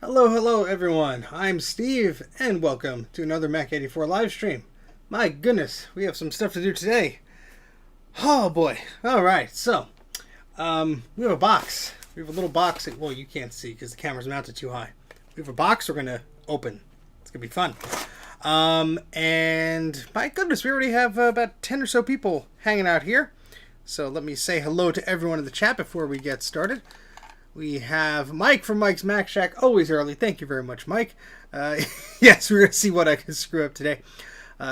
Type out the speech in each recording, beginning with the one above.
Hello everyone. I'm Steve and welcome to another Mac84 live stream. My goodness, we have some stuff to do today. Oh boy. Alright, so we have a box. We have a little box. Well, you can't see because the camera's mounted too high. We have a box we're going to open. It's going to be fun. And my goodness, we already have about 10 or so people hanging out here. So let me say hello to everyone in the chat before we get started. We have Mike from Mike's Mac Shack, always early. Thank you very much, Mike. Yes, we're going to see what I can screw up today.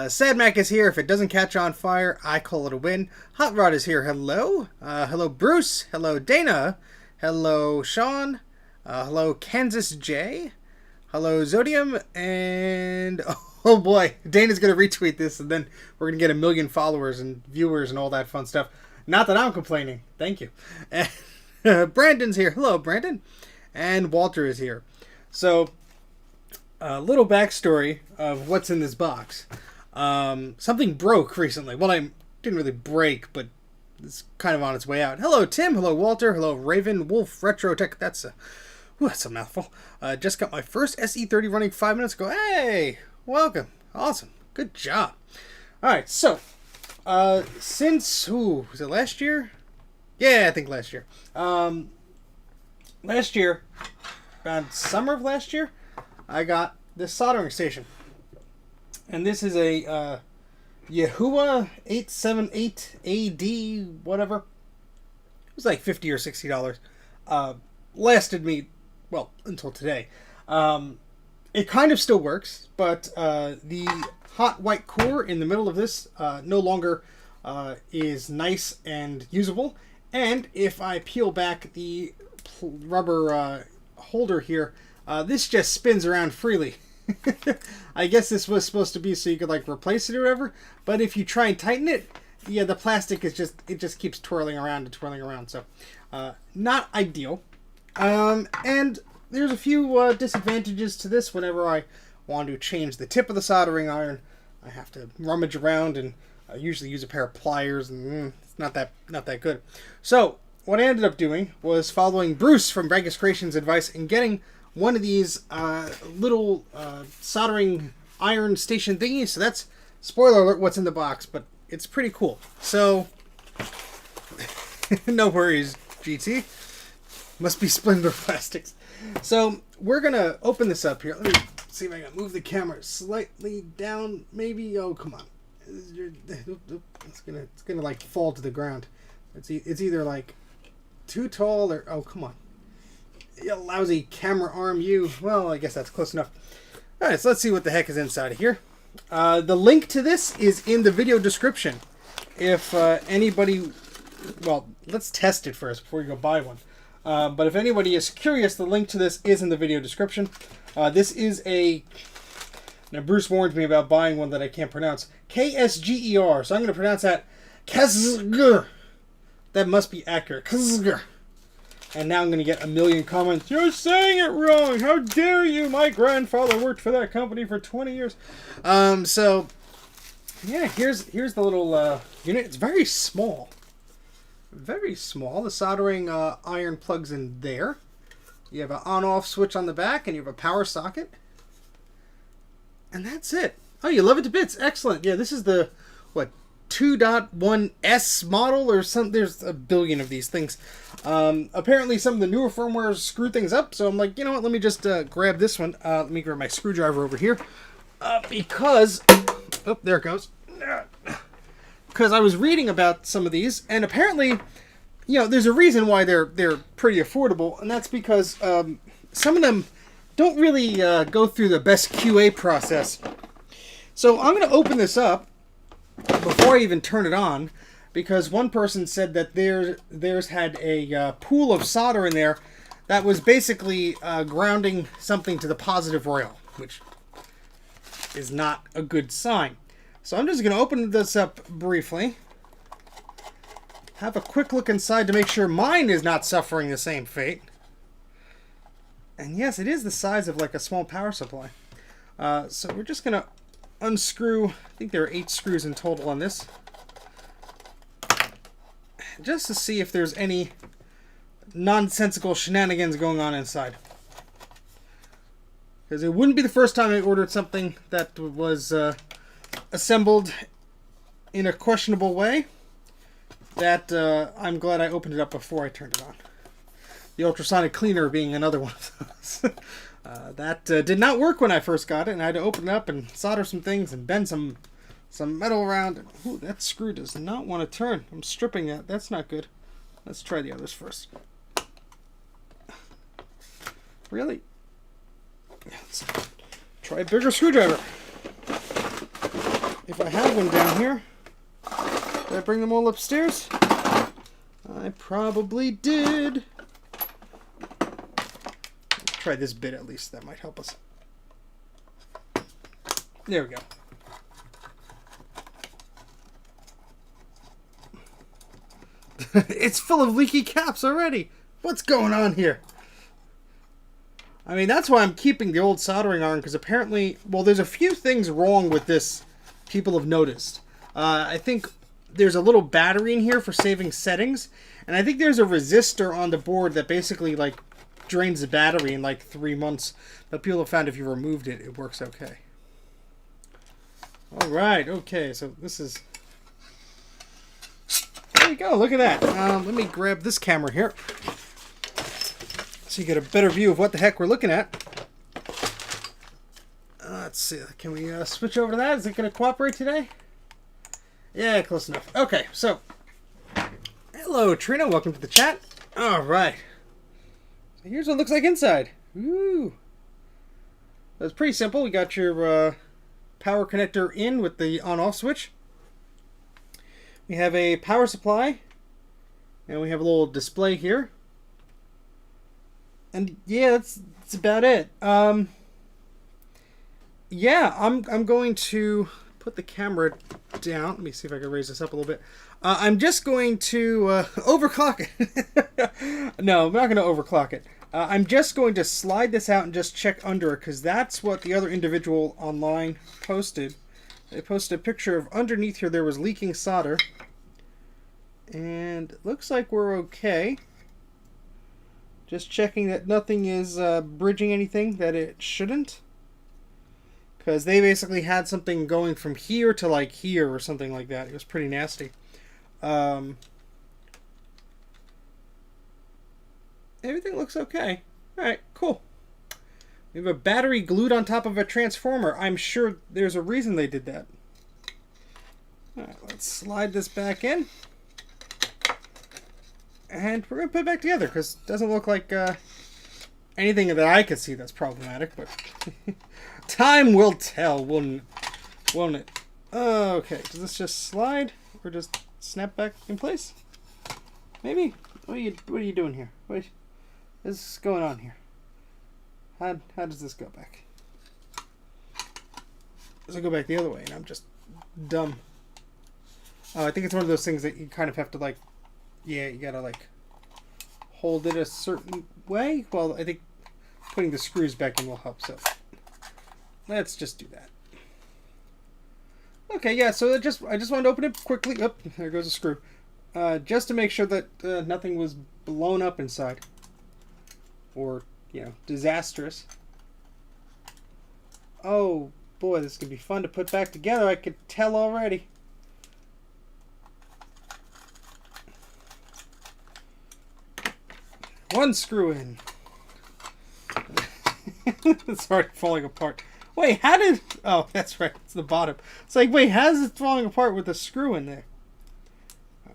Sad Mac is here. If it doesn't catch on fire, I call it a win. Hot Rod is here. Hello. Hello, Bruce. Hello, Dana. Hello, Sean. Hello, Kansas J. Hello, Zodium. And, oh boy, Dana's going to retweet this, and then we're going to get 1 million followers and viewers and all that fun stuff. Not that I'm complaining. Thank you. Brandon's here. Hello, Brandon. And Walter is here. So, a little backstory of what's in this box. Something broke recently. Well, I didn't really break, but it's kind of on its way out. Hello, Tim. Hello, Walter. Hello, Raven. Wolf. Retro Tech. That's a mouthful. Just got my first SE30 running 5 minutes ago. Hey, welcome. Awesome. Good job. All right, so, since, was it last year? Yeah, I think last year. Last year, around summer of last year, I got this soldering station. And this is a Yahua 878AD, whatever. It was like $50 or $60. Lasted me, well, until today. It kind of still works, but the hot white core in the middle of this no longer is nice and usable. And if I peel back the rubber holder here, this just spins around freely. I guess this was supposed to be so you could like replace it or whatever. But if you try and tighten it, yeah, the plastic is just keeps twirling around and twirling around. So not ideal. And there's a few disadvantages to this. Whenever I want to change the tip of the soldering iron, I have to rummage around, and I usually use a pair of pliers, and it's not that good. So what I ended up doing was following Bruce from Bragus Creations' advice and getting one of these little soldering iron station thingies. So that's, spoiler alert, what's in the box, but it's pretty cool. So no worries, GT. Must be Splendor Plastics. So we're gonna open this up here. Let me see if I can move the camera slightly down. Maybe. Oh, come on. It's gonna like fall to the ground. It's either like too tall or, oh, come on. You lousy camera arm, you. Well, I guess that's close enough. All right, so let's see what the heck is inside of here. The link to this is in the video description. If anybody, well, let's test it first before we go buy one. But if anybody is curious, the link to this is in the video description. This is a, now Bruce warned me about buying one that I can't pronounce. KSGER. So I'm going to pronounce that KSGER. That must be accurate. KSGER. And now I'm going to get 1 million comments. You're saying it wrong. How dare you? My grandfather worked for that company for 20 years. So yeah, here's the little unit. It's very small. Very small. The soldering iron plugs in there. You have an on-off switch on the back, and you have a power socket. And that's it. Oh, you love it to bits. Excellent. Yeah, this is the, what, 2.1S model or something. There's a billion of these things. Apparently, some of the newer firmwares screw things up. So I'm like, you know what? Let me just grab this one. Let me grab my screwdriver over here. Because, oh, there it goes. Because I was reading about some of these, and apparently, you know, there's a reason why they're pretty affordable, and that's because some of them don't really go through the best QA process. So I'm going to open this up before I even turn it on, because one person said that theirs had a pool of solder in there that was basically grounding something to the positive rail, which is not a good sign. So I'm just going to open this up briefly. Have a quick look inside to make sure mine is not suffering the same fate. And yes, it is the size of like a small power supply. So we're just going to unscrew, I think there are 8 screws in total on this. Just to see if there's any nonsensical shenanigans going on inside. Because it wouldn't be the first time I ordered something that was assembled in a questionable way. That I'm glad I opened it up before I turned it on. The ultrasonic cleaner being another one of those. That did not work when I first got it, and I had to open it up and solder some things and bend some metal around. Ooh, that screw does not want to turn. I'm stripping that. That's not good. Let's try the others first. Really? Let's try a bigger screwdriver. If I have one down here, did I bring them all upstairs? I probably did. Let's try this bit at least. That might help us. There we go. It's full of leaky caps already. What's going on here? I mean, that's why I'm keeping the old soldering iron, because apparently, well, there's a few things wrong with this people have noticed. I think there's a little battery in here for saving settings, and I think there's a resistor on the board that basically, like, drains the battery in, like, 3 months. But people have found if you removed it, it works okay. Alright, okay, so this is... There you go, look at that. Let me grab this camera here, so you get a better view of what the heck we're looking at. Let's see, can we switch over to that? Is it going to cooperate today? Yeah, close enough. Okay, so, hello Trina, welcome to the chat. Alright, so here's what it looks like inside. Ooh. That's pretty simple. We got your power connector in with the on-off switch. We have a power supply, and we have a little display here. And yeah, that's about it. Yeah, I'm going to put the camera down. Let me see if I can raise this up a little bit. I'm just going to overclock it. No, I'm not going to overclock it. I'm just going to slide this out and just check under it, because that's what the other individual online posted. They posted a picture of underneath here there was leaking solder. And it looks like we're okay. Just checking that nothing is bridging anything that it shouldn't. Because they basically had something going from here to like here or something like that. It was pretty nasty. Everything looks okay. Alright, cool. We have a battery glued on top of a transformer. I'm sure there's a reason they did that. Alright, let's slide this back in. And we're going to put it back together, because it doesn't look like anything that I could see that's problematic, but time will tell, won't it? Okay, does this just slide, or just snap back in place? Maybe? What are you doing here? What is going on here? How does this go back? Does it go back the other way, and I'm just dumb? Oh, I think it's one of those things that you kind of have to, like, yeah, you gotta, like, hold it a certain way. Well, I think putting the screws back in will help, so let's just do that. Okay, yeah, so I just wanted to open it quickly. Oh, there goes a screw. Just to make sure that nothing was blown up inside. Or, you know, disastrous. Oh, boy, this is going to be fun to put back together. I could tell already. One screw in. It's already falling apart. Wait, how did... Oh, that's right. It's the bottom. It's like, wait, how is it falling apart with a screw in there?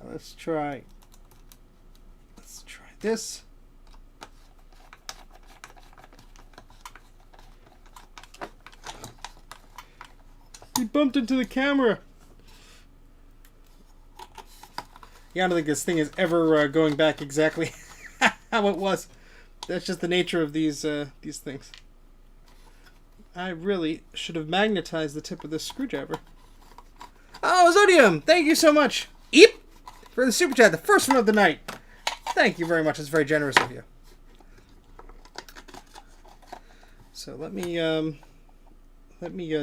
Let's try this. He bumped into the camera. Yeah, I don't think this thing is ever going back exactly how it was. That's just the nature of these things. I really should have magnetized the tip of this screwdriver. Oh, Zodium! Thank you so much! Eep! For the super chat, the first one of the night. Thank you very much. It's very generous of you. So let me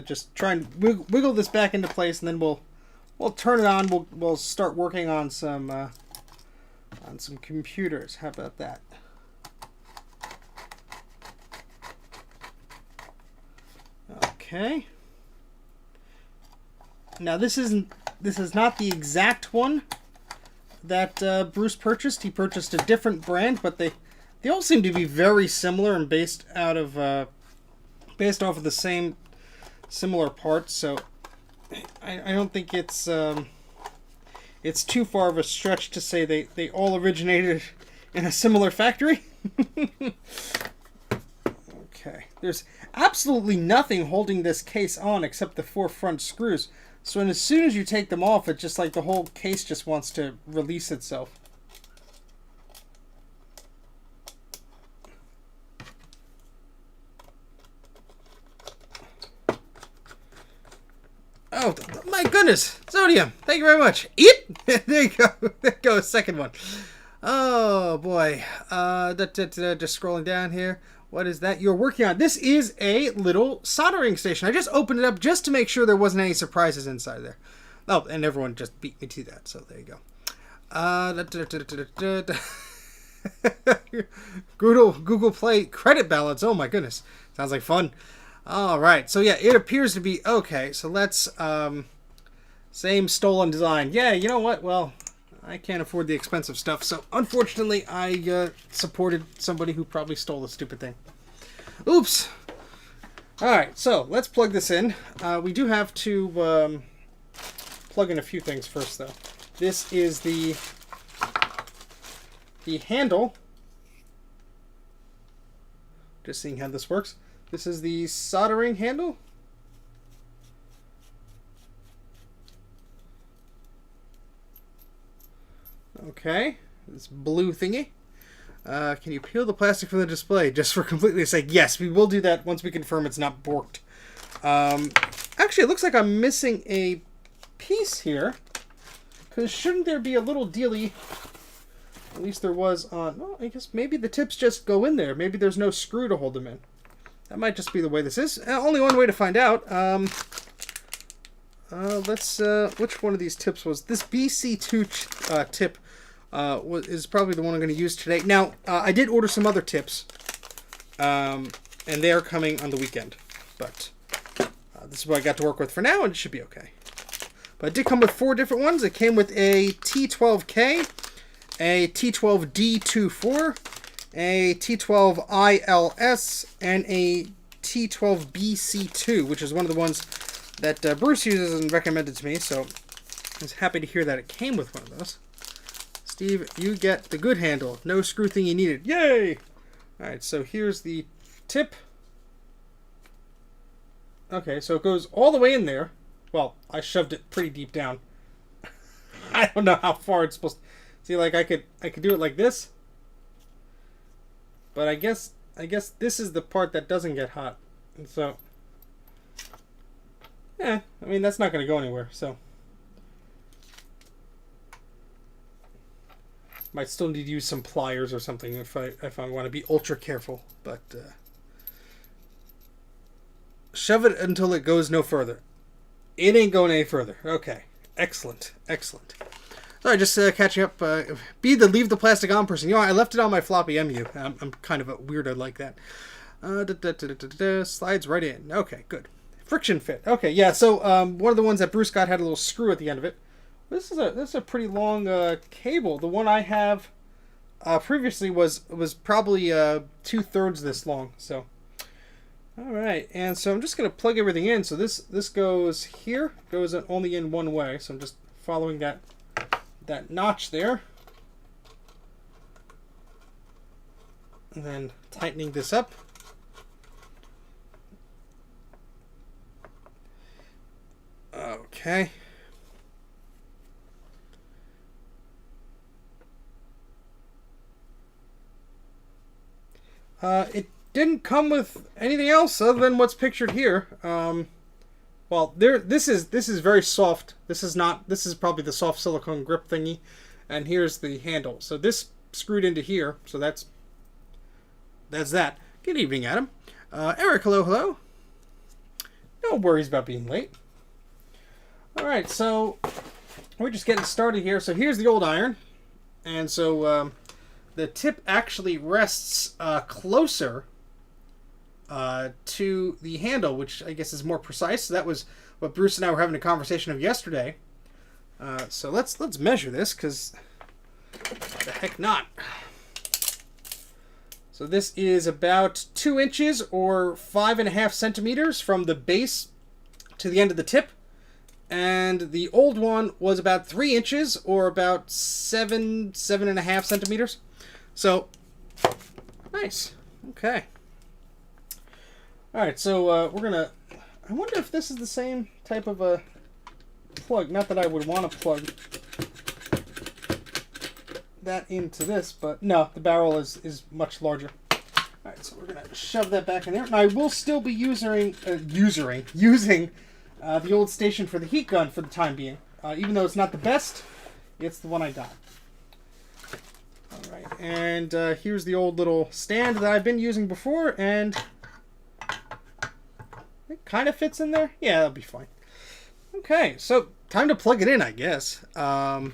just try and wiggle this back into place, and then we'll turn it on. We'll start working on some computers. How about that? Okay. Now this is not the exact one that Bruce purchased. He purchased a different brand, but they all seem to be very similar and based off of the same similar parts. So I don't think it's too far of a stretch to say they all originated in a similar factory. Okay, there's absolutely nothing holding this case on except the 4 front screws. So as soon as you take them off, it's just like the whole case just wants to release itself. Oh, my goodness. Sodium. Thank you very much. Eat. There you go. There you go. Second one. Oh, boy. Just scrolling down here. What is that you're working on? This is a little soldering station. I just opened it up just to make sure there wasn't any surprises inside there. Oh, and everyone just beat me to that. So there you go. Google Play credit balance. Oh, my goodness. Sounds like fun. All right, so yeah, it appears to be okay. So let's same stolen design. Yeah, you know what? Well, I can't afford the expensive stuff, so unfortunately, I supported somebody who probably stole the stupid thing. Oops. All right, so let's plug this in. We do have to plug in a few things first, though. This is the handle. Just seeing how this works. This is the soldering handle. Okay, this blue thingy. Can you peel the plastic from the display just for completely sake? Yes, we will do that once we confirm it's not borked. Actually, it looks like I'm missing a piece here. Because shouldn't there be a little dealy? At least there was on... Well, I guess maybe the tips just go in there. Maybe there's no screw to hold them in. That might just be the way this is. Only one way to find out. Which one of these tips was this? BC2 tip is probably the one I'm going to use today. Now, I did order some other tips, and they are coming on the weekend. But this is what I got to work with for now, and it should be okay. But it did come with 4 different ones. It came with a T12K, a T12D24, a T12ILS, and a T12BC2, which is one of the ones that Bruce uses and recommended to me, so I was happy to hear that it came with one of those. Steve, you get the good handle. No screw thing you needed. Yay! Alright, so here's the tip. Okay, so it goes all the way in there. Well, I shoved it pretty deep down. I don't know how far it's supposed to... See, like, I could do it like this. But I guess this is the part that doesn't get hot. And so, yeah, I mean, that's not going to go anywhere, so. Might still need to use some pliers or something if I want to be ultra careful. But, shove it until it goes no further. It ain't going any further. Okay. Excellent. Excellent. Sorry, just catching up. Be the leave the plastic on person. You know, I left it on my floppy MU. I'm kind of a weirdo like that. Slides right in. Okay, good. Friction fit. Okay, yeah. So one of the ones that Bruce got had a little screw at the end of it. This is a pretty long cable. The one I have previously was probably 2/3 this long. So, all right. And so I'm just gonna plug everything in. So this goes here. Goes only in one way. So I'm just following that notch there, and then tightening this up. Okay. It didn't come with anything else other than what's pictured here. Well, this is very soft. This is probably the soft silicone grip thingy, and here's the handle. So this screwed into here. So that's that. Good evening, Adam. Eric, hello. No worries about being late. All right, so we're just getting started here. So here's the old iron, and so the tip actually rests closer to the handle, which I guess is more precise. So that was what Bruce and I were having a conversation of yesterday. So let's measure this, because the heck not. So this is about 2 inches or 5.5 centimeters from the base to the end of the tip. And the old one was about 3 inches or about 7.5 centimeters. So, nice. Okay. Alright, so we're going to... I wonder if this is the same type of a plug. Not that I would want to plug that into this, but no, the barrel is much larger. Alright, so we're going to shove that back in there. Now, I will still be using the old station for the heat gun for the time being. Even though it's not the best, it's the one I got. Alright, and here's the old little stand that I've been using before, and it kind of fits in there. Yeah, that'll be fine. Okay, so time to plug it in, I guess. Well,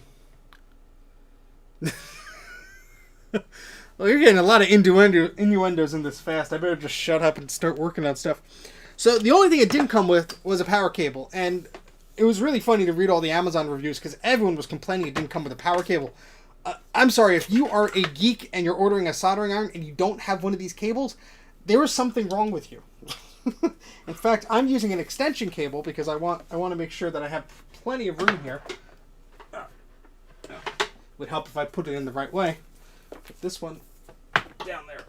you're getting a lot of innuendos in this fast. I better just shut up and start working on stuff. So the only thing it didn't come with was a power cable, and it was really funny to read all the Amazon reviews because everyone was complaining it didn't come with a power cable. I'm sorry, if you are a geek and you're ordering a soldering iron and you don't have one of these cables, there is something wrong with you. In fact, I'm using an extension cable because I want to make sure that I have plenty of room here. Would help if I put it in the right way. Put this one down there.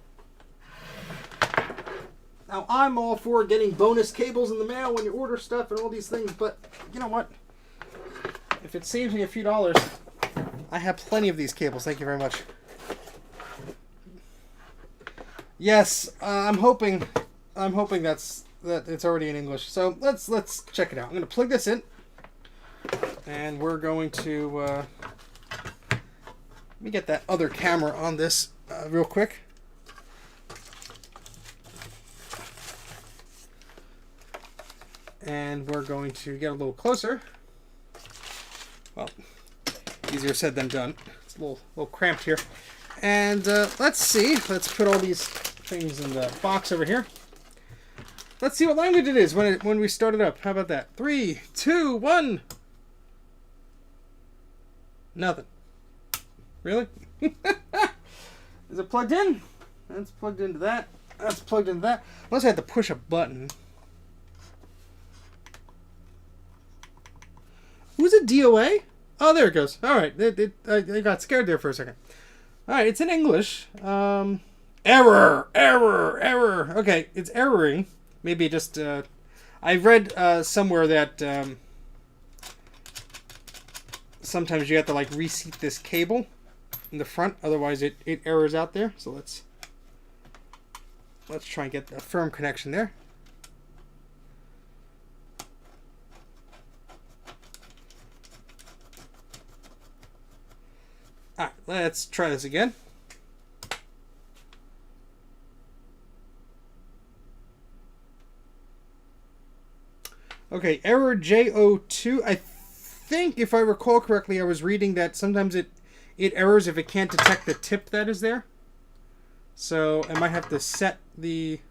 Now, I'm all for getting bonus cables in the mail when you order stuff and all these things, but you know what? If it saves me a few dollars, I have plenty of these cables. Thank you very much. Yes, I'm hoping that it's already in English. So let's check it out. I'm going to plug this in, and we're going to let me get that other camera on this real quick. And we're going to get a little closer. Well, easier said than done. It's a little cramped here. And let's see. Let's put all these things in the box over here. Let's see what language it is when we start it up. How about that? 3, 2, 1. Nothing. Really? Is it plugged in? That's plugged into that. That's plugged into that. Unless I had to push a button. Who's a DOA? Oh, there it goes. All right. I got scared there for a second. All right. It's in English. Error. Okay. It's erroring. Maybe just... I read somewhere that sometimes you have to like reseat this cable in the front. Otherwise, it errors out there. So let's try and get a firm connection there. Alright, let's try this again. Okay, error J02. I think, if I recall correctly, I was reading that sometimes it errors if it can't detect the tip that is there. So I might have to set the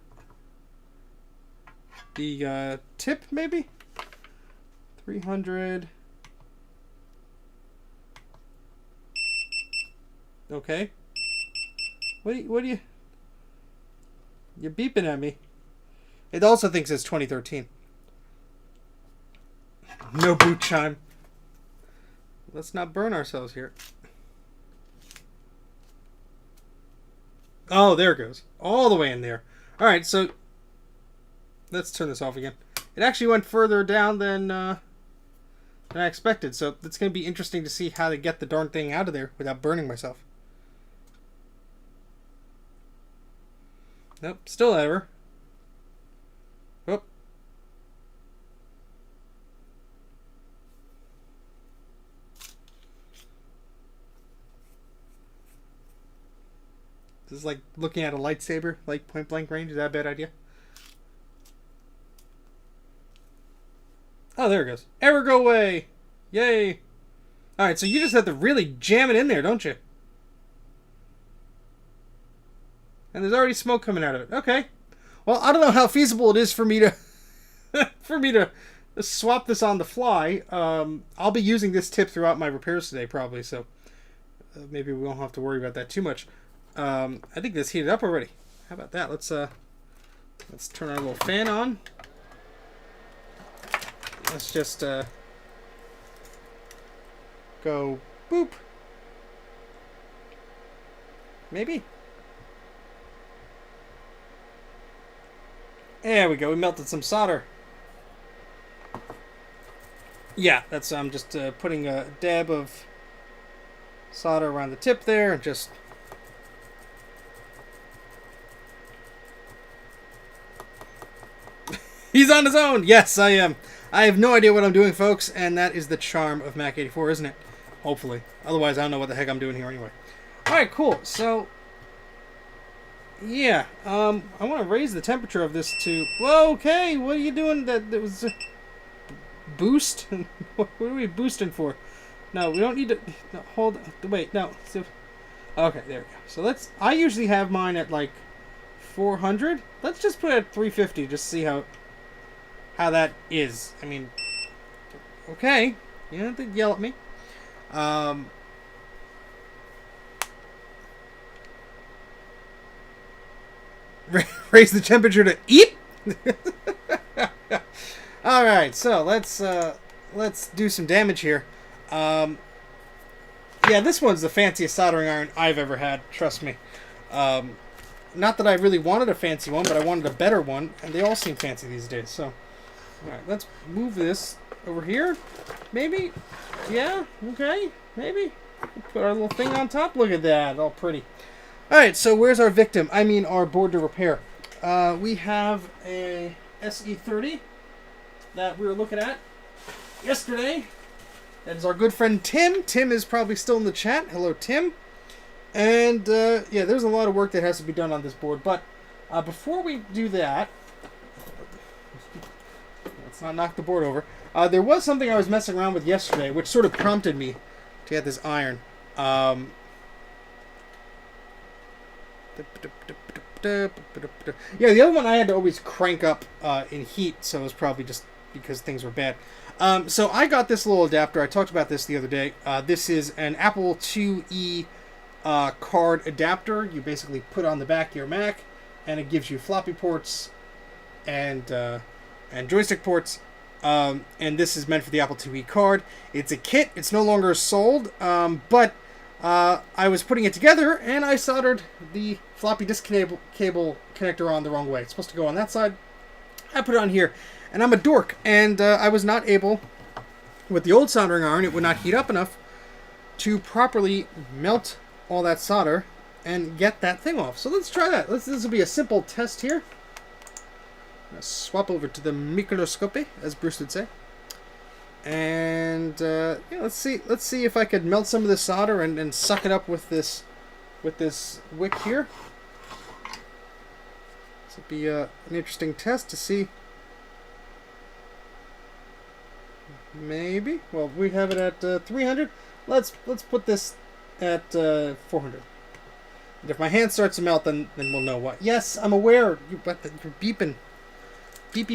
tip, maybe? 300... Okay. What do you... You're beeping at me. It also thinks it's 2013. No boot chime. Let's not burn ourselves here. Oh, there it goes. All the way in there. Alright, so... Let's turn this off again. It actually went further down than I expected, so it's going to be interesting to see how to get the darn thing out of there without burning myself. Nope, still error. Oh. This is like looking at a lightsaber, like point blank range. Is that a bad idea? Oh, there it goes. Error, go away! Yay! Alright, so you just have to really jam it in there, don't you? And there's already smoke coming out of it. Okay. Well, I don't know how feasible it is for me to for me to swap this on the fly. I'll be using this tip throughout my repairs today, probably. So maybe we won't have to worry about that too much. I think this heated up already. How about that? Let's turn our little fan on. Let's just go boop. Maybe. There we go. We melted some solder. Yeah, that's. I'm just putting a dab of solder around the tip there, and just. He's on his own. Yes, I am. I have no idea what I'm doing, folks, and that is the charm of Mac84, isn't it? Hopefully. Otherwise, I don't know what the heck I'm doing here anyway. All right, cool. So, yeah, I want to raise the temperature of this to. Whoa, okay. What are you doing? That was boost. What are we boosting for? No, we don't need to. No, hold. Wait, no. So, okay, there we go. So let's. I usually have mine at like 400. Let's just put it at 350. Just see how that is. I mean, okay. You don't have to yell at me. Raise the temperature to eep. All right, so let's do some damage here. Yeah, this one's the fanciest soldering iron I've ever had. Trust me. Not that I really wanted a fancy one, but I wanted a better one, and they all seem fancy these days. So, all right, let's move this over here. Maybe. Yeah. Okay. Maybe. Put our little thing on top. Look at that. All pretty. Alright, so where's our victim? I mean our board to repair. We have a SE30 that we were looking at yesterday. That is our good friend Tim. Tim is probably still in the chat. Hello, Tim. And, yeah, there's a lot of work that has to be done on this board. But before we do that, let's not knock the board over. There was something I was messing around with yesterday, which sort of prompted me to get this iron. Yeah, the other one I had to always crank up in heat, so it was probably just because things were bad. So I got this little adapter. I talked about this the other day. This is an Apple IIe card adapter. You basically put on the back of your Mac, and it gives you floppy ports and joystick ports. And this is meant for the Apple IIe card. It's a kit. It's no longer sold, but I was putting it together, and I soldered the floppy disk cable connector on the wrong way. It's supposed to go on that side. I put it on here, and I'm a dork, and I was not able, with the old soldering iron, it would not heat up enough to properly melt all that solder and get that thing off. So let's try that. This will be a simple test here. I'm going to swap over to the microscope, as Bruce would say. And yeah, let's see if I could melt some of this solder and suck it up with this wick here. This will be an interesting test to see. Maybe. Well, we have it at 300. Let's put this at 400. And if my hand starts to melt, then we'll know what. Yes, I'm aware. You're beeping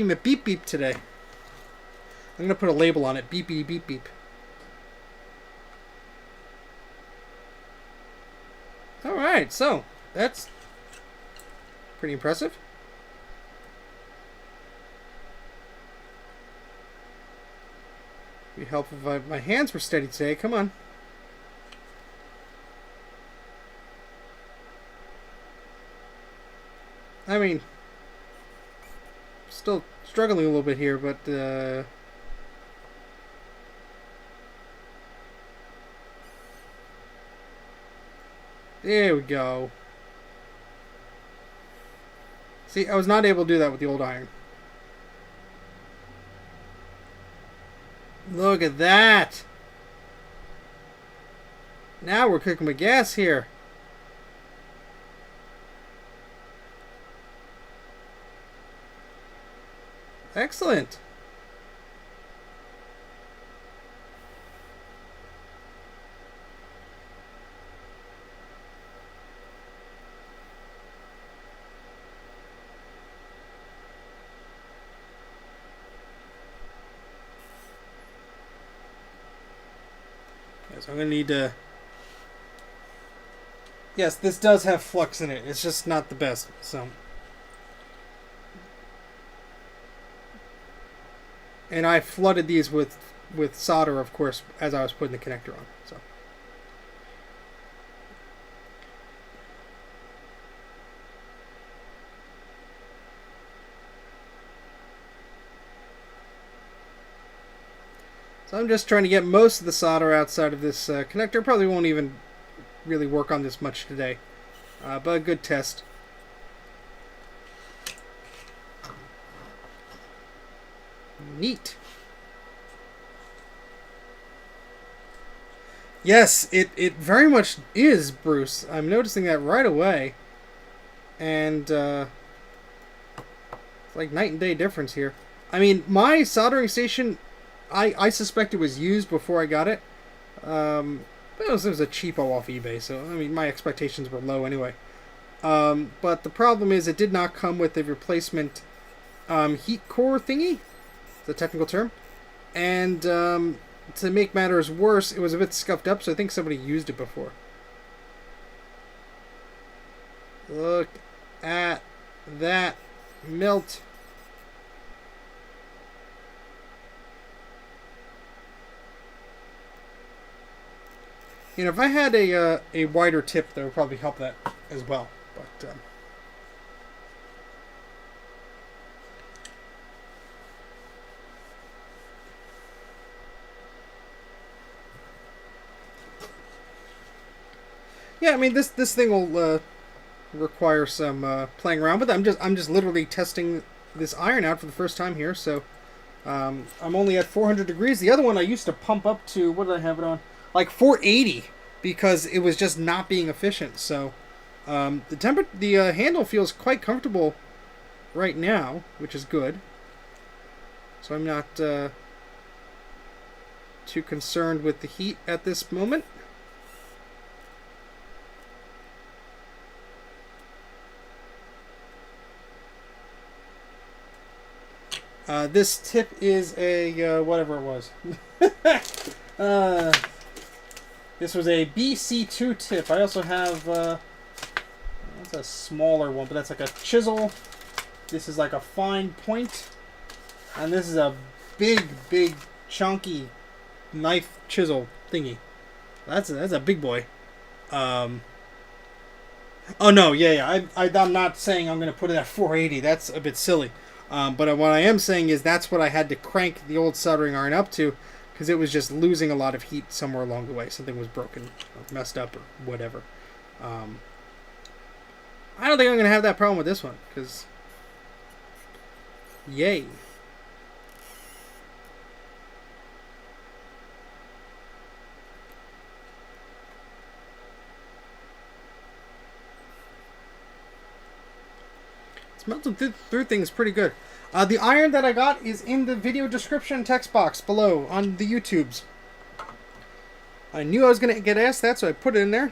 my beep beep today. I'm going to put a label on it. Beep, beep, beep, beep. Alright, so that's pretty impressive. It'd be helpful if my hands were steady today. Come on. I mean, still struggling a little bit here, but there we go. See, I was not able to do that with the old iron. Look at that. Now we're cooking with gas here. Excellent. So I'm going to need to... Yes, this does have flux in it. It's just not the best. So, and I flooded these with solder, of course, as I was putting the connector on. So I'm just trying to get most of the solder outside of this connector. Probably won't even really work on this much today, but a good test. Neat. Yes, it very much is, Bruce. I'm noticing that right away, and it's like night and day difference here. I mean, my soldering station, I suspect it was used before I got it. It was a cheapo off eBay, so I mean my expectations were low anyway. But the problem is it did not come with a replacement heat core thingy, the technical term, and to make matters worse, it was a bit scuffed up, so I think somebody used it before. Look at that melt. You know, if I had a wider tip, that would probably help that as well. But yeah, I mean this thing will require some playing around with. I'm just literally testing this iron out for the first time here. So I'm only at 400 degrees. The other one I used to pump up to, what did I have it on? Like 480, because it was just not being efficient. So the handle feels quite comfortable right now, which is good. So I'm not too concerned with the heat at this moment. This tip is a whatever it was. This was a BC2 tip. I also have that's a smaller one, but that's like a chisel. This is like a fine point, and this is a big chunky knife chisel thingy. That's a big boy. Oh no, yeah. I'm not saying I'm gonna put it at 480. That's a bit silly. But what I am saying is that's what I had to crank the old soldering iron up to, because it was just losing a lot of heat somewhere along the way. Something was broken or messed up or whatever. I don't think I'm going to have that problem with this one, because yay. It's melting through things pretty good. The iron that I got is in the video description text box below on the YouTubes. I knew I was going to get asked that, so I put it in there.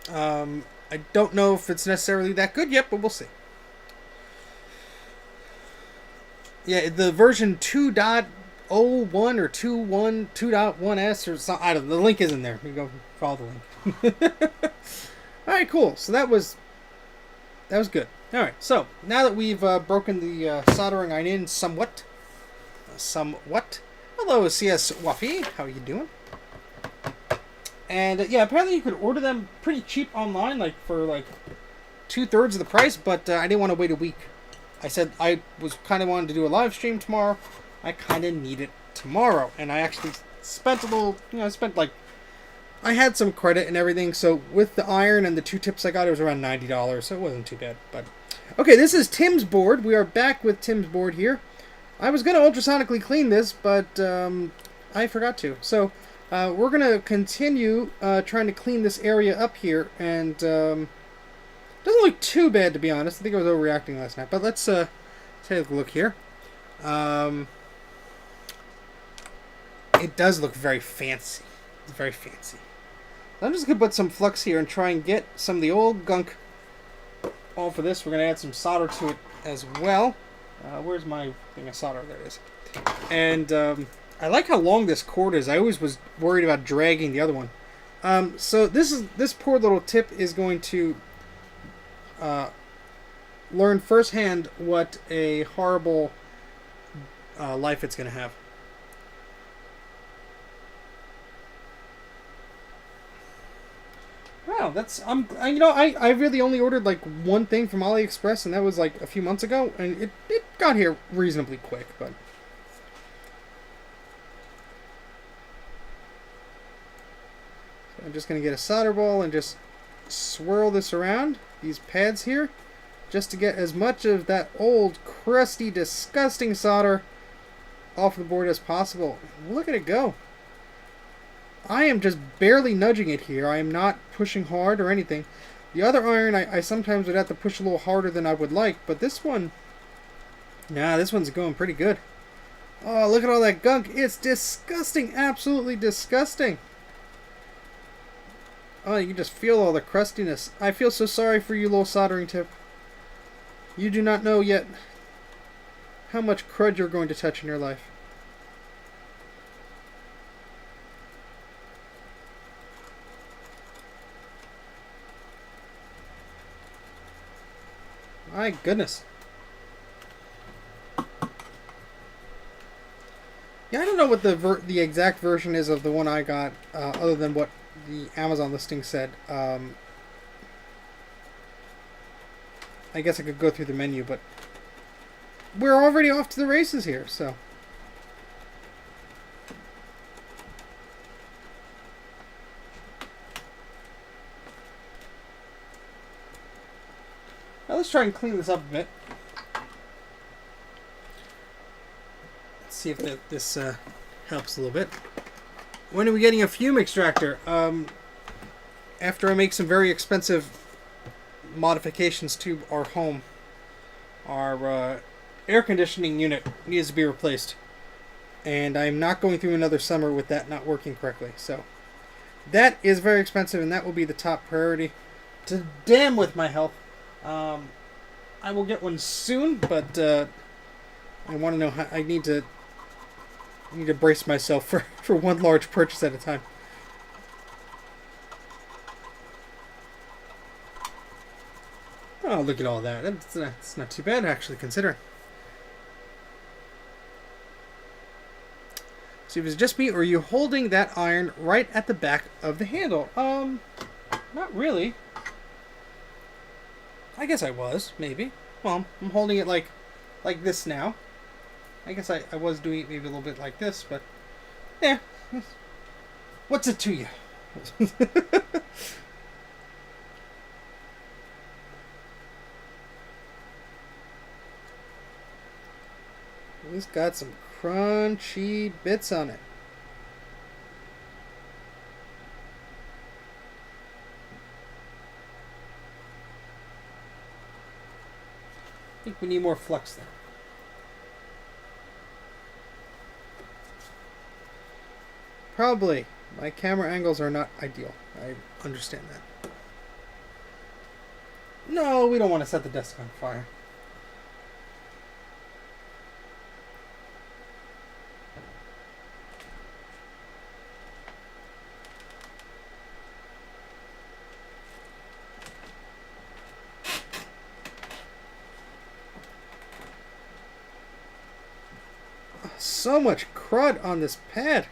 I don't know if it's necessarily that good yet, but we'll see. Yeah, the version 2.01 or 2.1s or something. I don't know. The link is in there. You go follow the link. Alright, cool. So that was good. Alright, so now that we've broken the soldering iron in somewhat. Hello, CS Waffy. How are you doing? And yeah, apparently you could order them pretty cheap online, like for like 2/3 of the price, but I didn't want to wait a week. I said I was kind of wanting to do a live stream tomorrow. I kind of need it tomorrow, and I actually spent a little, I had some credit and everything, so with the iron and the 2 tips I got, it was around $90, so it wasn't too bad. But okay, this is Tim's board. We are back with Tim's board here. I was going to ultrasonically clean this, but I forgot to. So we're going to continue trying to clean this area up here, and doesn't look too bad, to be honest. I think I was overreacting last night, but let's take a look here. It does look very fancy. It's very fancy. I'm just going to put some flux here and try and get some of the old gunk off of this. We're going to add some solder to it as well. Where's my thing of solder? There it is. And I like how long this cord is. I always was worried about dragging the other one. So this poor little tip is going to learn firsthand what a horrible life it's going to have. Wow, I really only ordered like one thing from AliExpress, and that was like a few months ago, and it got here reasonably quick, but. I'm just going to get a solder ball and just swirl this around, these pads here, just to get as much of that old, crusty, disgusting solder off the board as possible. Look at it go. I am just barely nudging it here. I am not pushing hard or anything. The other iron, I sometimes would have to push a little harder than I would like, but this one, nah, this one's going pretty good. Oh, look at all that gunk. It's disgusting, absolutely disgusting. Oh, you can just feel all the crustiness. I feel so sorry for you, little soldering tip. You do not know yet how much crud you're going to touch in your life. My goodness. Yeah, I don't know what the exact version is of the one I got, other than what the Amazon listing said. I guess I could go through the menu, but we're already off to the races here, so. Now let's try and clean this up a bit. Let's see if this helps a little bit. When are we getting a fume extractor? After I make some very expensive modifications to our home, our air conditioning unit needs to be replaced. And I'm not going through another summer with that not working correctly. So that is very expensive, and that will be the top priority. To damn with my health. I will get one soon, but I want to know how I need to brace myself for one large purchase at a time. Oh, look at all that. That's not too bad, actually, considering. So if it's just me, or are you holding that iron right at the back of the handle? Not really. I guess I was, maybe. Well, I'm holding it like this now. I guess I was doing it maybe a little bit like this, but yeah. What's it to you? It's got some crunchy bits on it. I think we need more flux there. Probably. My camera angles are not ideal. I understand that. No, we don't want to set the desk on fire. So much crud on this pad.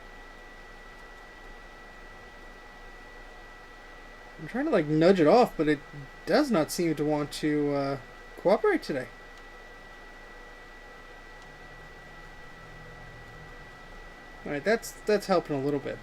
I'm trying to like nudge it off, but it does not seem to want to cooperate today. Alright, that's helping a little bit.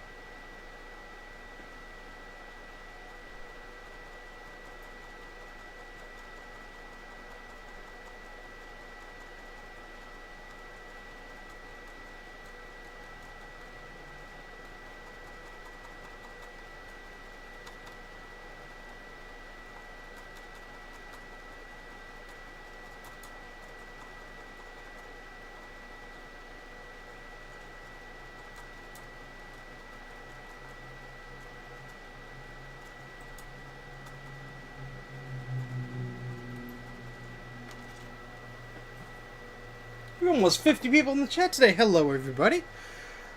We're almost 50 people in the chat today. Hello, everybody.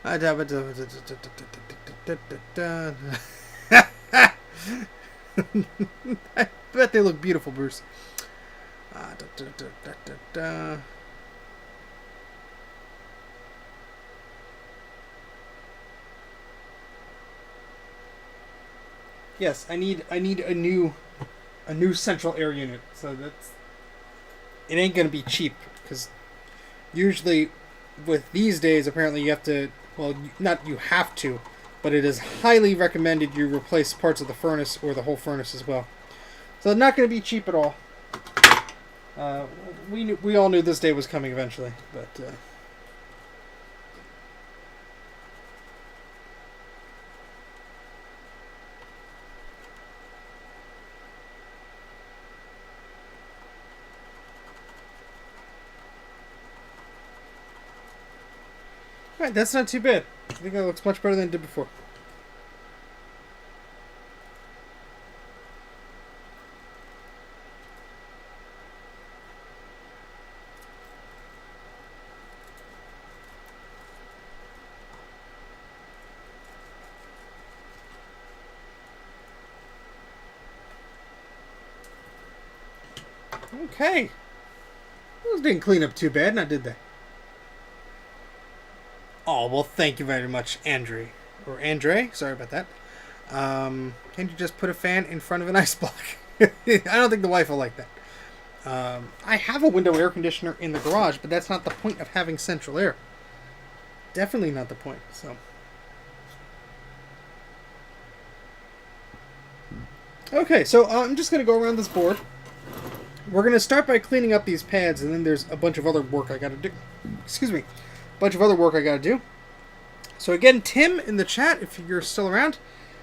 I bet they look beautiful, Bruce. Yes, I need a new central air unit. So it ain't gonna be cheap because usually with these days apparently you have to, well, not you have to, but it is highly recommended you replace parts of the furnace or the whole furnace as well. So it's not going to be cheap at all. We all knew this day was coming eventually, but alright, that's not too bad. I think that looks much better than it did before. Okay. Those didn't clean up too bad, now did they? Oh, well, thank you very much, Andre. Or Andre, sorry about that. Can't you just put a fan in front of an ice block? I don't think the wife will like that. I have a window air conditioner in the garage, but that's not the point of having central air. Definitely not the point, so. Okay, so I'm just going to go around this board. We're going to start by cleaning up these pads, and then there's a bunch of other work I got to do. Excuse me. Bunch of other work I got to do. So again, Tim in the chat, if you're still around,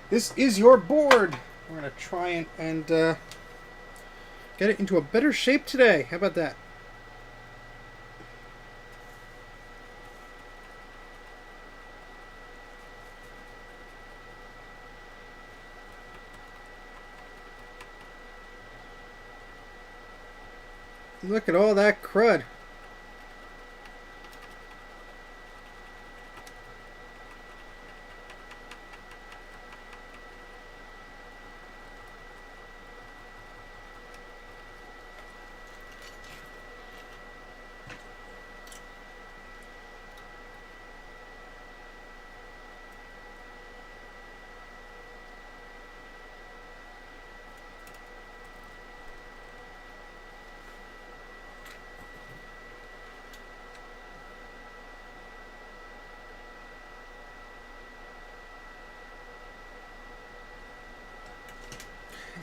this is your board. We're going to try and get it into a better shape today. How about that? Look at all that crud.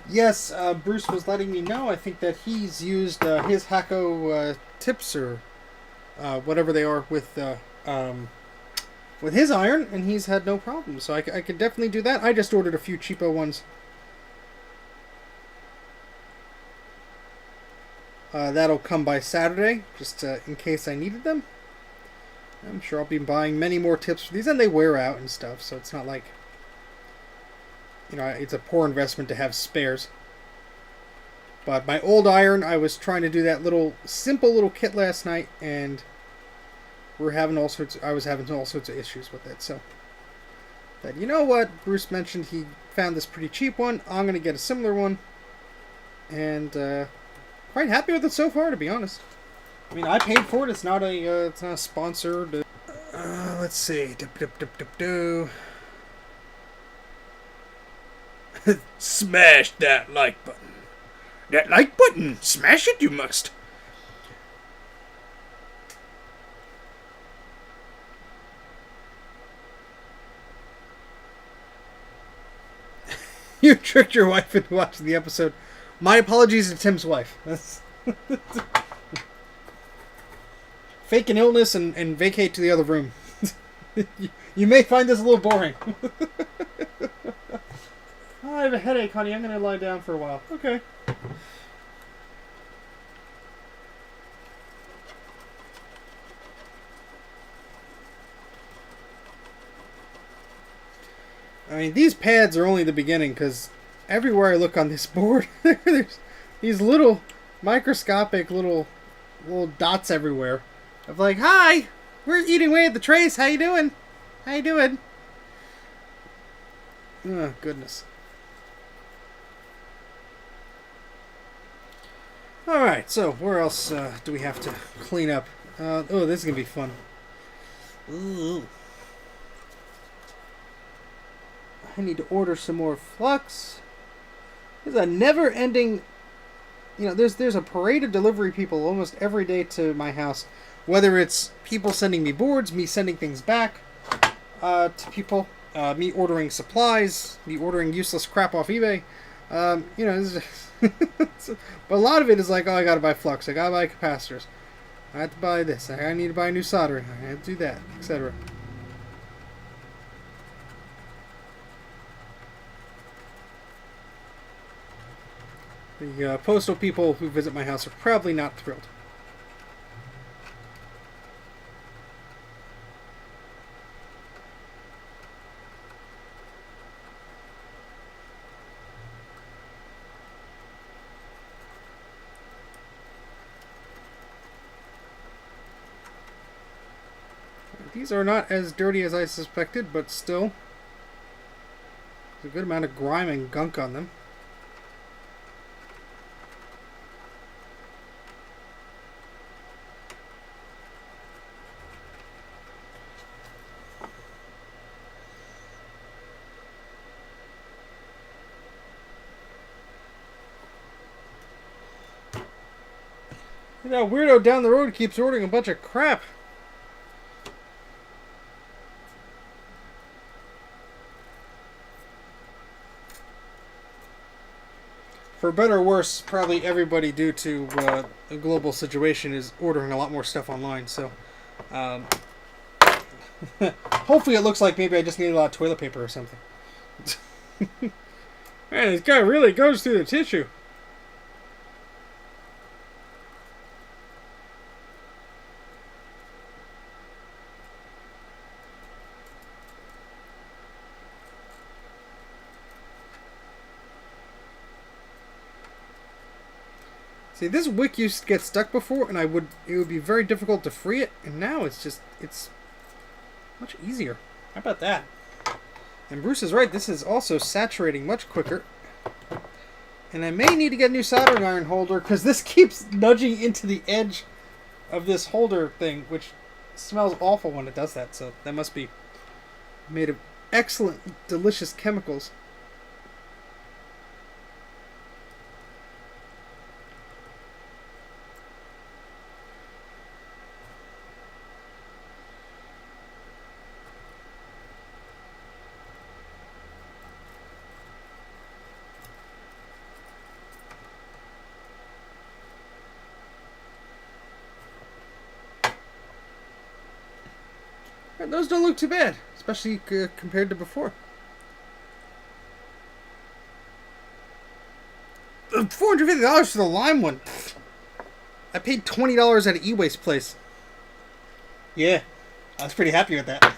Yes, Bruce was letting me know. I think that he's used his Hacko tips or whatever they are with his iron, and he's had no problem. So I could definitely do that. I just ordered a few cheapo ones. That'll come by Saturday, just in case I needed them. I'm sure I'll be buying many more tips for these, and they wear out and stuff, so it's not like, you know, it's a poor investment to have spares. But my old iron, I was trying to do that simple little kit last night, and I was having all sorts of issues with it. So, you know what? Bruce mentioned he found this pretty cheap one. I'm going to get a similar one, and quite happy with it so far, to be honest. I mean, I paid for it. It's not a sponsored. Let's see. Smash that like button. That like button. Smash it, you must. You tricked your wife into watching the episode. My apologies to Tim's wife. That's fake an illness and vacate to the other room. You may find this a little boring. I have a headache, honey. I'm going to lie down for a while. Okay. I mean, these pads are only the beginning, because everywhere I look on this board, there's these little microscopic little dots everywhere. Of like, hi, we're eating away at the trays. How you doing? How you doing? Oh, goodness. Alright, so where else do we have to clean up? Oh, this is going to be fun. Ooh. I need to order some more flux. There's a never-ending... You know, there's a parade of delivery people almost every day to my house. Whether it's people sending me boards, me sending things back to people, me ordering supplies, me ordering useless crap off eBay. You know, but a lot of it is like, oh, I gotta buy flux, I gotta buy capacitors, I have to buy this, I need to buy a new soldering, I have to do that, etc. The postal people who visit my house are probably not thrilled. These are not as dirty as I suspected, but still, there's a good amount of grime and gunk on them. That weirdo down the road keeps ordering a bunch of crap. For better or worse, probably everybody, due to the global situation, is ordering a lot more stuff online. So, hopefully it looks like maybe I just need a lot of toilet paper or something. Man, this guy really goes through the tissue. See, this wick used to get stuck before, and it would be very difficult to free it, and now it's much easier. How about that? And Bruce is right, this is also saturating much quicker. And I may need to get a new soldering iron holder, because this keeps nudging into the edge of this holder thing, which smells awful when it does that, so that must be made of excellent, delicious chemicals. Those don't look too bad, especially compared to before. $450 for the lime one. I paid $20 at an e-waste place. Yeah, I was pretty happy with that.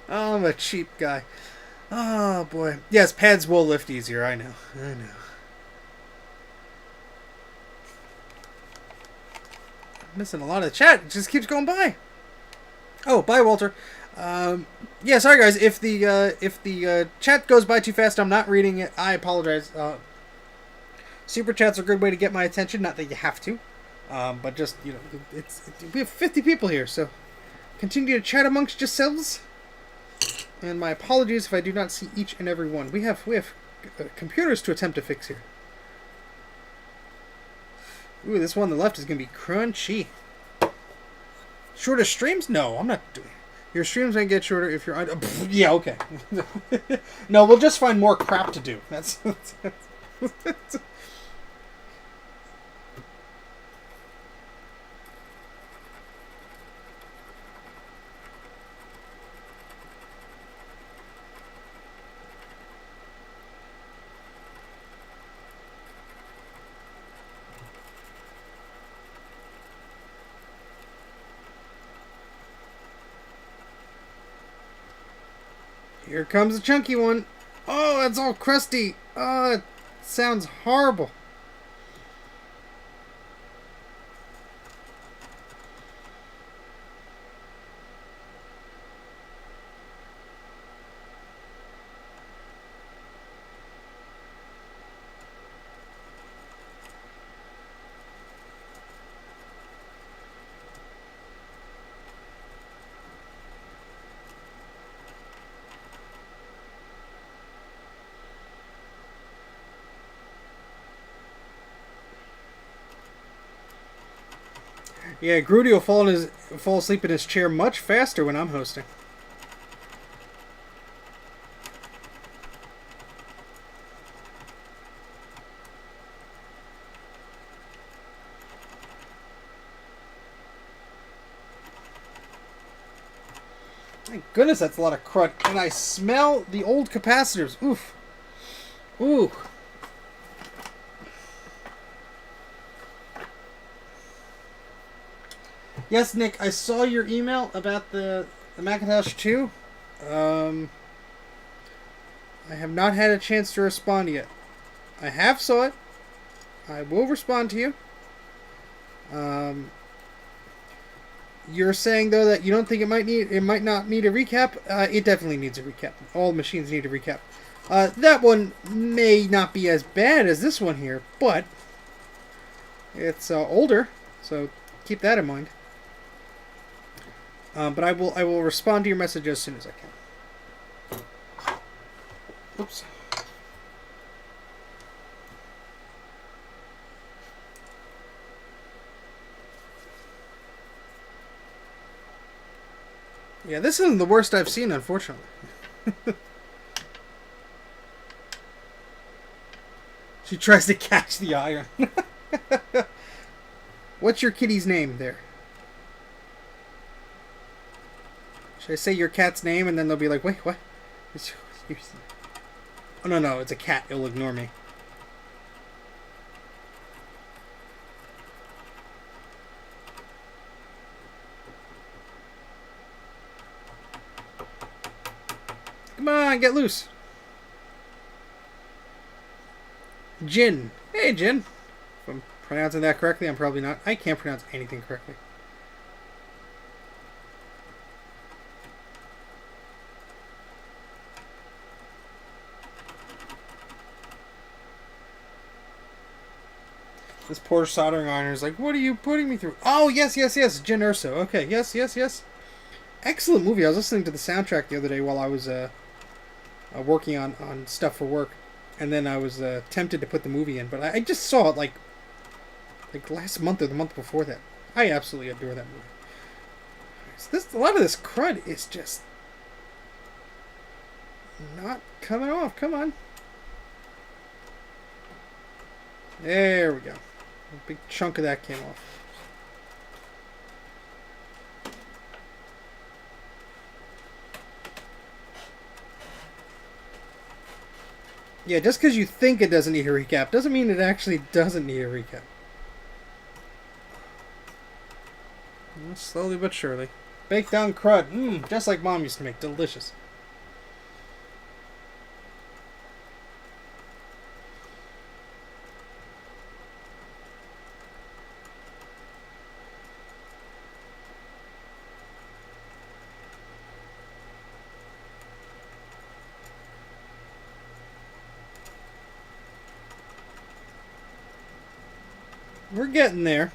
Oh, I'm a cheap guy. Oh, boy. Yes, pads will lift easier, I know. Missing a lot of the chat. It just keeps going by. Oh, bye, Walter. Yeah, sorry guys. If the chat goes by too fast, I'm not reading it. I apologize. Super chats are a good way to get my attention. Not that you have to, but just, you know, we have 50 people here, so continue to chat amongst yourselves. And my apologies if I do not see each and every one. We have computers to attempt to fix here. Ooh, this one on the left is going to be crunchy. Shorter streams? No, I'm not doing it. Your streams may get shorter if you're... yeah, okay. No, we'll just find more crap to do. That's Here comes a chunky one. Oh, it's all crusty. Oh, it sounds horrible. Yeah, Grudy will fall asleep in his chair much faster when I'm hosting. My goodness, that's a lot of crud. And I smell the old capacitors. Oof. Ooh. Yes, Nick, I saw your email about the Macintosh 2. I have not had a chance to respond yet. I have saw it. I will respond to you. You're saying though that you don't think it might not need a recap. It definitely needs a recap. All machines need a recap. That one may not be as bad as this one here, but it's older, so keep that in mind. But I will respond to your message as soon as I can. Oops. Yeah, this isn't the worst I've seen, unfortunately. She tries to catch the iron. What's your kitty's name there? Should I say your cat's name and then they'll be like, wait, what? Oh, no, it's a cat. It'll ignore me. Come on, get loose. Jin. Hey, Jin. If I'm pronouncing that correctly, I'm probably not. I can't pronounce anything correctly. This poor soldering iron is like, what are you putting me through? Oh, yes, Jin Urso. Okay, yes. Excellent movie. I was listening to the soundtrack the other day while I was working on stuff for work. And then I was tempted to put the movie in. But I just saw it like last month or the month before that. I absolutely adore that movie. So a lot of this crud is just not coming off. Come on. There we go. A big chunk of that came off. Yeah, just because you think it doesn't need a recap doesn't mean it actually doesn't need a recap. Well, slowly but surely. Baked down crud. Just like Mom used to make. Delicious. We're getting there.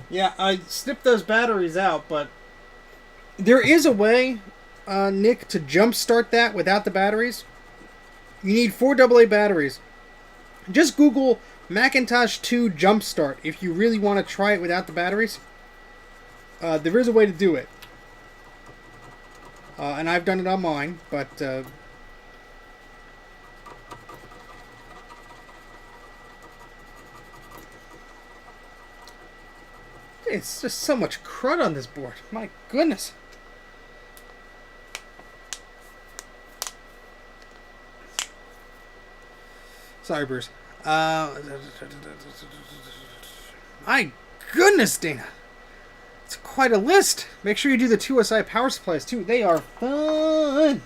Yeah, I snipped those batteries out, but there is a way, Nick, to jumpstart that without the batteries. You need 4 AA batteries. Just Google Macintosh 2 Jumpstart if you really want to try it without the batteries. There is a way to do it. And I've done it on mine, but... it's just so much crud on this board. My goodness. Sorry, Bruce. My goodness, Dana. It's quite a list. Make sure you do the 2SI power supplies, too. They are fun.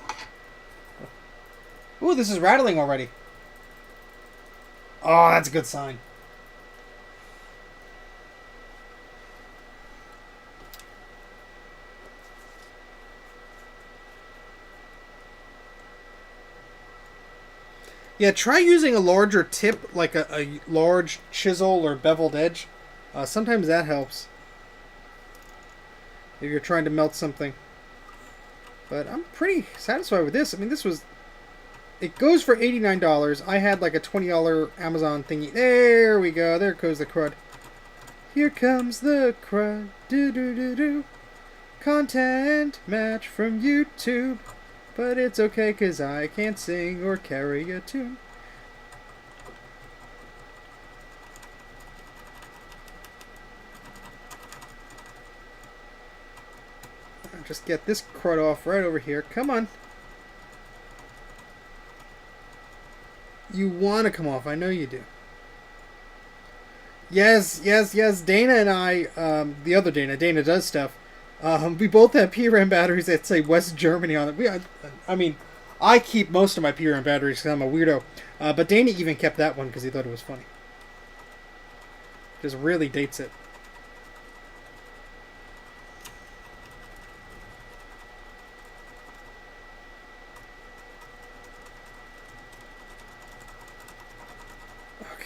Ooh, this is rattling already. Oh, that's a good sign. Yeah, try using a larger tip, like a large chisel or beveled edge. Sometimes that helps. if you're trying to melt something. But I'm pretty satisfied with this. I mean, this was... It goes for $89. I had like a $20 Amazon thingy. There we go. There goes the crud. Here comes the crud. Do-do-do-do. Content match from YouTube. But it's okay because I can't sing or carry a tune. Just get this crud off right over here. Come on. You want to come off. I know you do. Yes, yes, yes. Dana and I, the other Dana does stuff. We both have PRAM batteries that say West Germany on it. I mean, I keep most of my PRAM batteries because I'm a weirdo. But Dana even kept that one because he thought it was funny. Just really dates it.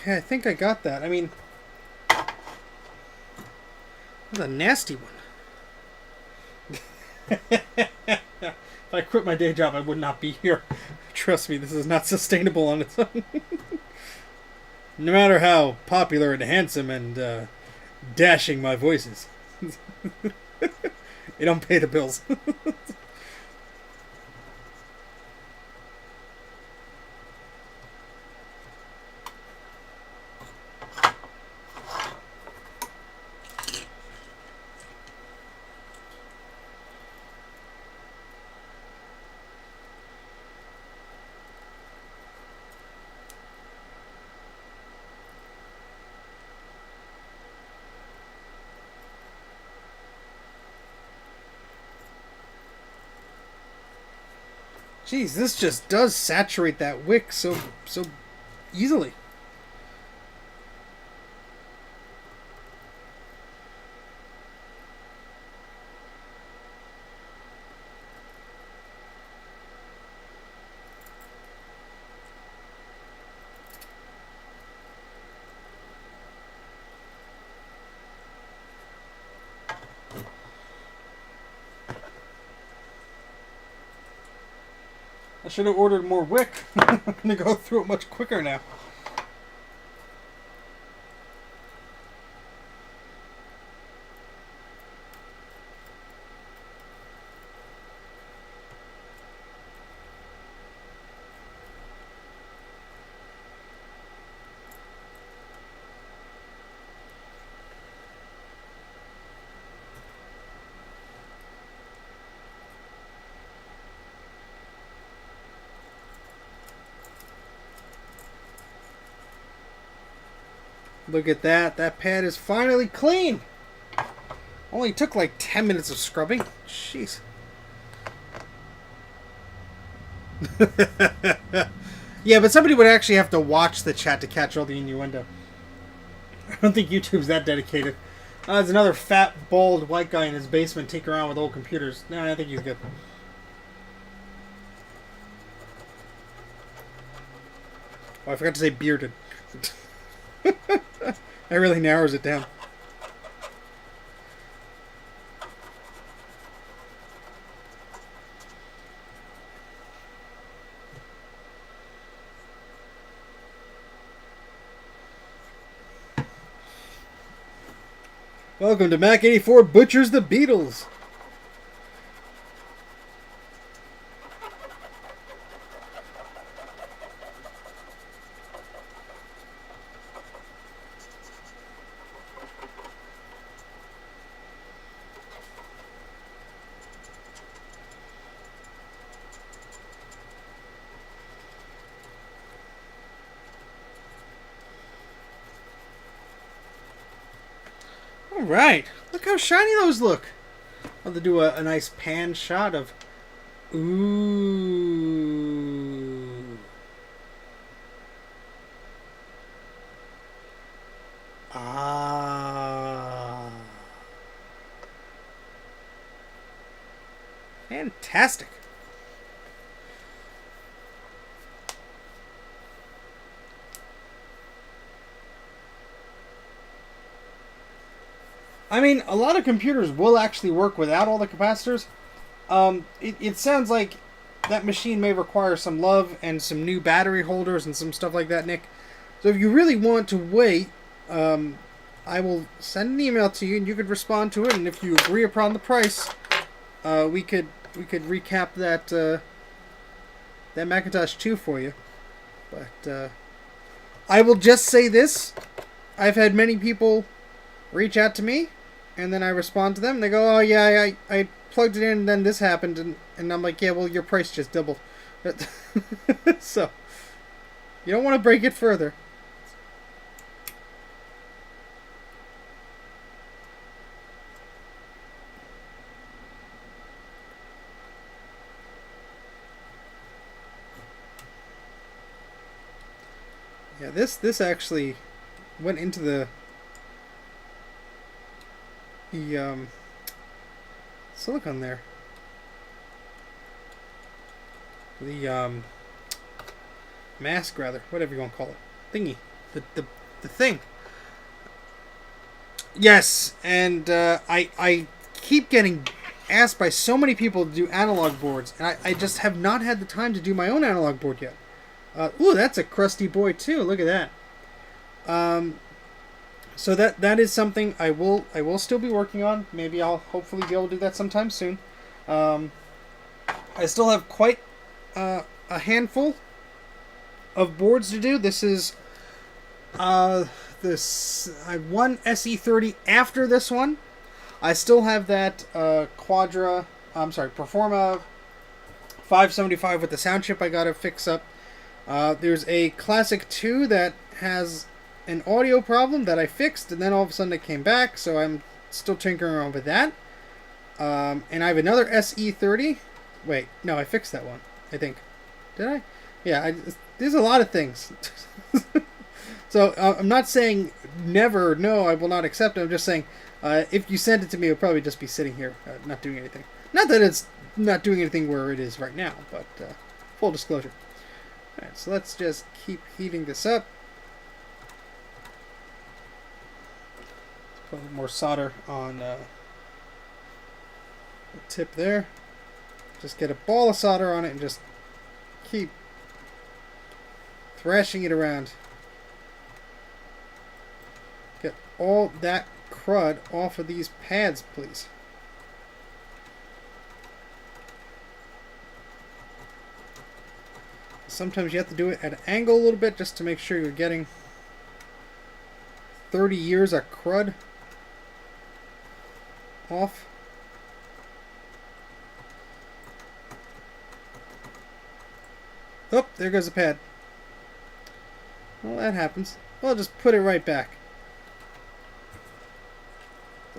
Okay, I think I got that. I mean, that's a nasty one. If I quit my day job, I would not be here. Trust me, this is not sustainable on its own. No matter how popular and handsome and dashing my voice is. It don't pay the bills. Jeez, this just does saturate that wick so easily. I should have ordered more wick. I'm going to go through it much quicker now. Look at that. That pad is finally clean. Only took like 10 minutes of scrubbing. Jeez. Yeah, but somebody would actually have to watch the chat to catch all the innuendo. I don't think YouTube's that dedicated. There's another fat, bald, white guy in his basement tinkering around with old computers. No, I think he's good. Oh, I forgot to say bearded. That really narrows it down. Welcome to Mac84 Butchers the Beatles. Alright, look how shiny those look. I'll have to do a nice pan shot of... Ooh. Ah. Fantastic. I mean, a lot of computers will actually work without all the capacitors. It sounds like that machine may require some love and some new battery holders and some stuff like that, Nick. So if you really want to wait, I will send an email to you and you could respond to it. And if you agree upon the price, we could recap that that Macintosh 2 for you. But I will just say this: I've had many people reach out to me, and then I respond to them. And they go, "Oh yeah, I plugged it in, and then this happened," and I'm like, "Yeah, well, your price just doubled." So you don't want to break it further. Yeah, this actually went into the silicon there. The mask, rather, whatever you want to call it, thingy, the thing. Yes, and I keep getting asked by so many people to do analog boards, and I just have not had the time to do my own analog board yet. Ooh, that's a crusty boy too. Look at that. So that is something I will still be working on. Maybe I'll hopefully be able to do that sometime soon. I still have quite a handful of boards to do. This is this I one SE30 after this one. I still have that Performa 575 with the sound chip I gotta fix up. There's a Classic 2 that has an audio problem that I fixed, and then all of a sudden it came back, so I'm still tinkering around with that. And I have another SE30. Wait, no, I fixed that one, I think. Did I? Yeah, there's a lot of things. So I'm not saying never, no, I will not accept it. I'm just saying if you send it to me, it'll probably just be sitting here, not doing anything. Not that it's not doing anything where it is right now, but full disclosure. Alright, so let's just keep heating this up. Let's put a little more solder on the tip there. Just get a ball of solder on it and just keep thrashing it around. Get all that crud off of these pads, please. Sometimes you have to do it at an angle a little bit just to make sure you're getting 30 years of crud off. Oh, there goes the pad. Well, that happens. Well, just put it right back.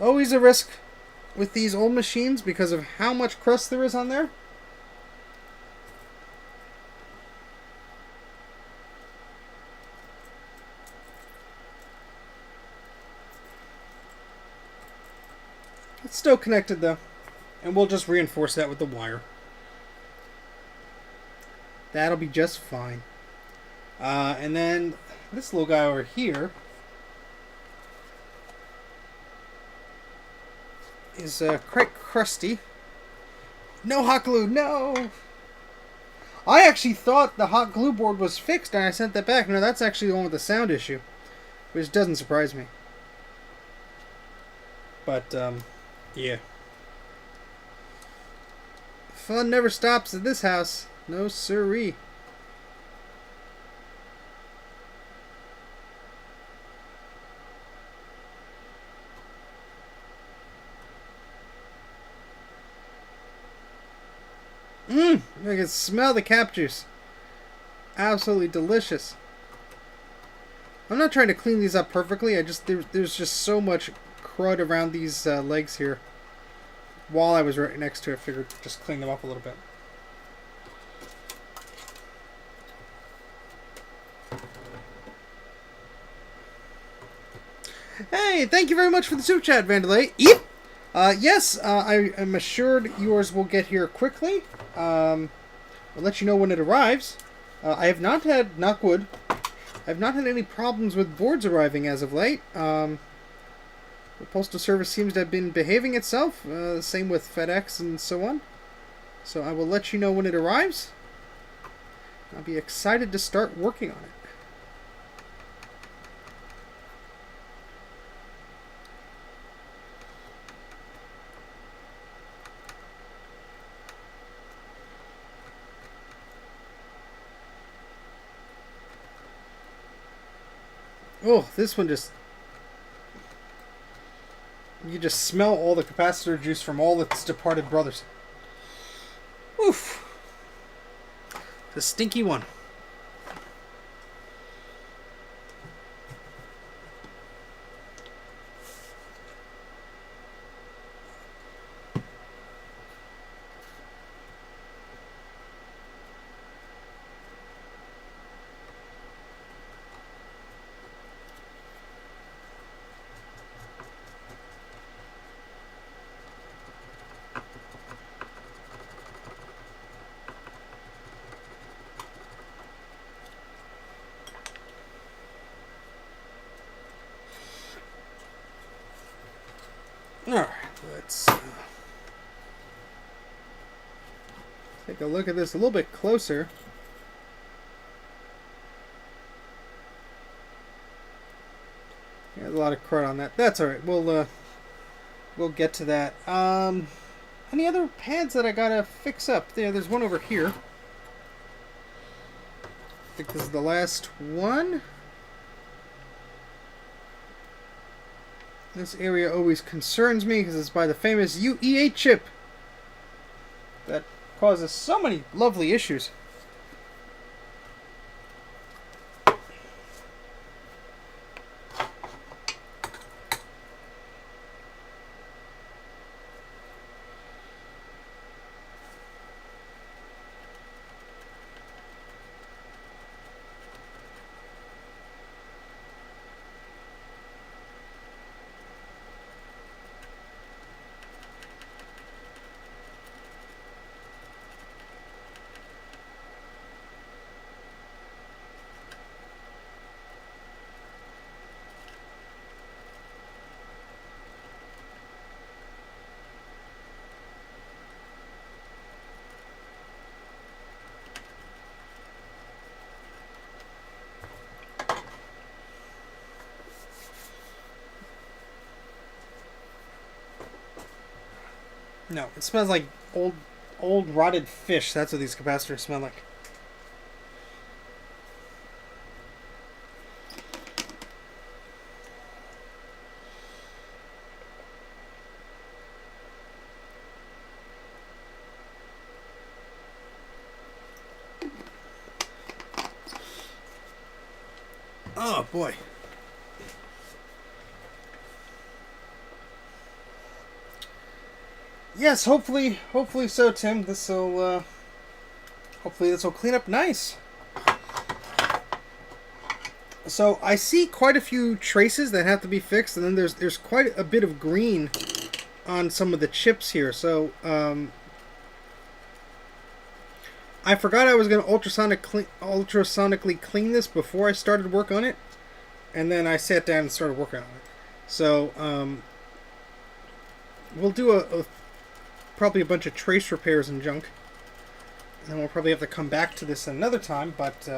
Always a risk with these old machines because of how much crust there is on there. It's still connected though, and we'll just reinforce that with the wire. That'll be just fine. And then this little guy over here is quite crusty. No hot glue, no! I actually thought the hot glue board was fixed and I sent that back. No, that's actually the one with the sound issue, which doesn't surprise me. But, yeah. Fun never stops at this house. No siree. I can smell the cap juice. Absolutely delicious. I'm not trying to clean these up perfectly. There's just so much crud around these legs here. While I was right next to it, I figured just clean them up a little bit. Hey, thank you very much for the super chat, Vandalay. Yep. Yes, I am assured yours will get here quickly. I'll let you know when it arrives. I have not had, knock wood, I have not had any problems with boards arriving as of late. The Postal Service seems to have been behaving itself. Same with FedEx and so on. So I will let you know when it arrives. I'll be excited to start working on it. Oh, this one just... You just smell all the capacitor juice from all its departed brothers. Oof. The stinky one. Alright, let's take a look at this a little bit closer. Yeah, a lot of crud on that. That's alright, we'll get to that. Any other pads that I gotta fix up? There's one over here. I think this is the last one. This area always concerns me because it's by the famous UEA chip that causes so many lovely issues. No, it smells like old rotted fish. That's what these capacitors smell like. Oh boy. Yes, hopefully so, Tim. Hopefully this will clean up nice. So I see quite a few traces that have to be fixed, and then there's quite a bit of green on some of the chips here. So I forgot I was going to ultrasonically clean this before I started work on it, and then I sat down and started working on it. So we'll do probably a bunch of trace repairs and junk, and we'll probably have to come back to this another time, but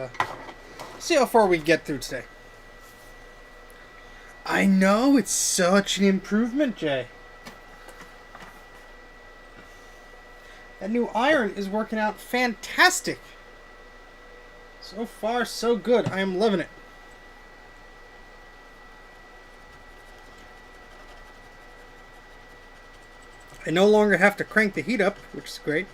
see how far we get through today. I know, it's such an improvement, Jay. That new iron is working out fantastic. So far, so good. I am loving it. I no longer have to crank the heat up, which is great.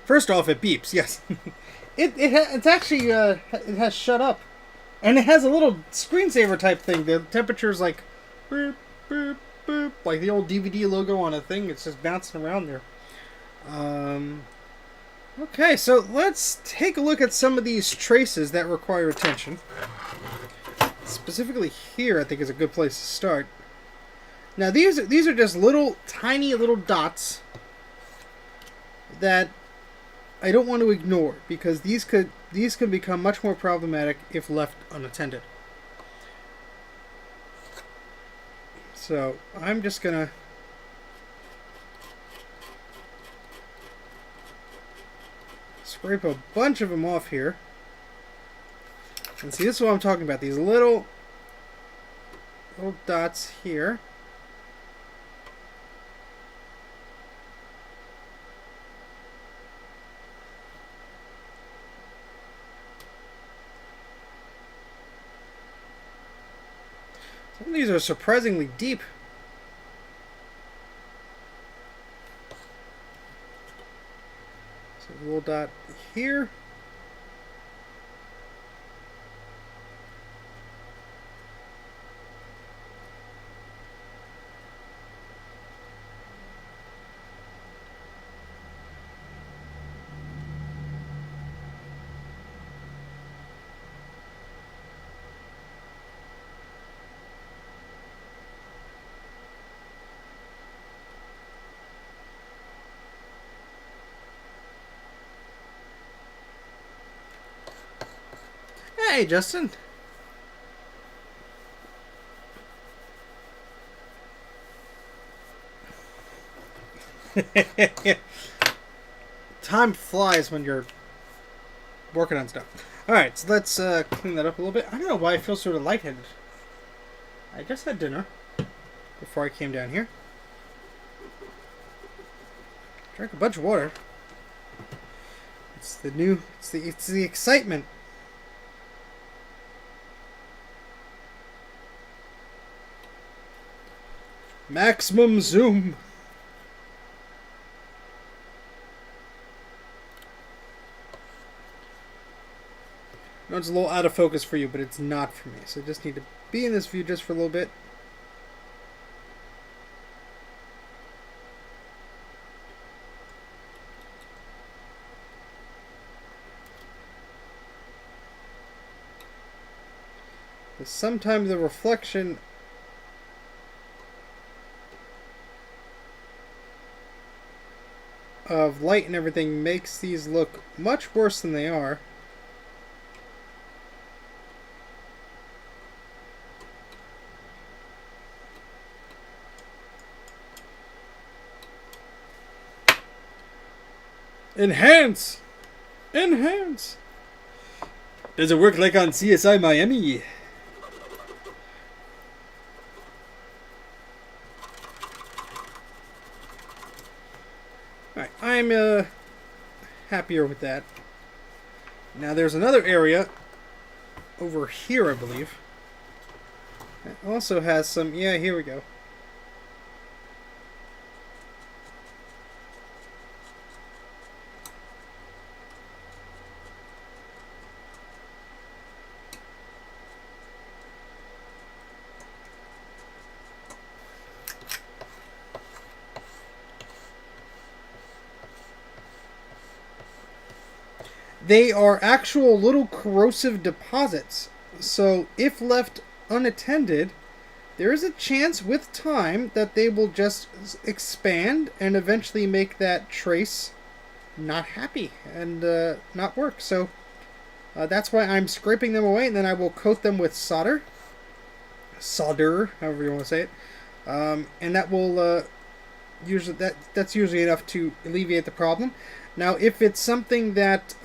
First off, it beeps. Yes, it's actually it has shut up, and it has a little screensaver type thing. The temperature's like boop boop boop, like the old DVD logo on a thing. It's just bouncing around there. Okay, so let's take a look at some of these traces that require attention. Specifically here, I think is a good place to start. Now these are just little tiny little dots that I don't want to ignore, because these could become much more problematic if left unattended. So I'm just gonna scrape a bunch of them off here. And see, this is what I'm talking about. These little dots here. Some of these are surprisingly deep. So a little dot here. Hey, Justin. Time flies when you're working on stuff. Alright, so let's clean that up a little bit. I don't know why I feel sort of lightheaded. I just had dinner before I came down here. Drank a bunch of water. It's the excitement. Maximum zoom. I know it's a little out of focus for you, but it's not for me. So I just need to be in this view just for a little bit. But sometimes the reflection of light and everything makes these look much worse than they are. Enhance! Enhance! Does it work like on CSI Miami? Alright, I'm happier with that. Now there's another area over here, I believe. It also has some... Yeah, here we go. They are actual little corrosive deposits. So if left unattended, there is a chance with time that they will just expand and eventually make that trace not happy and not work. So that's why I'm scraping them away, and then I will coat them with solder, however you want to say it, and that will that's usually enough to alleviate the problem. Now, if it's something that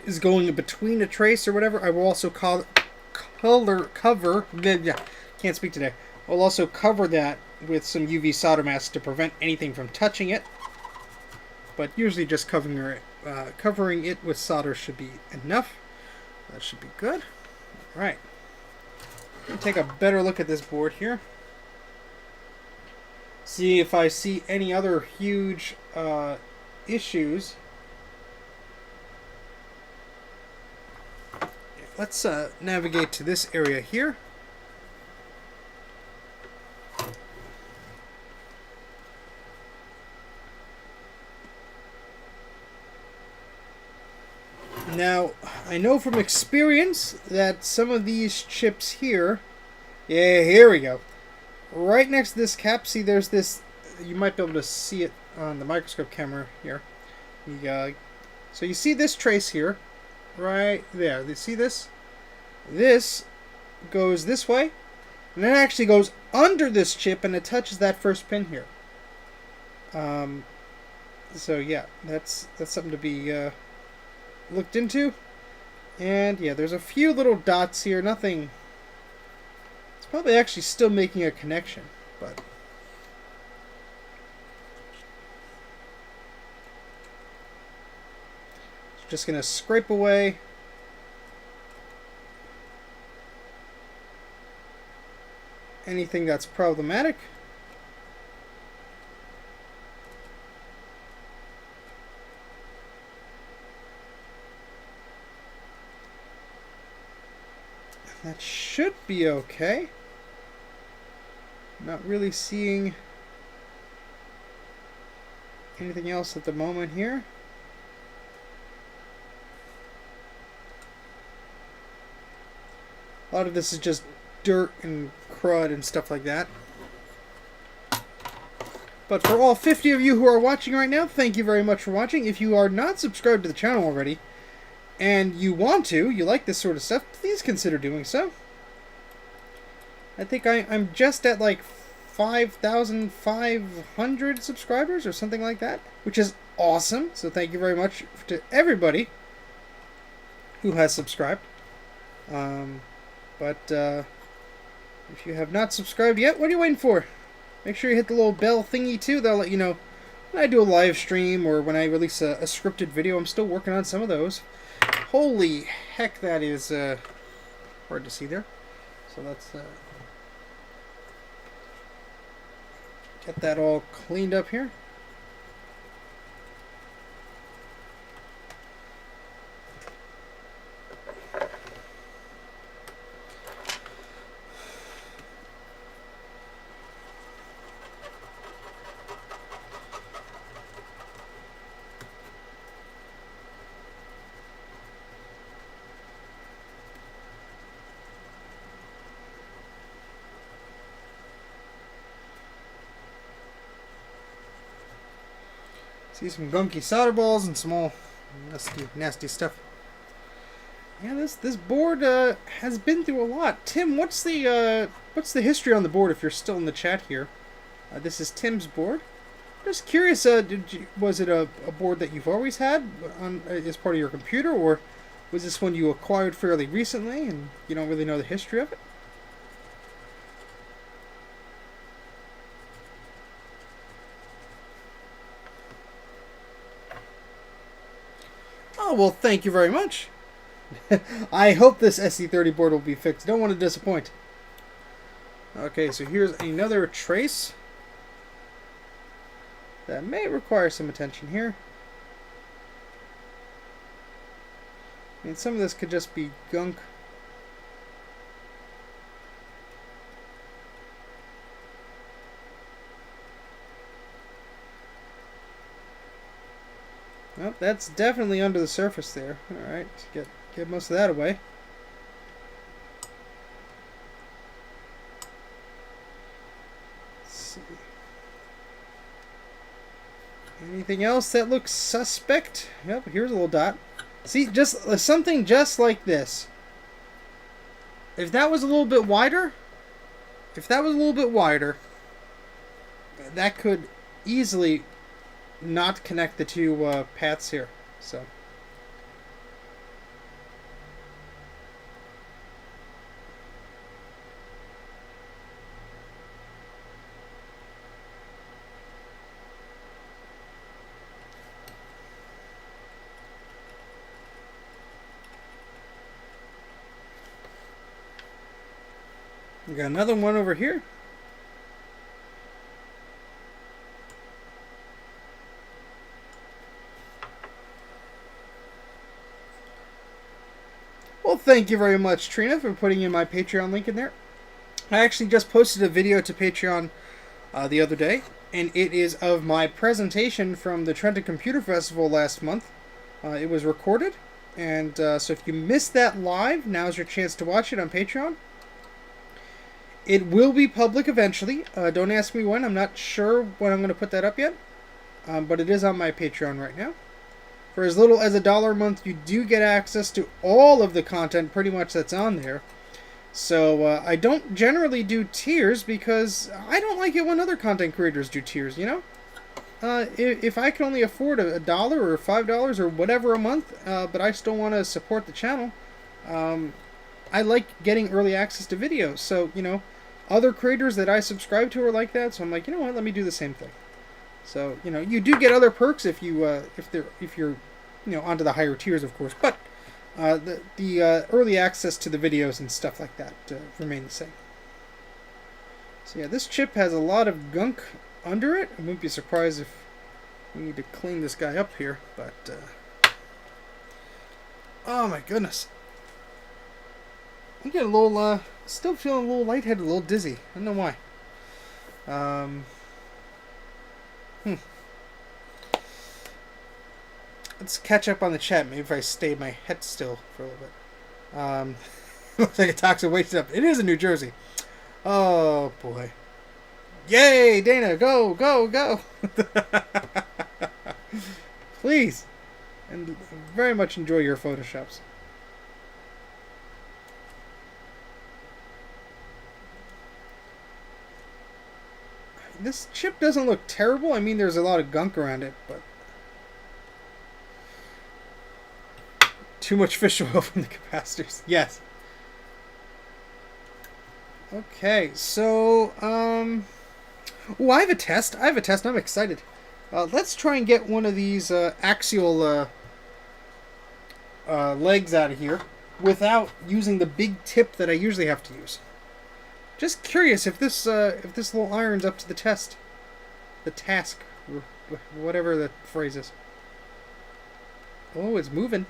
is going between a trace or whatever, I will also cover. Yeah, can't speak today. I'll also cover that with some UV solder mask to prevent anything from touching it. But usually, just covering it with solder should be enough. That should be good. All right. Let me take a better look at this board here. See if I see any other huge issues. Let's navigate to this area here. Now, I know from experience that some of these chips here, yeah, here we go, right next to this cap, see there's this, you might be able to see it on the microscope camera here. So you see this trace here, right there. You see this? This goes this way, and it actually goes under this chip, and it touches that first pin here. So yeah, that's something to be looked into. And yeah, there's a few little dots here. Nothing. It's probably actually still making a connection, but. Just going to scrape away anything that's problematic. That should be okay. Not really seeing anything else at the moment here. A lot of this is just dirt and crud and stuff like that. But for all 50 of you who are watching right now, thank you very much for watching. If you are not subscribed to the channel already, and you want to, you like this sort of stuff, please consider doing so. I think I'm just at like 5,500 subscribers or something like that, which is awesome. So thank you very much to everybody who has subscribed. But if you have not subscribed yet, what are you waiting for? Make sure you hit the little bell thingy too. That'll let you know when I do a live stream or when I release a scripted video. I'm still working on some of those. Holy heck, that is hard to see there. So let's get that all cleaned up here. See some gunky solder balls and some all nasty stuff. Yeah, this board has been through a lot. Tim, what's the history on the board? If you're still in the chat here, this is Tim's board. Just curious, was it a board that you've always had on as part of your computer, or was this one you acquired fairly recently and you don't really know the history of it? Oh, well, thank you very much. I hope this SC30 board will be fixed. Don't want to disappoint. Okay, so here's another trace that may require some attention here. I mean, some of this could just be gunk. Well, that's definitely under the surface there. Alright, let's get most of that away. Let's see. Anything else that looks suspect? Yep, here's a little dot. See, just something just like this. If that was a little bit wider, that could easily not connect the two paths here. So we got another one over here. Well, thank you very much, Trina, for putting in my Patreon link in there. I actually just posted a video to Patreon the other day, and it is of my presentation from the Trenton Computer Festival last month. It was recorded, and so if you missed that live, now's your chance to watch it on Patreon. It will be public eventually. Don't ask me when. I'm not sure when I'm going to put that up yet. But it is on my Patreon right now. For as little as $1 a month, you do get access to all of the content pretty much that's on there. So I don't generally do tiers because I don't like it when other content creators do tiers, you know? If I can only afford $1 or $5 or whatever a month, but I still want to support the channel, I like getting early access to videos. So, you know, other creators that I subscribe to are like that, so I'm like, you know what, let me do the same thing. So, you know, you do get other perks if you're, you know, onto the higher tiers, of course, but the early access to the videos and stuff like that remain the same. So yeah, this chip has a lot of gunk under it. I wouldn't be surprised if we need to clean this guy up here, but oh my goodness. I'm getting a little, still feeling a little lightheaded, a little dizzy. I don't know why. Let's catch up on the chat. Maybe if I stay my head still for a little bit. Looks like a toxic waste up. It is in New Jersey. Oh boy. Yay, Dana, go, go, go. Please. And very much enjoy your Photoshops. This chip doesn't look terrible. I mean, there's a lot of gunk around it, but too much fish oil from the capacitors. Yes. Okay, so, oh, I have a test. I'm excited. Let's try and get one of these axial legs out of here without using the big tip that I usually have to use. Just curious if this little iron's up to the test, the task, or whatever the phrase is. Oh, it's moving.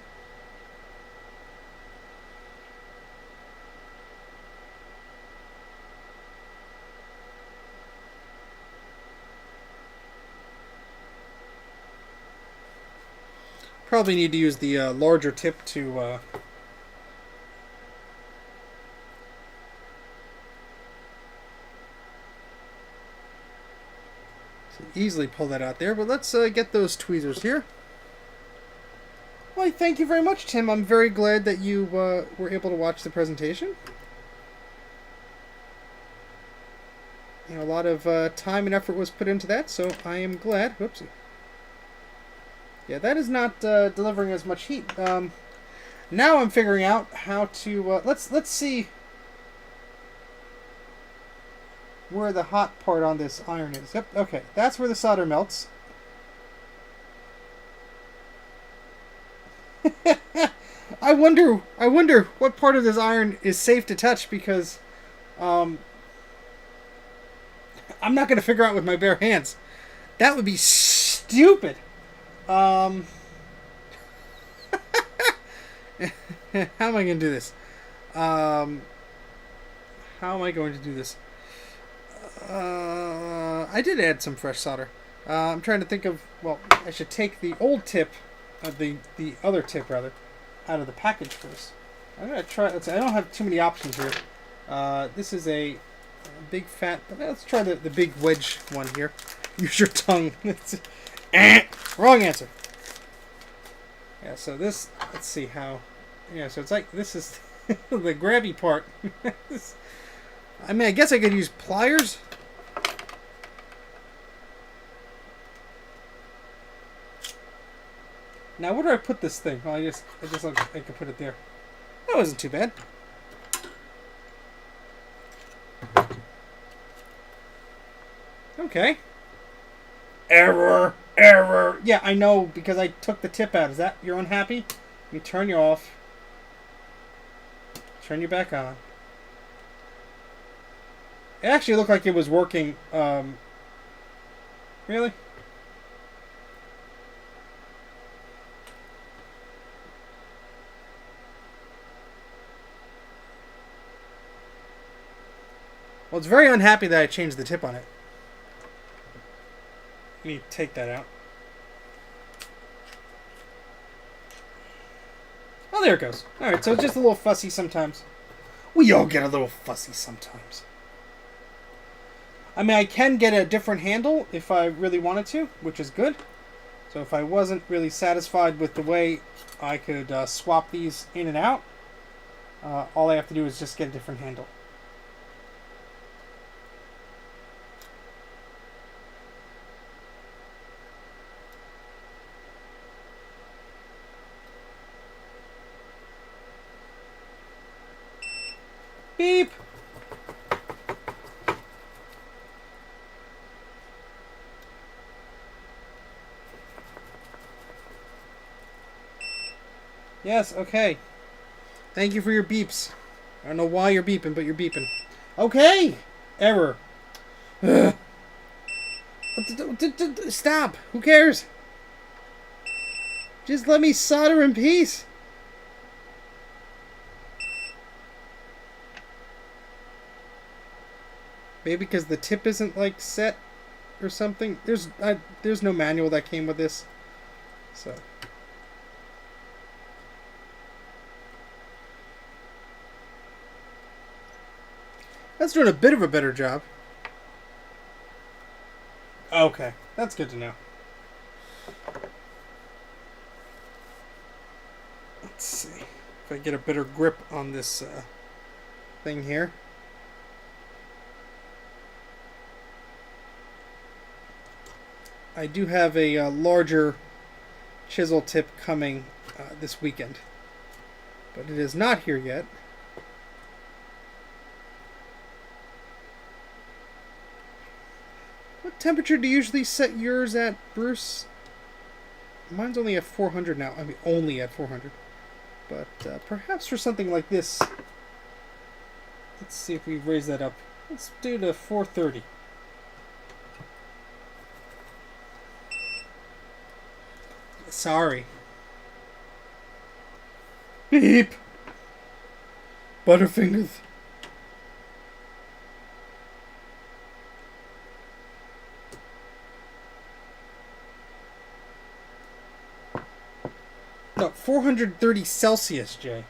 Probably need to use the larger tip to easily pull that out there, but let's get those tweezers here. Well, thank you very much, Tim. I'm very glad that you were able to watch the presentation. You know, a lot of time and effort was put into that, so I am glad. Whoopsie. Yeah, that is not delivering as much heat. Now I'm figuring out how to let's see where the hot part on this iron is. Yep, okay. That's where the solder melts. I wonder what part of this iron is safe to touch, because I'm not going to figure out with my bare hands. That would be stupid. How am I going to do this? How am I going to do this? I did add some fresh solder. I'm trying to think of, well, I should take the old tip, the other tip rather, out of the package first. I'm going to try, I don't have too many options here. This is a big fat, let's try the big wedge one here. Use your tongue. Wrong answer. Yeah, so this, let's see how, yeah, so it's like, this is the grabby part. I mean, I guess I could use pliers. Now, where do I put this thing? Well, I just I could put it there. That wasn't too bad. Okay. Error. Error. Yeah, I know, because I took the tip out. Is that, you're unhappy? Let me turn you off. Turn you back on. It actually looked like it was working. Really? Well, it's very unhappy that I changed the tip on it. Let me take that out. Oh, there it goes. Alright, so it's just a little fussy sometimes. We all get a little fussy sometimes. I mean, I can get a different handle if I really wanted to, which is good. So if I wasn't really satisfied with the way I could swap these in and out, all I have to do is just get a different handle. Beep! Yes, okay. Thank you for your beeps. I don't know why you're beeping, but you're beeping. Okay! Error. Ugh. Stop! Who cares? Just let me solder in peace. Maybe because the tip isn't like set or something. There's no manual that came with this, so. That's doing a bit of a better job. Okay, that's good to know. Let's see if I get a better grip on this thing here. I do have a larger chisel tip coming this weekend, but it is not here yet. What temperature do you usually set yours at, Bruce? Mine's only at 400 now. I mean, only at 400. But perhaps for something like this, let's see if we raise that up. Let's do to 430. Sorry. Beep. Butterfingers. No, 430 Celsius, Jay.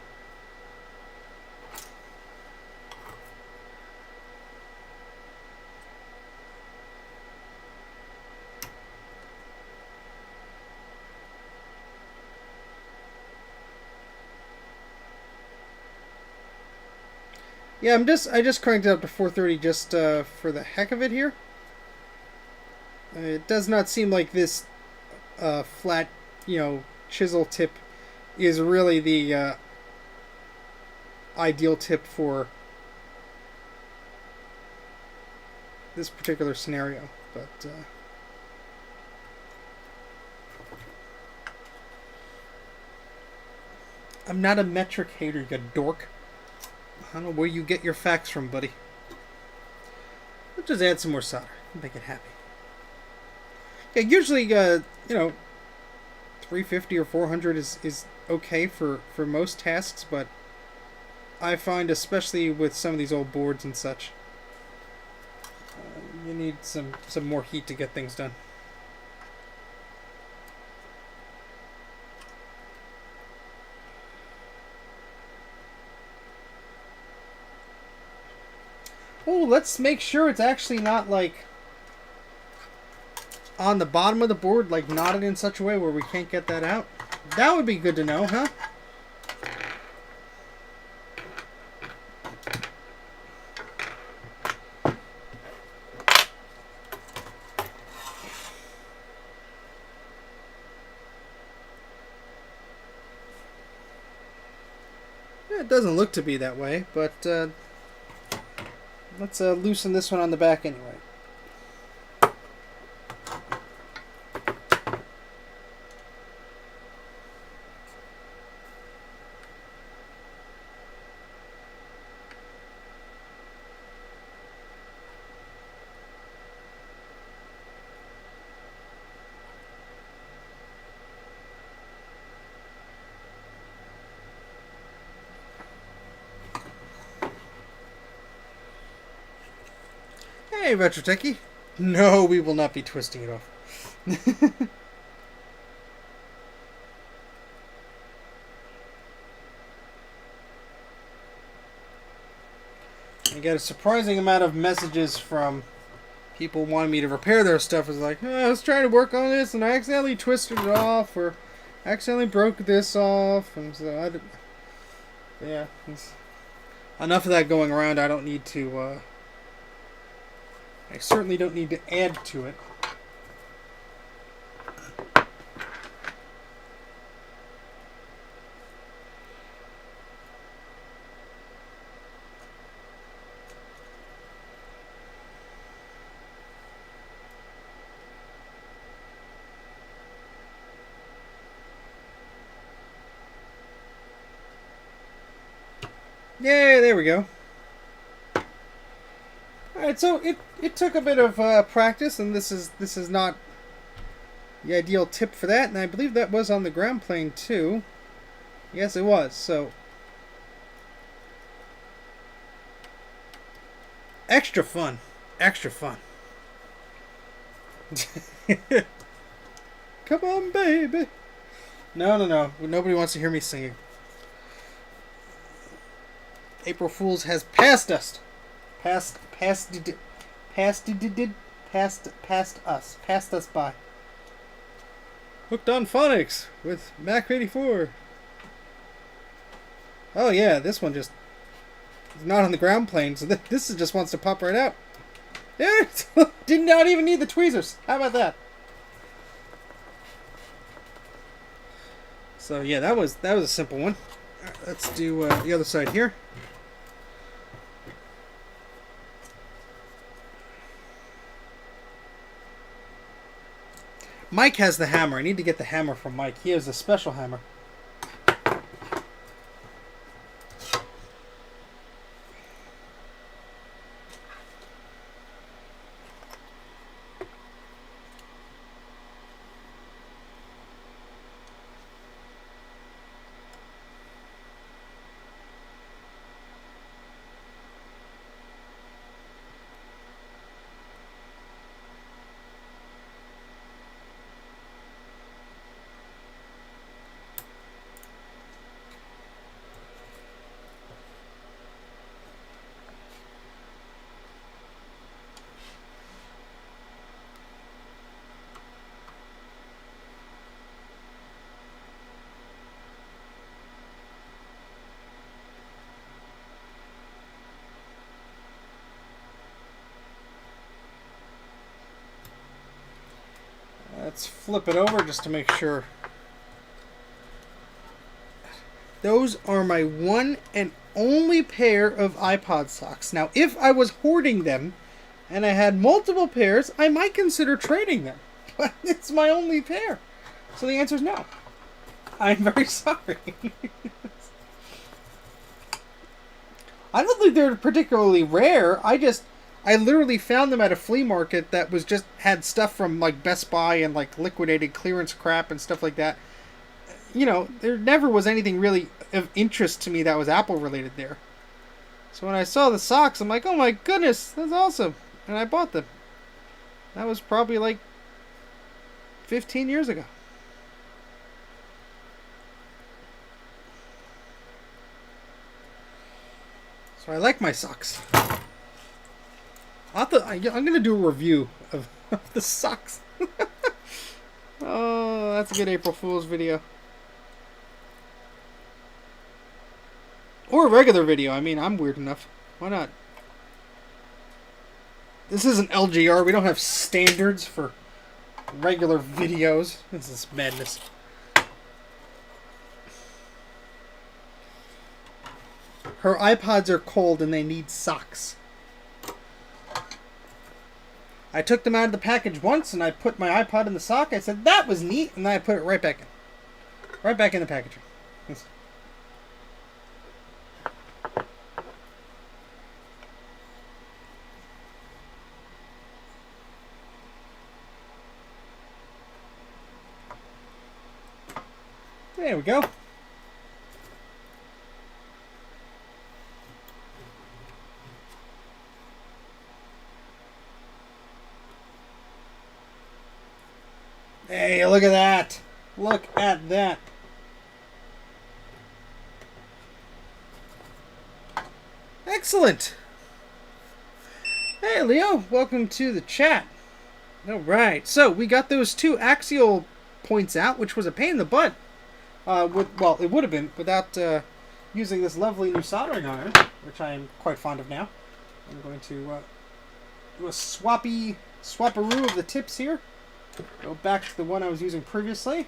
Yeah, I just cranked it up to 430 just for the heck of it here. It does not seem like this flat, chisel tip is really the ideal tip for this particular scenario, but I'm not a metric hater, you dork. I don't know where you get your facts from, buddy. Let's just add some more solder. Make it happy. Yeah, usually, 350 or 400 is okay for most tasks, but I find, especially with some of these old boards and such, you need some more heat to get things done. Oh, let's make sure it's actually not like on the bottom of the board, like knotted in such a way where we can't get that out. That would be good to know, huh? It doesn't look to be that way, but let's loosen this one on the back anyway. Hey, Retrotechie. No, we will not be twisting it off. I get a surprising amount of messages from people wanted me to repair their stuff. It was like, oh, I was trying to work on this and I accidentally twisted it off or accidentally broke this off. And so yeah, enough of that going around. I don't need to, I certainly don't need to add to it. Yay, there we go. Alright, so it took a bit of practice, and this is not the ideal tip for that, and I believe that was on the ground plane too. Yes, it was, so extra fun. Extra fun. Come on, baby. No. Nobody wants to hear me singing. April Fool's has passed us. Passed us by. Hooked on Phonics with Mac84. Oh yeah, this one just is not on the ground plane, so this just wants to pop right out. Yeah, did not even need the tweezers. How about that? So yeah, that was a simple one. Right, let's do the other side here. Mike has the hammer. I need to get the hammer from Mike. He has a special hammer. Let's flip it over just to make sure. Those are my one and only pair of iPod socks. Now, if I was hoarding them and I had multiple pairs, I might consider trading them. But it's my only pair. So the answer is no. I'm very sorry. I don't think they're particularly rare. I literally found them at a flea market that was just had stuff from like Best Buy and like liquidated clearance crap and stuff like that. You know, there never was anything really of interest to me that was Apple related there. So when I saw the socks, I'm like, oh my goodness, that's awesome. And I bought them. That was probably like 15 years ago. So I like my socks. I'm going to do a review of the socks. Oh, that's a good April Fool's video. Or a regular video. I mean, I'm weird enough. Why not? This isn't LGR. We don't have standards for regular videos. This is madness. Her iPods are cold and they need socks. I took them out of the package once and I put my iPod in the sock. I said, that was neat. And then I put it right back in. Right back in the packaging. There we go. Hey, look at that. Look at that. Excellent. Hey Leo, welcome to the chat. Alright, so we got those two axial points out, which was a pain in the butt. Well, it would have been without using this lovely new soldering iron, which I am quite fond of now. I'm going to do a swapperoo of the tips here. Go back to the one I was using previously.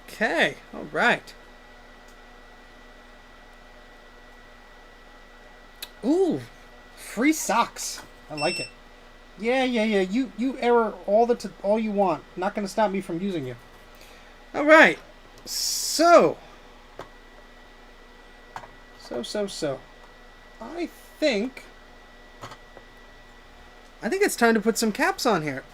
Okay, all right. Ooh, free socks. I like it. Yeah. You error all you want. Not going to stop me from using you. All right. So. I think it's time to put some caps on here.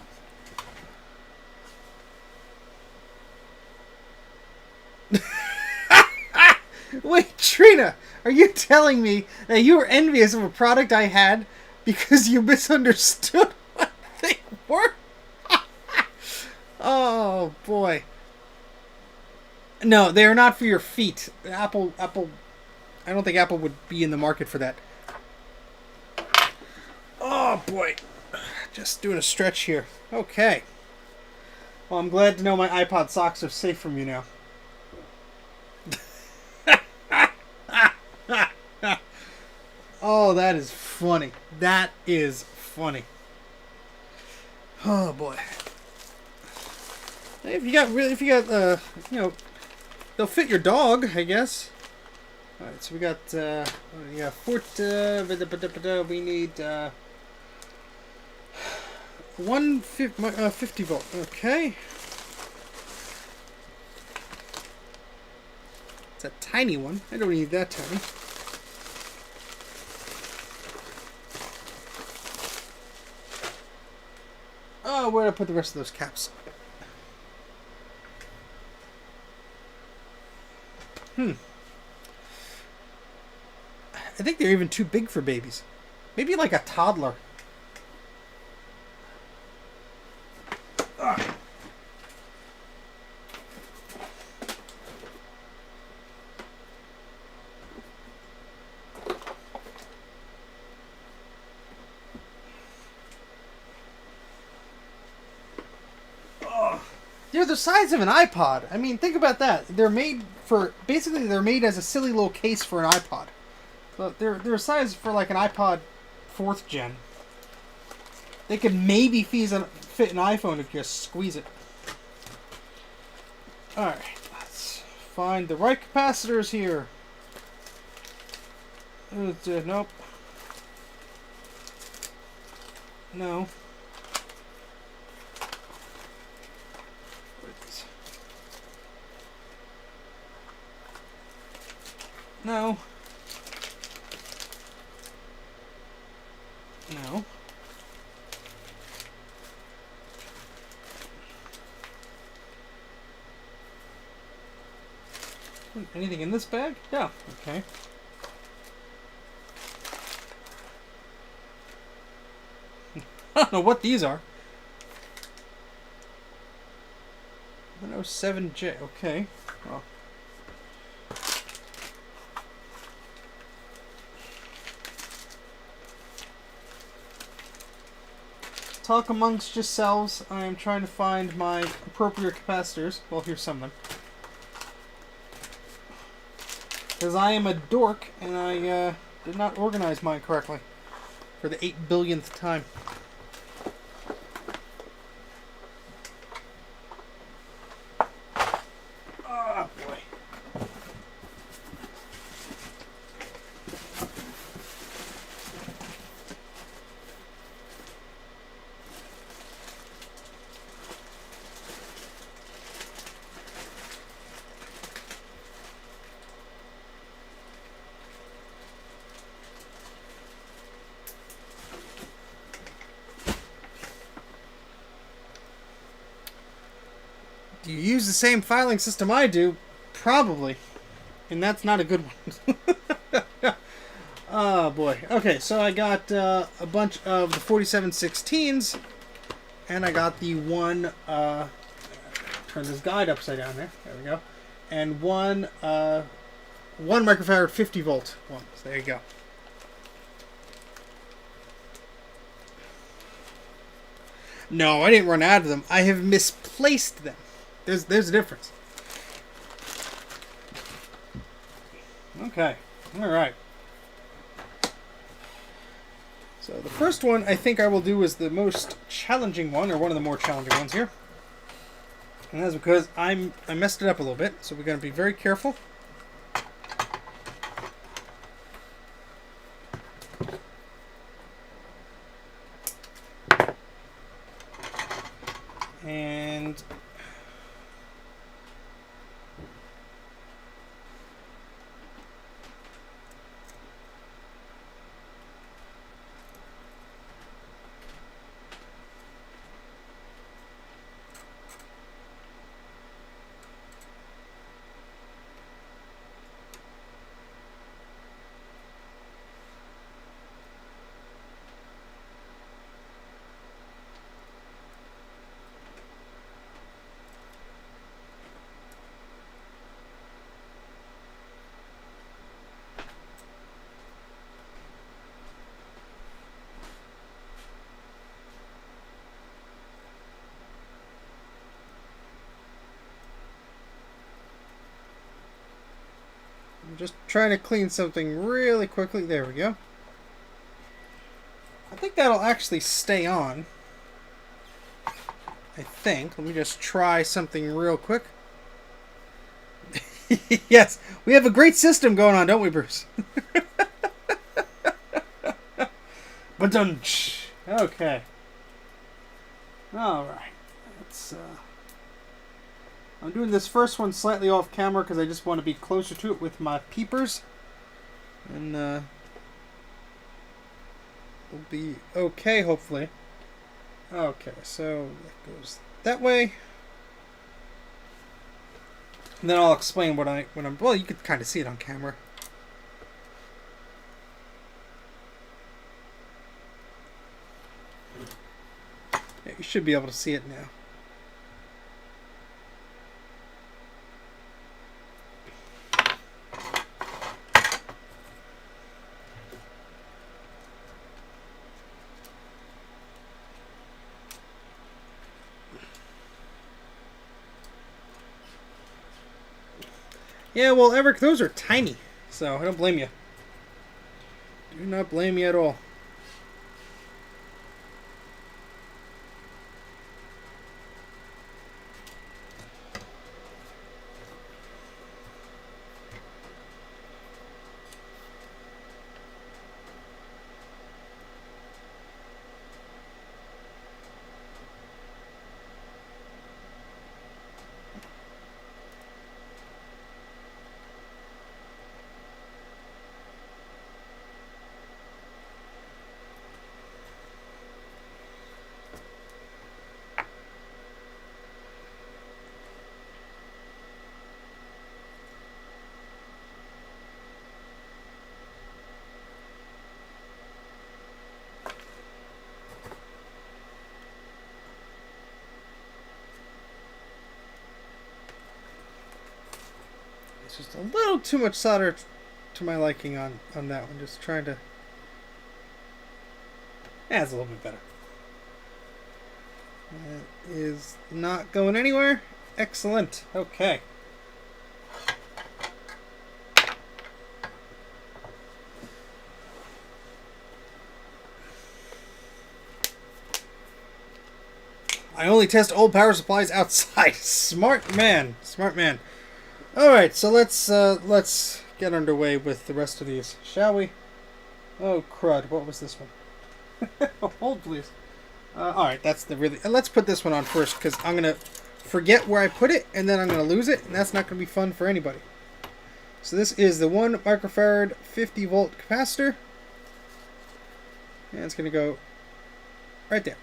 Wait, Trina, are you telling me that you were envious of a product I had because you misunderstood what they were? Oh, boy. No, they are not for your feet. Apple, I don't think Apple would be in the market for that. Oh, boy. Just doing a stretch here. Okay. Well, I'm glad to know my iPod socks are safe from you now. Oh, that is funny. That is funny. Oh boy. If you got, they'll fit your dog, I guess. All right, so we got, we need 50 volt. Okay. It's a tiny one. I don't need that tiny. Oh, where did I put the rest of those caps? I think they're even too big for babies. Maybe like a toddler. Ugh. They're the size of an iPod. I mean, think about that. They're made for, basically they're made as a silly little case for an iPod. But they're a size for like an iPod 4th gen. They could maybe fit an iPhone if you just squeeze it. Alright, let's find the right capacitors here. Nope. No. No. No. Anything in this bag? Yeah. Okay. I don't know what these are. 107J. Okay. Well. Talk amongst yourselves. I am trying to find my appropriate capacitors. Well, here's some of them. Because I am a dork and I did not organize mine correctly for the 8 billionth time. Oh, boy. Do you use the same filing system I do? Probably. And that's not a good one. Oh boy. Okay, so I got a bunch of the 4716s, and I got the one, turn this guide upside down there. There we go. and one 1 microfarad 50-volt one. So there you go. No, I didn't run out of them. I have misplaced them. There's a difference. Okay. All right. So the first one I think I will do is the most challenging one, or one of the more challenging ones here. And that's because I messed it up a little bit, so we're going to be very careful. And I'm just trying to clean something really quickly. There we go. I think that'll actually stay on. I think. Let me just try something real quick. Yes, we have a great system going on, don't we, Bruce? But don't. Okay. All right. Let's. I'm doing this first one slightly off camera because I just want to be closer to it with my peepers, and it'll be okay, hopefully. Okay, so that goes that way. And then I'll explain what I'm. Well, you could kind of see it on camera. Yeah, you should be able to see it now. Yeah, well, Eric, those are tiny, so I don't blame you. Do not blame me at all. It's just a little too much solder to my liking on that one. Just trying to... Yeah, it's a little bit better. That is not going anywhere. Excellent. Okay. I only test old power supplies outside. Smart man. Smart man. Alright, so let's get underway with the rest of these, shall we? Oh, crud. What was this one? Hold, please. Alright, that's the really... let's put this one on first, because I'm going to forget where I put it, and then I'm going to lose it, and that's not going to be fun for anybody. So this is the 1 microfarad 50-volt capacitor. And it's going to go right there.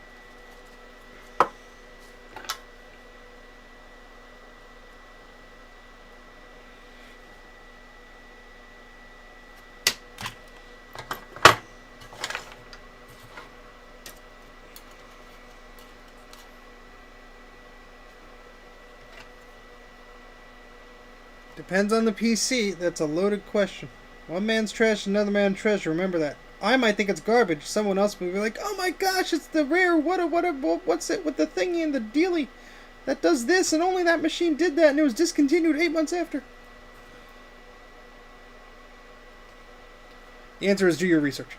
Depends on the PC. That's a loaded question. One man's trash, another man's treasure. Remember that. I might think it's garbage. Someone else will be like, "Oh my gosh, it's the rare. What's it with the thingy and the dealy that does this, and only that machine did that, and it was discontinued 8 months after." The answer is do your research.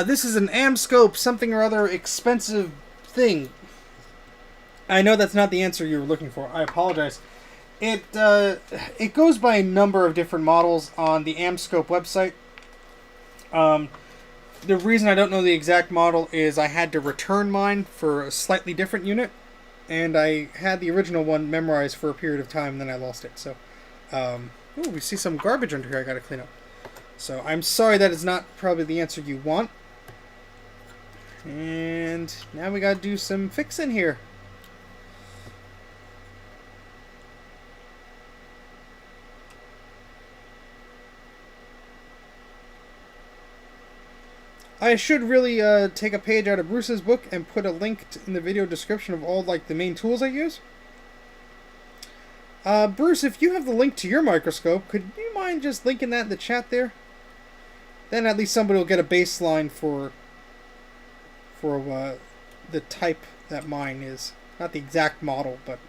This is an Amscope something or other expensive thing. I know that's not the answer you were looking for. I apologize. It goes by a number of different models on the Amscope website. The reason I don't know the exact model is I had to return mine for a slightly different unit, and I had the original one memorized for a period of time, and then I lost it. So, we see some garbage under here I gotta clean up. So I'm sorry that is not probably the answer you want. And now we gotta do some fixing here. I should really take a page out of Bruce's book and put a link in the video description of all like the main tools I use. Bruce, if you have the link to your microscope, could you mind just linking that in the chat there? Then at least somebody will get a baseline for the type that mine is. Not the exact model, but...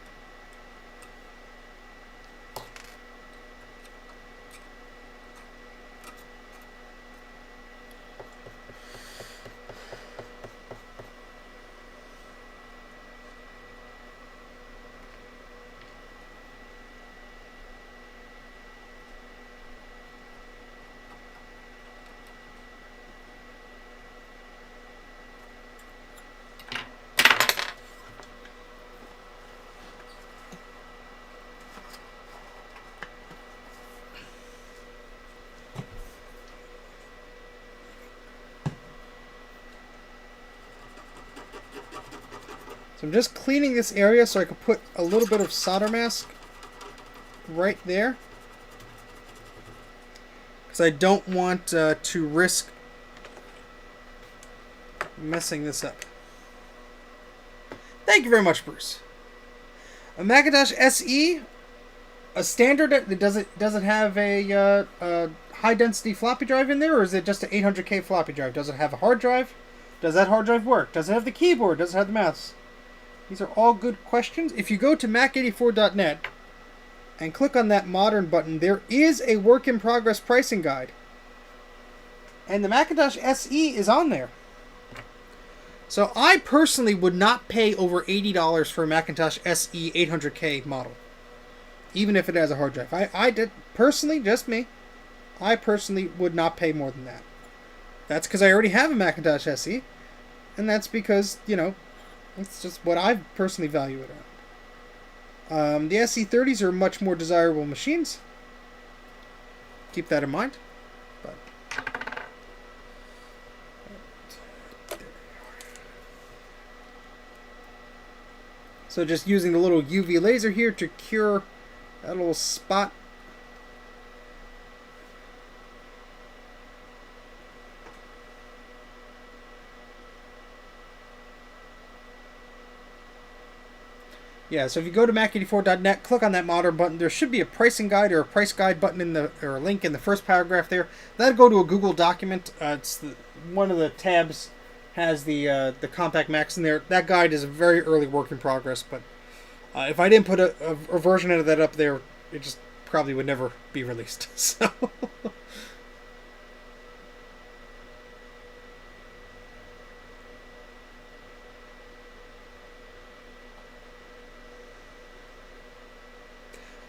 So I'm just cleaning this area so I can put a little bit of solder mask right there. Because I don't want to risk messing this up. Thank you very much, Bruce. A Macintosh SE, a standard, does it have a high density floppy drive in there, or is it just an 800K floppy drive? Does it have a hard drive? Does that hard drive work? Does it have the keyboard? Does it have the mouse? These are all good questions. If you go to Mac84.net and click on that Modern button, there is a work-in-progress pricing guide. And the Macintosh SE is on there. So I personally would not pay over $80 for a Macintosh SE 800K model. Even if it has a hard drive. I did, personally, just me, I personally would not pay more than that. That's because I already have a Macintosh SE. And that's because, you know, that's just what I personally value it at. The SE30s are much more desirable machines. Keep that in mind. But so just using the little UV laser here to cure that little spot. Yeah, so if you go to Mac84.net, click on that Modern button. There should be a pricing guide or a price guide button or a link in the first paragraph there. That'll go to a Google document. One of the tabs has the Compact Macs in there. That guide is a very early work in progress, but if I didn't put a version of that up there, it just probably would never be released. So.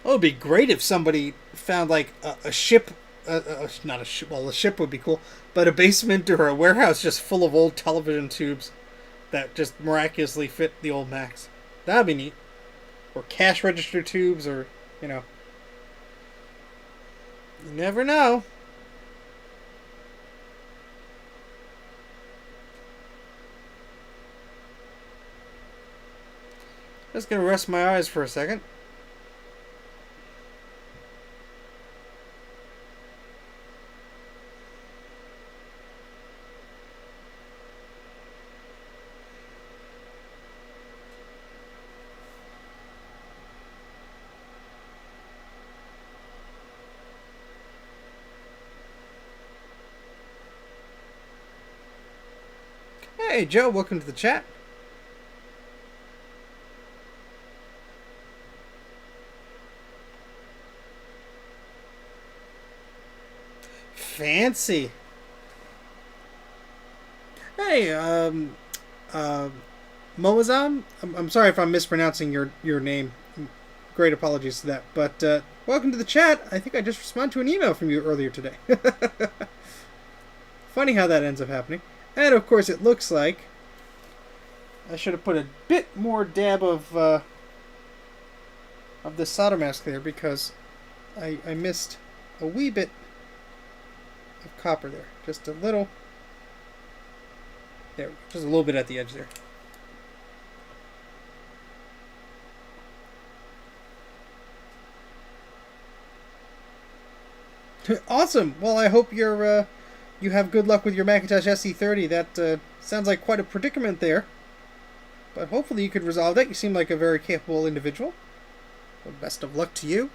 Oh, it'd be great if somebody found like a ship, not a ship, well, a ship would be cool, but a basement or a warehouse just full of old television tubes that just miraculously fit the old Macs. That'd be neat. Or cash register tubes, or, you know. You never know. Just gonna rest my eyes for a second. Hey, Joe, welcome to the chat. Fancy. Hey, Moazam? I'm sorry if I'm mispronouncing your name. Great apologies to that. But welcome to the chat. I think I just responded to an email from you earlier today. Funny how that ends up happening. And of course, it looks like I should have put a bit more dab of the solder mask there because I missed a wee bit of copper there. Just a little. There, just a little bit at the edge there. Awesome. Well, I hope you have good luck with your Macintosh SE30. That sounds like quite a predicament there. But hopefully you could resolve that. You seem like a very capable individual. Well, best of luck to you.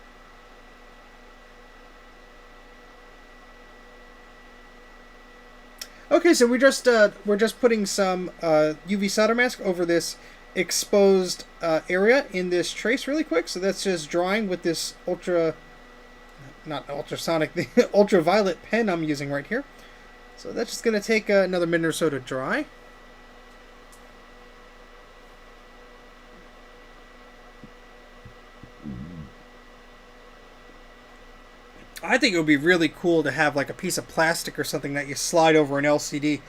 Okay, so we're just putting some UV solder mask over this exposed area in this trace really quick. So that's just drying with this not ultrasonic, the ultraviolet pen I'm using right here. So that's just going to take another minute or so to dry. I think it would be really cool to have like a piece of plastic or something that you slide over an LCD,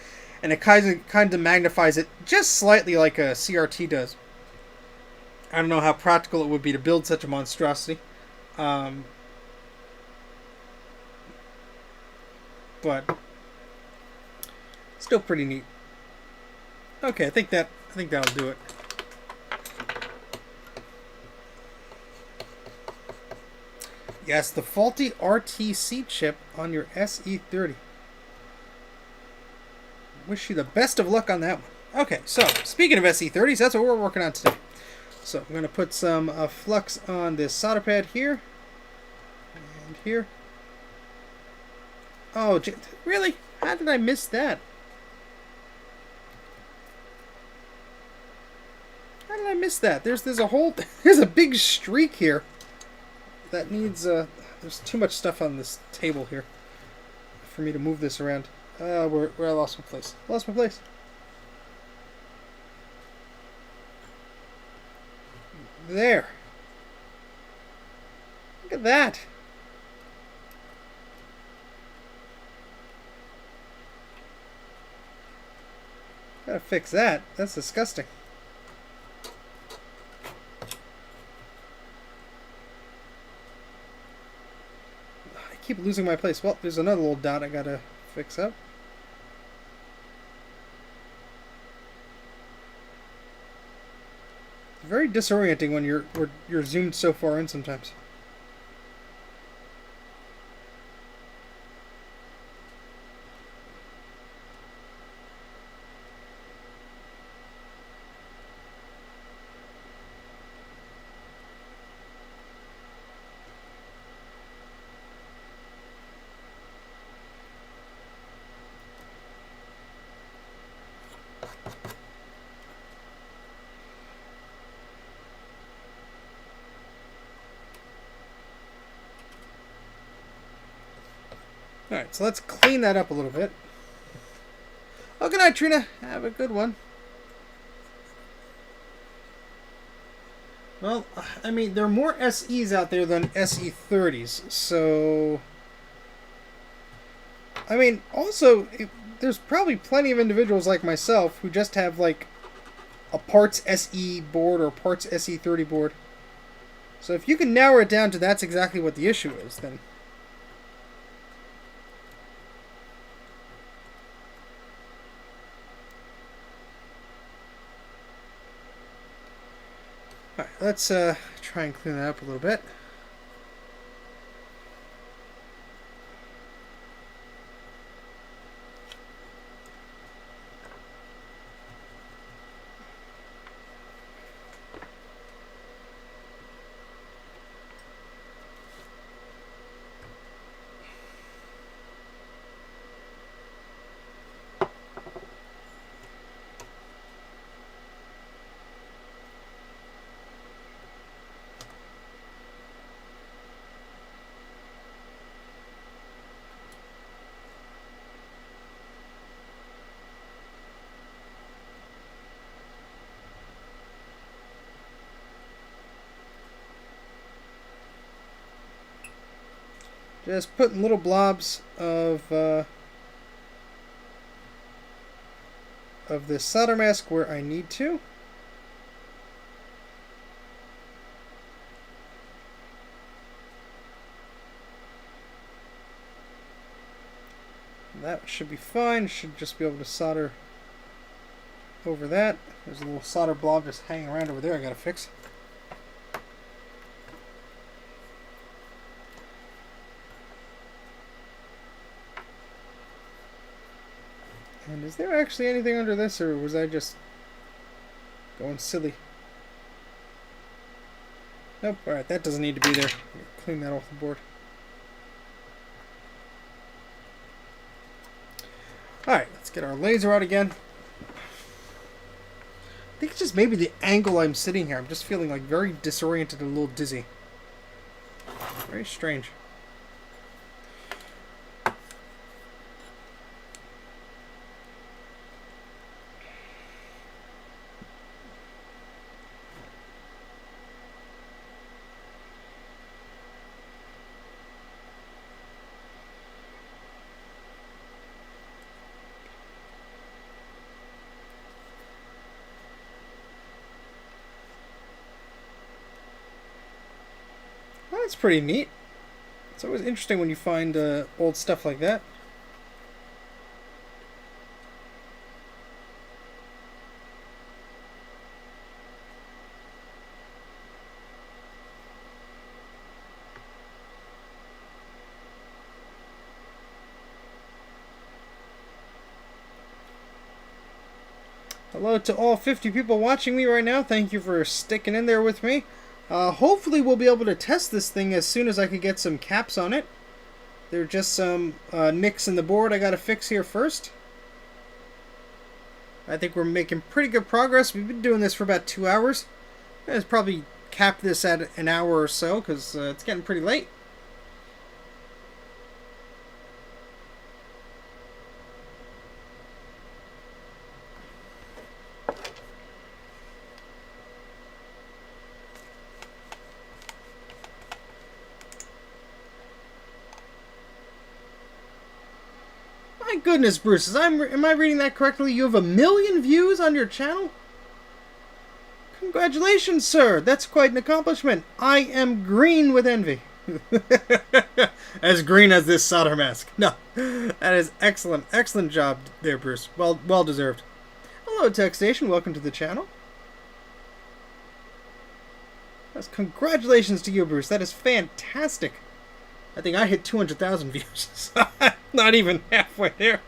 and it kind of magnifies it just slightly like a CRT does. I don't know how practical it would be to build such a monstrosity, but still pretty neat. Okay, I think that'll do it. Yes, the faulty RTC chip on your SE30. Wish you the best of luck on that one. Okay, so speaking of SE30s, that's what we're working on today. So I'm going to put some flux on this solder pad here and here. Oh, really? How did I miss that? How did I miss that? There's a big streak here. That needs there's too much stuff on this table here for me to move this around. Where I lost my place. There. Look at that. Gotta fix that. That's disgusting. Keep losing my place. Well, there's another little dot I gotta fix up. It's very disorienting when you're zoomed so far in sometimes. Alright, so let's clean that up a little bit. Oh, good night, Trina. Have a good one. Well, I mean, there are more SEs out there than SE30s, so... I mean, also, there's probably plenty of individuals like myself who just have, like, a parts SE board or parts SE30 board. So if you can narrow it down to that's exactly what the issue is, then... Alright, let's try and clean that up a little bit. Just putting little blobs of this solder mask where I need to. That should be fine. Should just be able to solder over that. There's a little solder blob just hanging around over there I gotta fix. And is there actually anything under this, or was I just going silly? Nope. Alright, that doesn't need to be there. Clean that off the board. Alright, let's get our laser out again. I think it's just maybe the angle I'm sitting here. I'm just feeling like very disoriented and a little dizzy. Very strange. That's pretty neat. It's always interesting when you find old stuff like that. Hello to all 50 people watching me right now. Thank you for sticking in there with me. Hopefully we'll be able to test this thing as soon as I can get some caps on it. There are just some nicks in the board I gotta fix here first. I think we're making pretty good progress. We've been doing this for about 2 hours. Let's probably cap this at an hour or so, because it's getting pretty late. My goodness, Bruce, am I reading that correctly? You have 1 million views on your channel? Congratulations, sir. That's quite an accomplishment. I am green with envy. As green as this solder mask. No, that is excellent. Excellent job there, Bruce. Well deserved. Hello, TechStation. Welcome to the channel. That's congratulations to you, Bruce. That is fantastic. I think I hit 200,000 views. So I'm not even halfway there.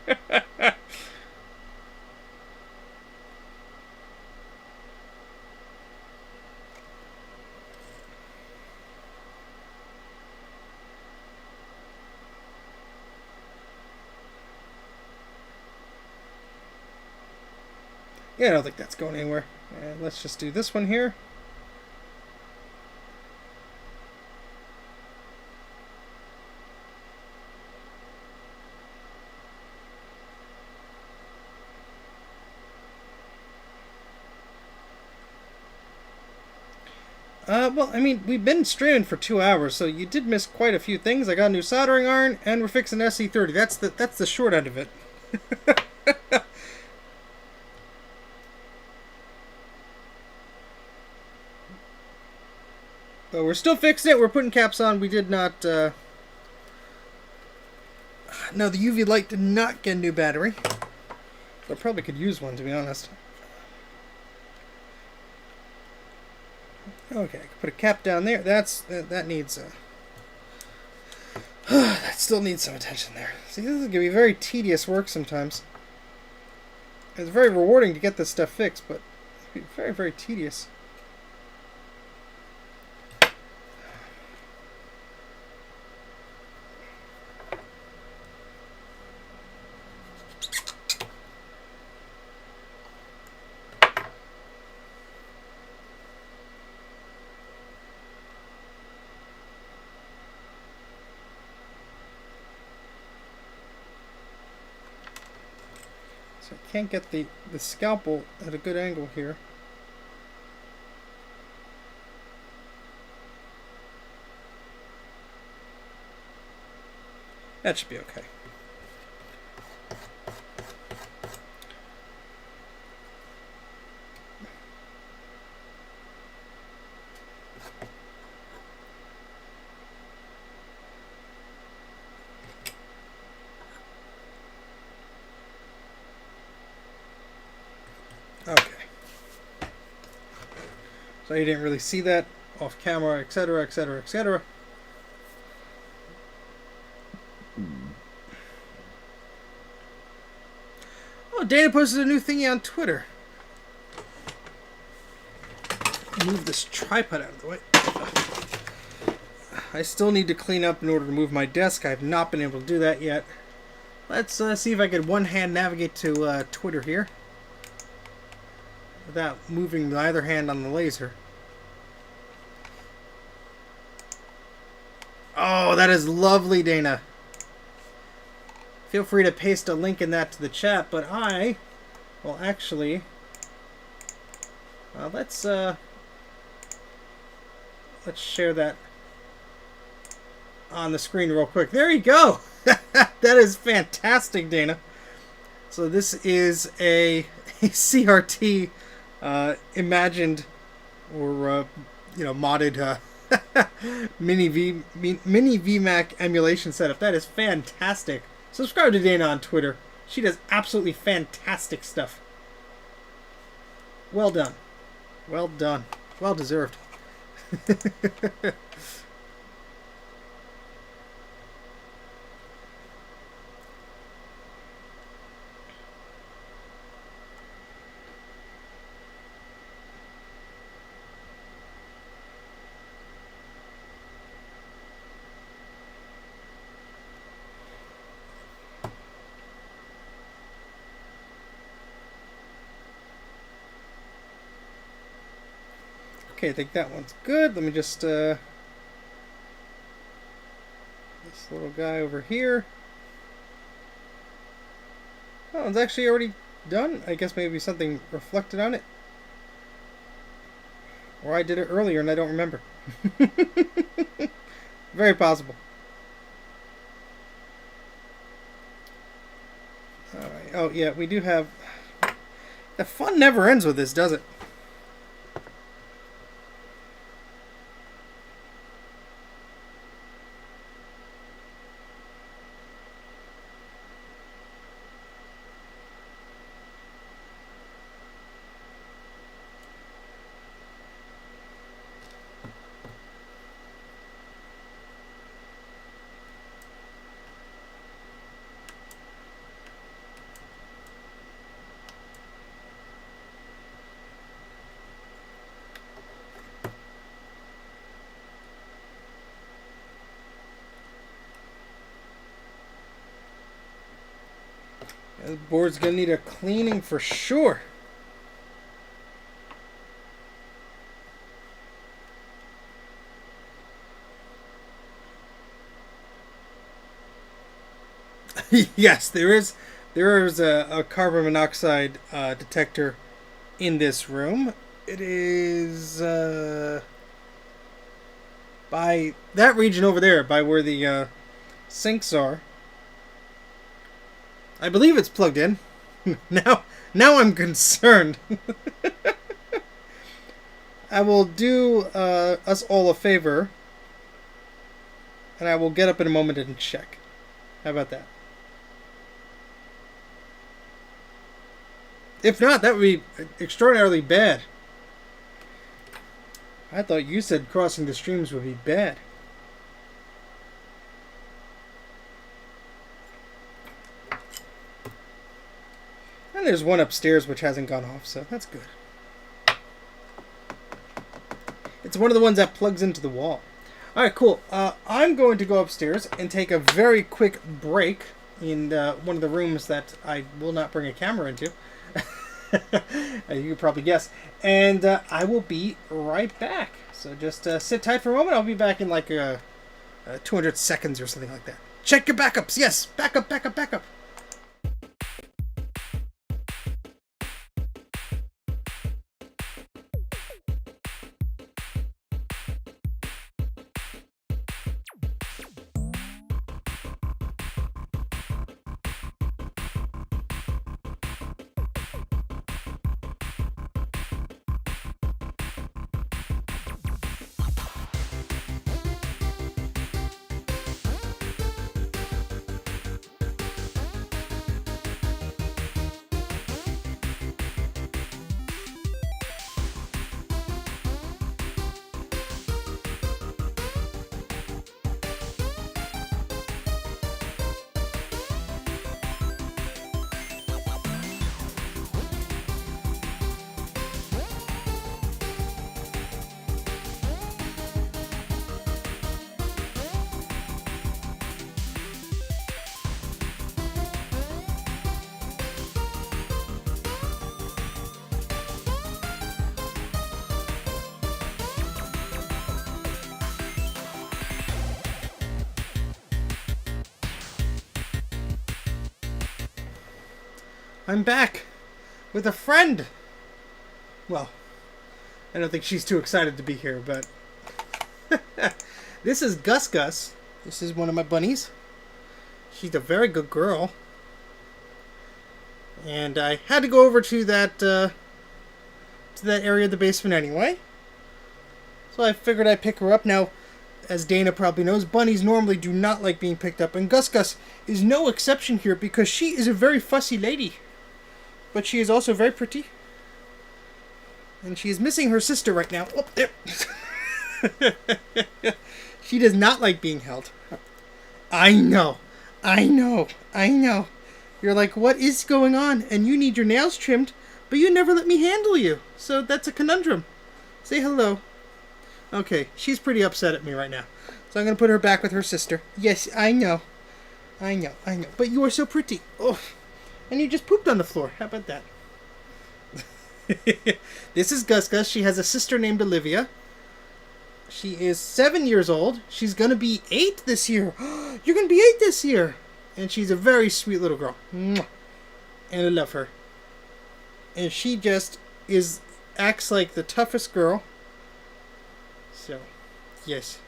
Yeah, I don't think that's going anywhere. And let's just do this one here. Well, I mean, we've been streaming for 2 hours, so you did miss quite a few things. I got a new soldering iron, and we're fixing SE30. That's the short end of it. But we're still fixing it. We're putting caps on. We did not... No, the UV light did not get a new battery. I probably could use one, to be honest. Okay, I can put a cap down there. That needs that still needs some attention there. See, this is going to be very tedious work sometimes. It's very rewarding to get this stuff fixed, but it's going to be very, very tedious. So I can't get the scalpel at a good angle here. That should be okay. Okay. So you didn't really see that off camera, etc., etc., etc. Oh, Dana posted a new thingy on Twitter. Move this tripod out of the way. I still need to clean up in order to move my desk. I have not been able to do that yet. Let's see if I can one-hand navigate to Twitter here without moving either hand on the laser. Oh, that is lovely, Dana. Feel free to paste a link in that to the chat, but I will actually... let's share that on the screen real quick. There you go. That is fantastic, Dana. So this is a CRT imagined or modded mini VMac emulation setup. That is fantastic. Subscribe to Dana on Twitter. She does absolutely fantastic stuff. Well done. Well done. Well deserved. Okay, I think that one's good. Let me just, this little guy over here. Oh, it's actually already done. I guess maybe something reflected on it. Or I did it earlier and I don't remember. Very possible. Alright, oh yeah, we do have... The fun never ends with this, does it? The board's gonna need a cleaning for sure. Yes, there is a carbon monoxide detector in this room. It is by that region over there, by where the sinks are. I believe it's plugged in. Now I'm concerned. I will do us all a favor, and I will get up in a moment and check. How about that? If not, that would be extraordinarily bad. I thought you said crossing the streams would be bad. And there's one upstairs which hasn't gone off, so that's good. It's one of the ones that plugs into the wall. Alright, cool. I'm going to go upstairs and take a very quick break in one of the rooms that I will not bring a camera into. You could probably guess. And I will be right back. So just sit tight for a moment. I'll be back in like 200 seconds or something like that. Check your backups. Yes, backup, backup, backup. I'm back with a friend. Well, I don't think she's too excited to be here, but this is Gus Gus. This is one of my bunnies. She's a very good girl. And I had to go over to that area of the basement anyway. So I figured I'd pick her up. Now, as Dana probably knows, bunnies normally do not like being picked up. And Gus Gus is no exception here because she is a very fussy lady. But she is also very pretty. And she is missing her sister right now. Oh, there. She does not like being held. I know. You're like, what is going on? And you need your nails trimmed, but you never let me handle you. So that's a conundrum. Say hello. Okay, she's pretty upset at me right now. So I'm going to put her back with her sister. Yes, I know. But you are so pretty. Oh, and you just pooped on the floor. How about that? This is Gus Gus. She has a sister named Olivia. She is 7 years old. She's going to be 8 this year. You're going to be 8 this year. And she's a very sweet little girl. And I love her. And she just acts like the toughest girl. So, yes.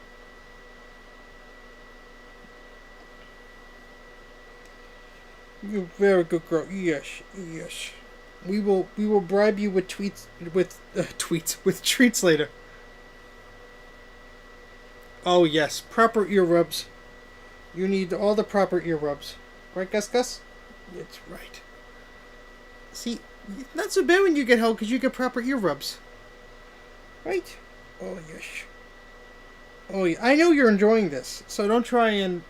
You're a very good girl. Yes. We will bribe you with treats later. Oh yes, proper ear rubs. You need all the proper ear rubs. Right, Gus Gus? That's right. See, it's not so bad when you get held because you get proper ear rubs. Right? Oh yes. Oh yeah. I know you're enjoying this, so don't try and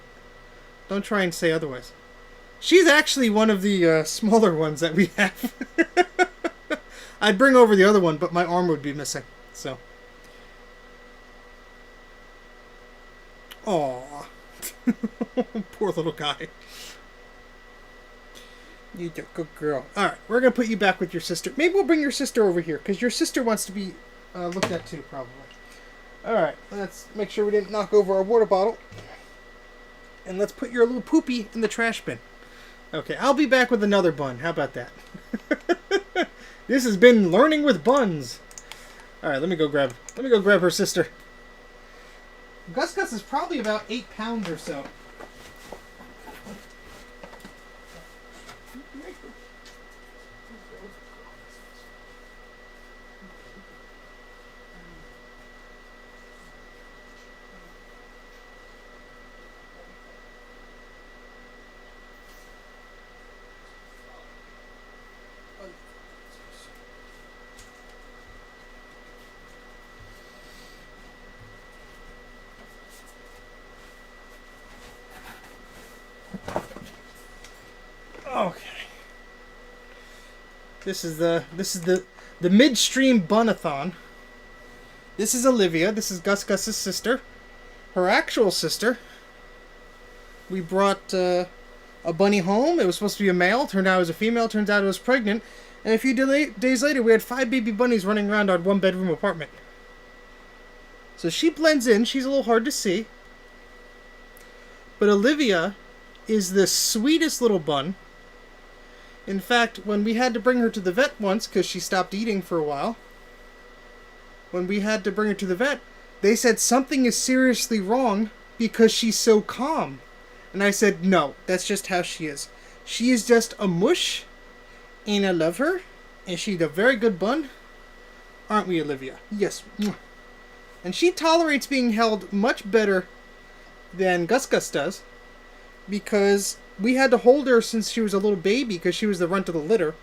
say otherwise. She's actually one of the smaller ones that we have. I'd bring over the other one, but my arm would be missing. So. Aww. Poor little guy. You're a good girl. Alright, we're going to put you back with your sister. Maybe we'll bring your sister over here, because your sister wants to be looked at too, probably. Alright, let's make sure we didn't knock over our water bottle. And let's put your little poopy in the trash bin. Okay, I'll be back with another bun. How about that? This has been Learning with Buns. Alright, let me go grab her sister. Gus Gus is probably about 8 pounds or so. Okay. This is the midstream bunathon. This is Olivia. This is Gus Gus's sister. Her actual sister. We brought a bunny home. It was supposed to be a male. Turned out it was a female. Turns out it was pregnant. And a few days later, we had 5 baby bunnies running around our 1-bedroom apartment. So she blends in. She's a little hard to see. But Olivia is the sweetest little bun. In fact, when we had to bring her to the vet once, because she stopped eating for a while, when we had to bring her to the vet, they said something is seriously wrong because she's so calm. And I said, no, that's just how she is. She is just a mush, and I love her, and she's a very good bun. Aren't we, Olivia? Yes. And she tolerates being held much better than Gus Gus does, because we had to hold her since she was a little baby because she was the runt of the litter.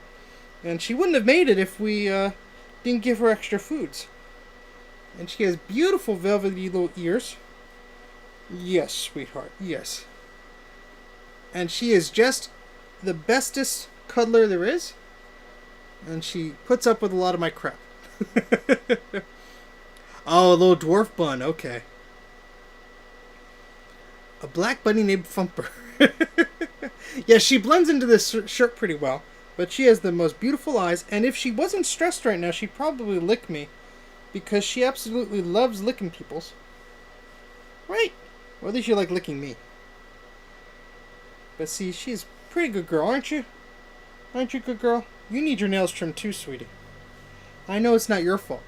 And she wouldn't have made it if we didn't give her extra foods. And she has beautiful velvety little ears. Yes, sweetheart, yes. And she is just the bestest cuddler there is. And she puts up with a lot of my crap. Oh, a little dwarf bun, okay. A black bunny named Thumper. Yeah, she blends into this shirt pretty well, but she has the most beautiful eyes, and if she wasn't stressed right now, she'd probably lick me, because she absolutely loves licking people's. Right? Or at least you like licking me. But see, she's a pretty good girl, aren't you? Aren't you a good girl? You need your nails trimmed too, sweetie. I know it's not your fault.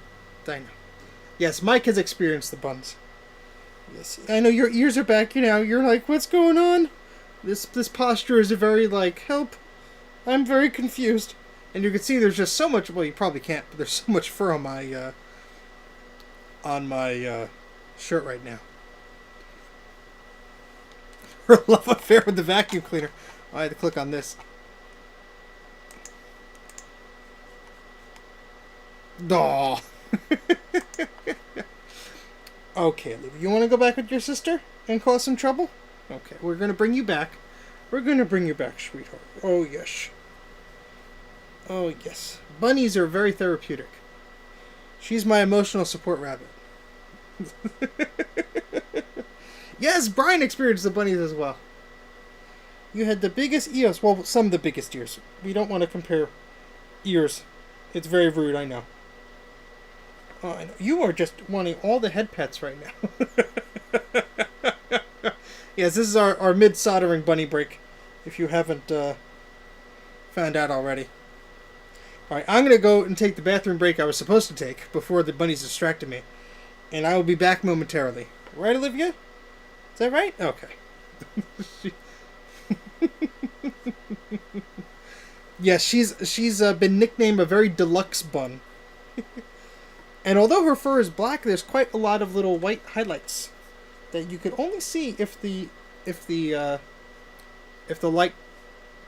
I know. Yes, Mike has experienced the buns. Yes, I know your ears are back now. You're like, what's going on? This posture is a very, like, help. I'm very confused. And you can see there's just so much, well, you probably can't, but there's so much fur on my shirt right now. Her love affair with the vacuum cleaner. I had to click on this. Aw. Okay, Olivia, you want to go back with your sister and cause some trouble? Okay, we're going to bring you back. We're going to bring you back, sweetheart. Oh, yes. Oh, yes. Bunnies are very therapeutic. She's my emotional support rabbit. Yes, Brian experienced the bunnies as well. You had the biggest ears. Well, some of the biggest ears. We don't want to compare ears. It's very rude, I know. Oh, I know. You are just wanting all the head pets right now. Yes, this is our mid-soldering bunny break, if you haven't found out already. Alright, I'm going to go and take the bathroom break I was supposed to take before the bunnies distracted me. And I will be back momentarily. Right, Olivia? Is that right? Okay. Yes, she's been nicknamed a very deluxe bun. And although her fur is black, there's quite a lot of little white highlights that you could only see if the light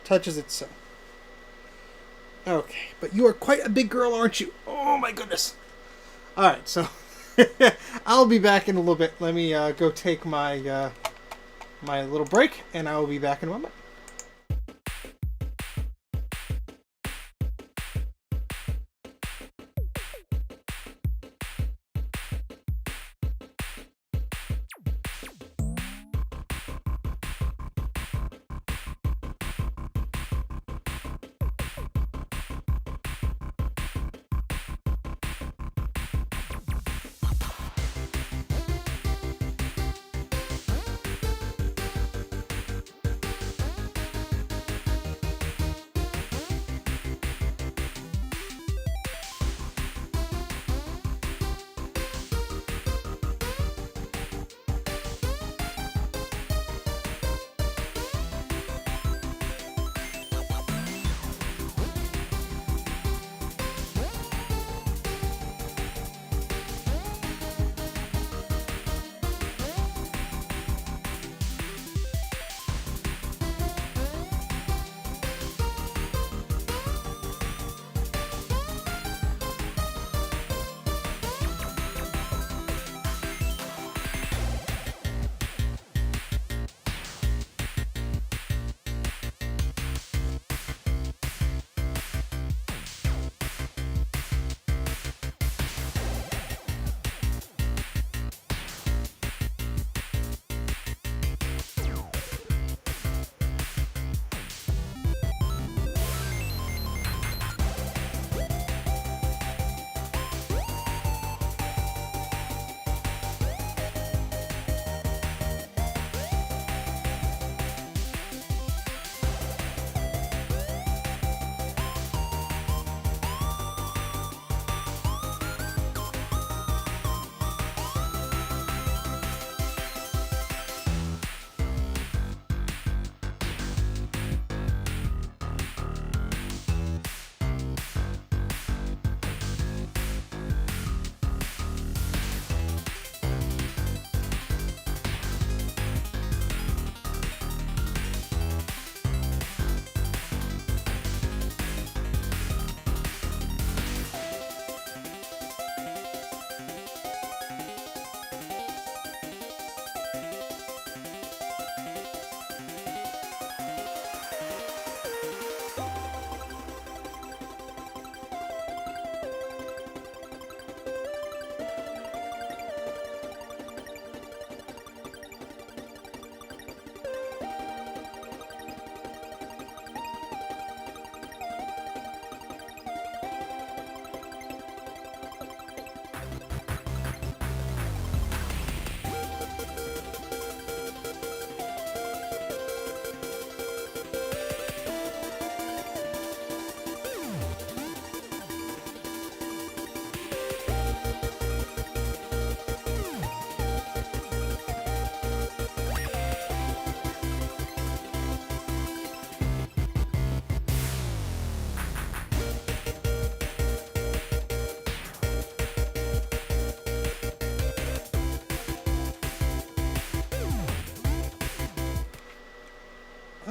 touches it so. Okay, but you are quite a big girl, aren't you? Oh my goodness. Alright, so I'll be back in a little bit. Let me go take my my little break, and I will be back in a moment.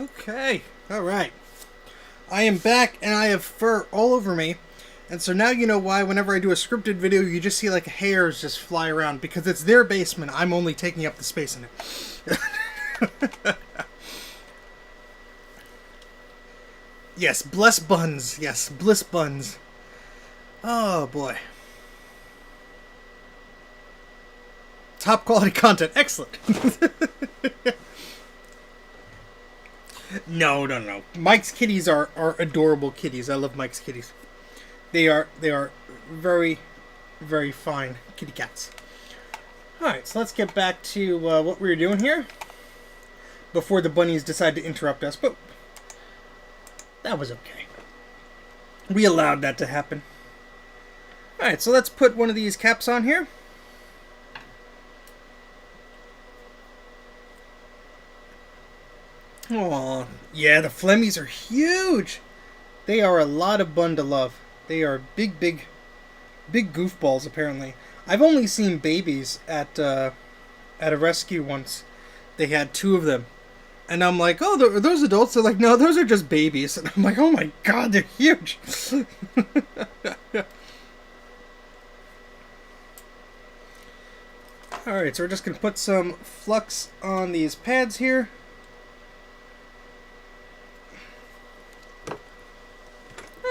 Okay, alright. I am back and I have fur all over me. And so now you know why whenever I do a scripted video, you just see like hairs just fly around. Because it's their basement. I'm only taking up the space in it. Yes, bless buns. Yes, bliss buns. Oh, boy. Top quality content. Excellent. No. Mike's kitties are adorable kitties. I love Mike's kitties. They are very, very fine kitty cats. Alright, so let's get back to what we were doing here. Before the bunnies decide to interrupt us, but that was okay. We allowed that to happen. Alright, so let's put one of these caps on here. Oh, yeah, the Flemmies are huge. They are a lot of bun to love. They are big goofballs, apparently. I've only seen babies at a rescue once. They had 2 of them. And I'm like, oh, are those adults? They're like, no, those are just babies. And I'm like, oh my god, they're huge. Alright, so we're just going to put some flux on these pads here.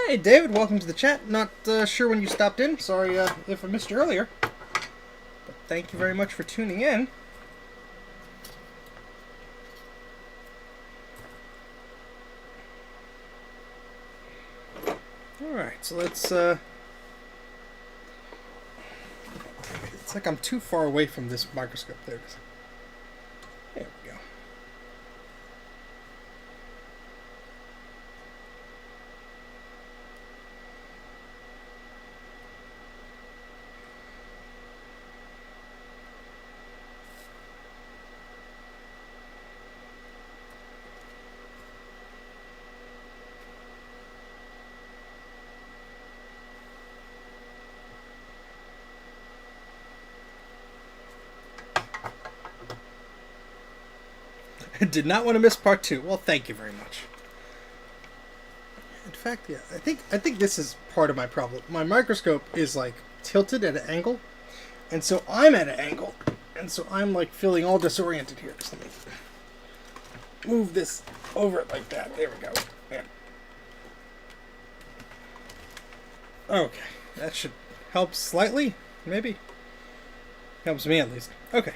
Hey David, welcome to the chat. Not sure when you stopped in. Sorry if I missed you earlier. But thank you very much for tuning in. Alright, so let's... It's like I'm too far away from this microscope. There it is. There we go. Did not want to miss part 2. Well, thank you very much. In fact, yeah, I think this is part of my problem. My microscope is like tilted at an angle, and so I'm at an angle, and so I'm like feeling all disoriented here. So let me move this over it like that. There we go. Yeah. Okay, that should help slightly, maybe. Helps me at least. Okay.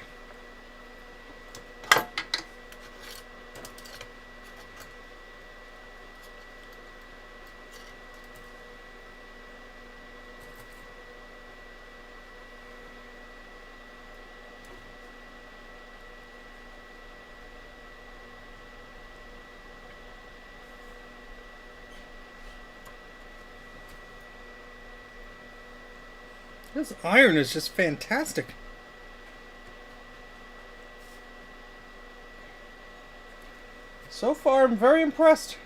This iron is just fantastic. So far, I'm very impressed.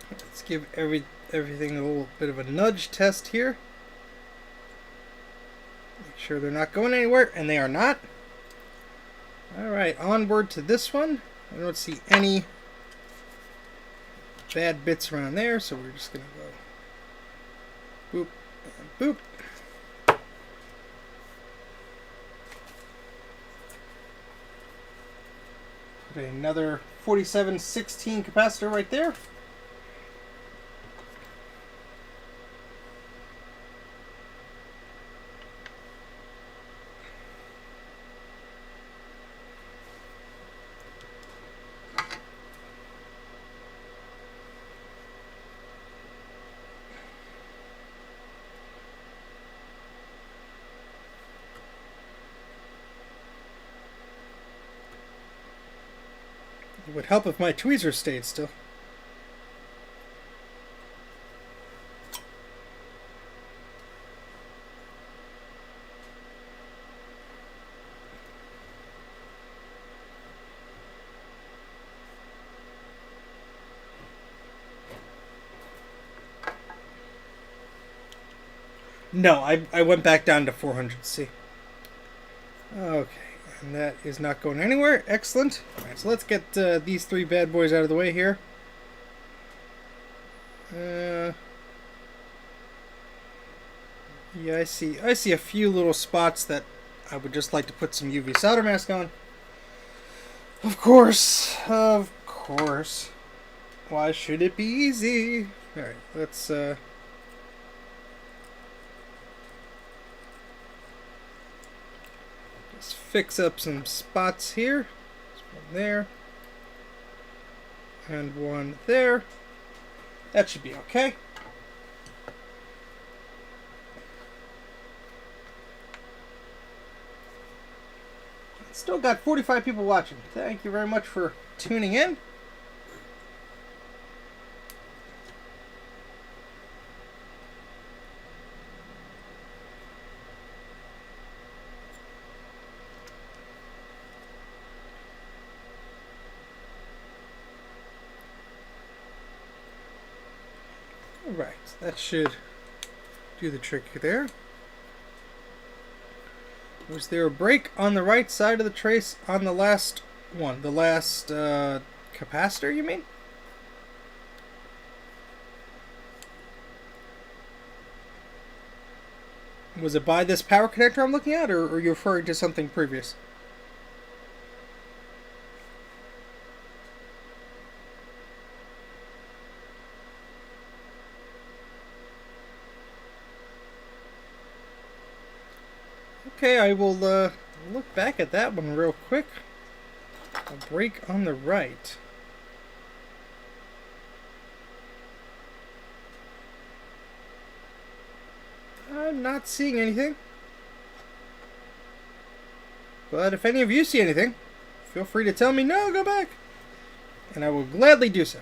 Let's give everything a little bit of a nudge test here. Make sure they're not going anywhere, and they are not. Alright, onward to this one. I don't see any bad bits around there, so we're just going to go boop and boop. Put another 4716 capacitor right there. It would help if my tweezers stayed still. No, I went back down to 400C. Okay, and that is not going anywhere. Excellent. Alright, so let's get these three bad boys out of the way here. Yeah, I see a few little spots that I would just like to put some UV solder mask on. Of course. Why should it be easy? Alright, let's just fix up some spots here. There's one there. And one there. That should be okay. Still got 45 people watching. Thank you very much for tuning in. Alright, that should do the trick there. Was there a break on the right side of the trace on the last one? The last capacitor, you mean? Was it by this power connector I'm looking at, or are you referring to something previous? Okay, I will look back at that one real quick. A break on the right. I'm not seeing anything. But if any of you see anything, feel free to tell me, no, go back. And I will gladly do so.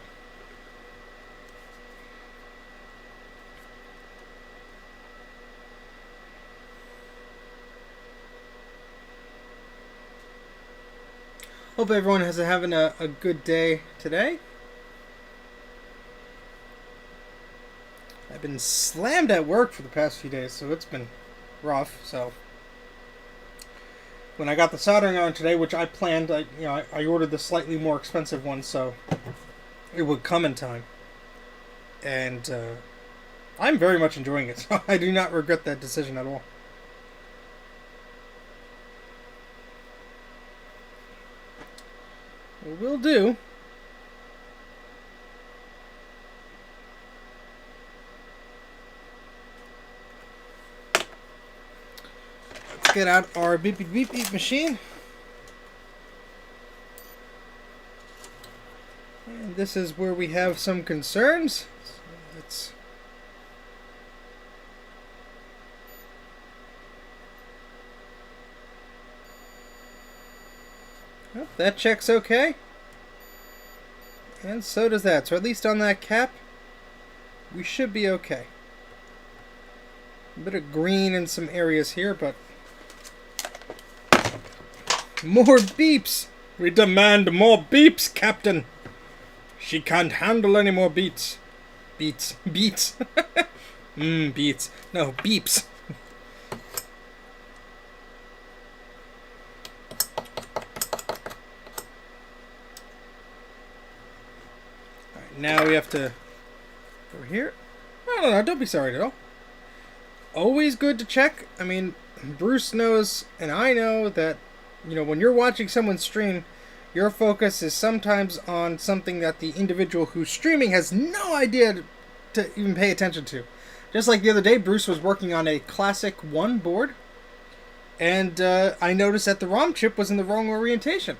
Hope everyone is having a good day today. I've been slammed at work for the past few days, so it's been rough. So when I got the soldering on today, which I planned, I ordered the slightly more expensive one, so it would come in time. And I'm very much enjoying it, so I do not regret that decision at all. Will do. Let's get out our beep beep beep beep machine. And this is where we have some concerns. So let's oh, that checks okay. And so does that. So at least on that cap, we should be okay. A bit of green in some areas here, but more beeps! We demand more beeps, Captain! She can't handle any more beats. Beats. Beats. Beats. No, beeps. Now we have to go here. No, don't be sorry at all. Always good to check. I mean, Bruce knows, and I know that, when you're watching someone stream, your focus is sometimes on something that the individual who's streaming has no idea to even pay attention to. Just like the other day, Bruce was working on a Classic 1 board, and I noticed that the ROM chip was in the wrong orientation.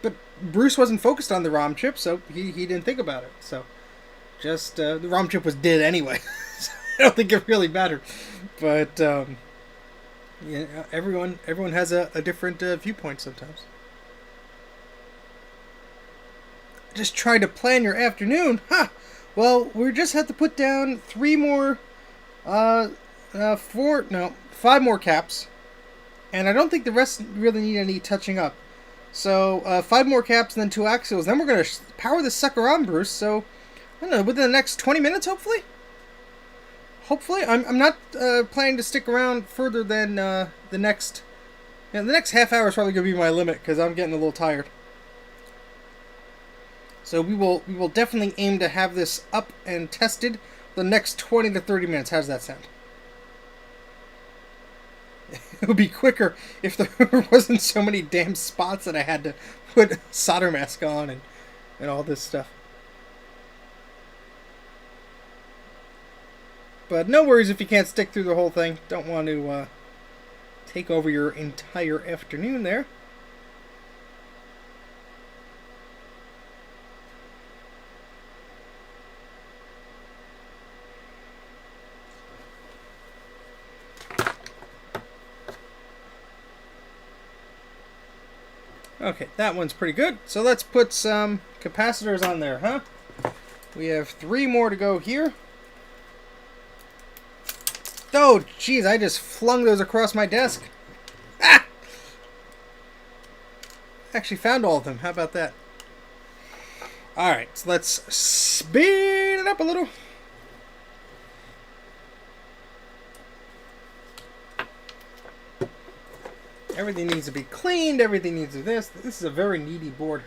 But Bruce wasn't focused on the ROM chip, so he didn't think about it. So, just, the ROM chip was dead anyway. So I don't think it really mattered. But, everyone has a different viewpoint sometimes. Just try to plan your afternoon? Huh! Well, we just have to put down 5 more caps. And I don't think the rest really need any touching up. So, 5 more caps and then 2 axials. Then we're going to power this sucker on, Bruce. So, I don't know, within the next 20 minutes, hopefully? hopefully, I'm not planning to stick around further than the next. The next half hour is probably going to be my limit because I'm getting a little tired. So we will definitely aim to have this up and tested the next 20 to 30 minutes. How does that sound? It would be quicker if there wasn't so many damn spots that I had to put solder mask on and all this stuff. But no worries if you can't stick through the whole thing. Don't want to take over your entire afternoon there. Okay, that one's pretty good. So let's put some capacitors on there, huh? We have 3 more to go here. Oh, jeez, I just flung those across my desk. Ah! Actually found all of them. How about that? Alright, so let's speed it up a little. Everything needs to be cleaned. Everything needs to be this. This is a very needy board.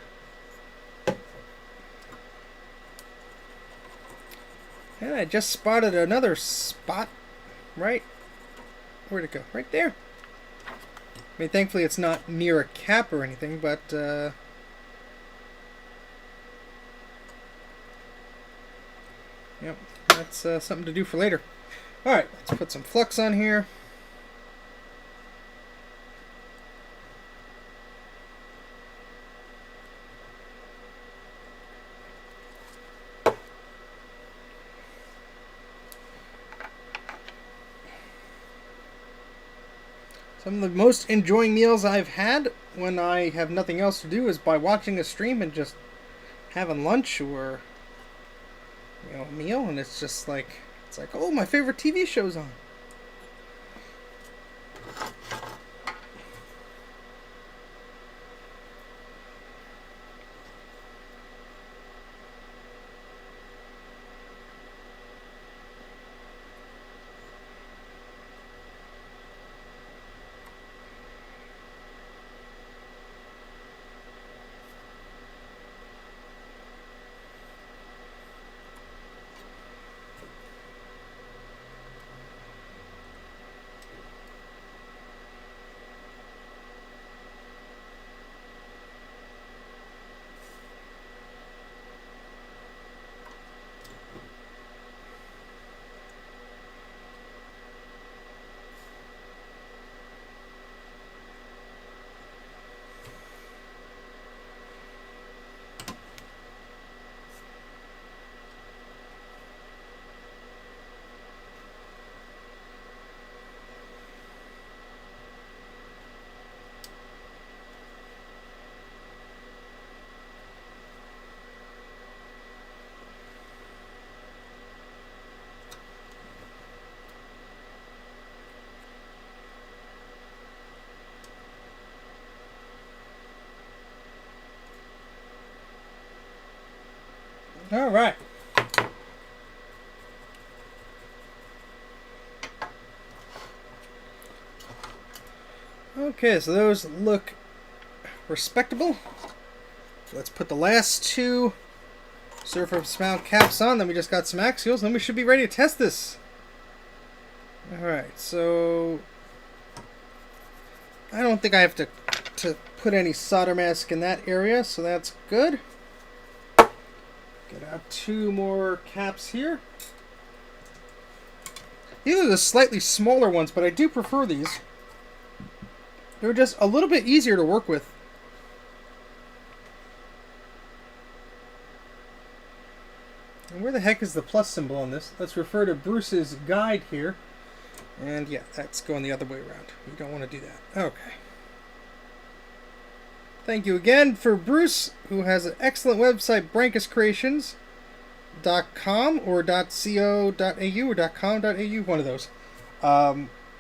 And I just spotted another spot. Right? Where'd it go? Right there. I mean, thankfully it's not near a cap or anything, but yep, that's something to do for later. Alright, let's put some flux on here. Some of the most enjoying meals I've had when I have nothing else to do is by watching a stream and just having lunch or, you know, a meal, and it's just like, oh, my favorite TV show's on. All right. Okay, so those look respectable. So let's put the last 2 surface mount caps on. Then we just got some axials. Then we should be ready to test this. All right, so I don't think I have to put any solder mask in that area, so that's good. Get out 2 more caps here. These are the slightly smaller ones, but I do prefer these. They're just a little bit easier to work with. And where the heck is the plus symbol on this? Let's refer to Bruce's guide here. And yeah, that's going the other way around. You don't want to do that. Okay. Thank you again for Bruce, who has an excellent website, brancuscreations.com or .co.au or .com.au, one of those.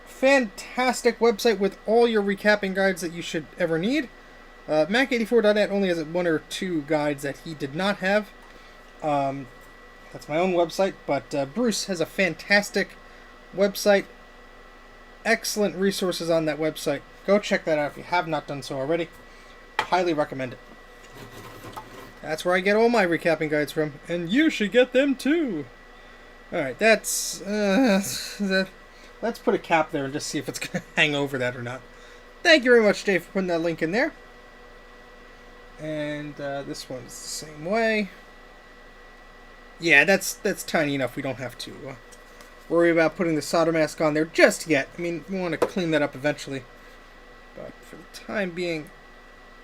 Fantastic website with all your recapping guides that you should ever need. Mac84.net only has 1 or 2 guides that he did not have. That's my own website, but Bruce has a fantastic website. Excellent resources on that website. Go check that out if you have not done so already. Highly recommend it. That's where I get all my recapping guides from, and you should get them too. Alright, that's... let's put a cap there and just see if it's going to hang over that or not. Thank you very much, Dave, for putting that link in there. And this one's the same way. Yeah, that's tiny enough. We don't have to worry about putting the solder mask on there just yet. I mean, we want to clean that up eventually. But for the time being,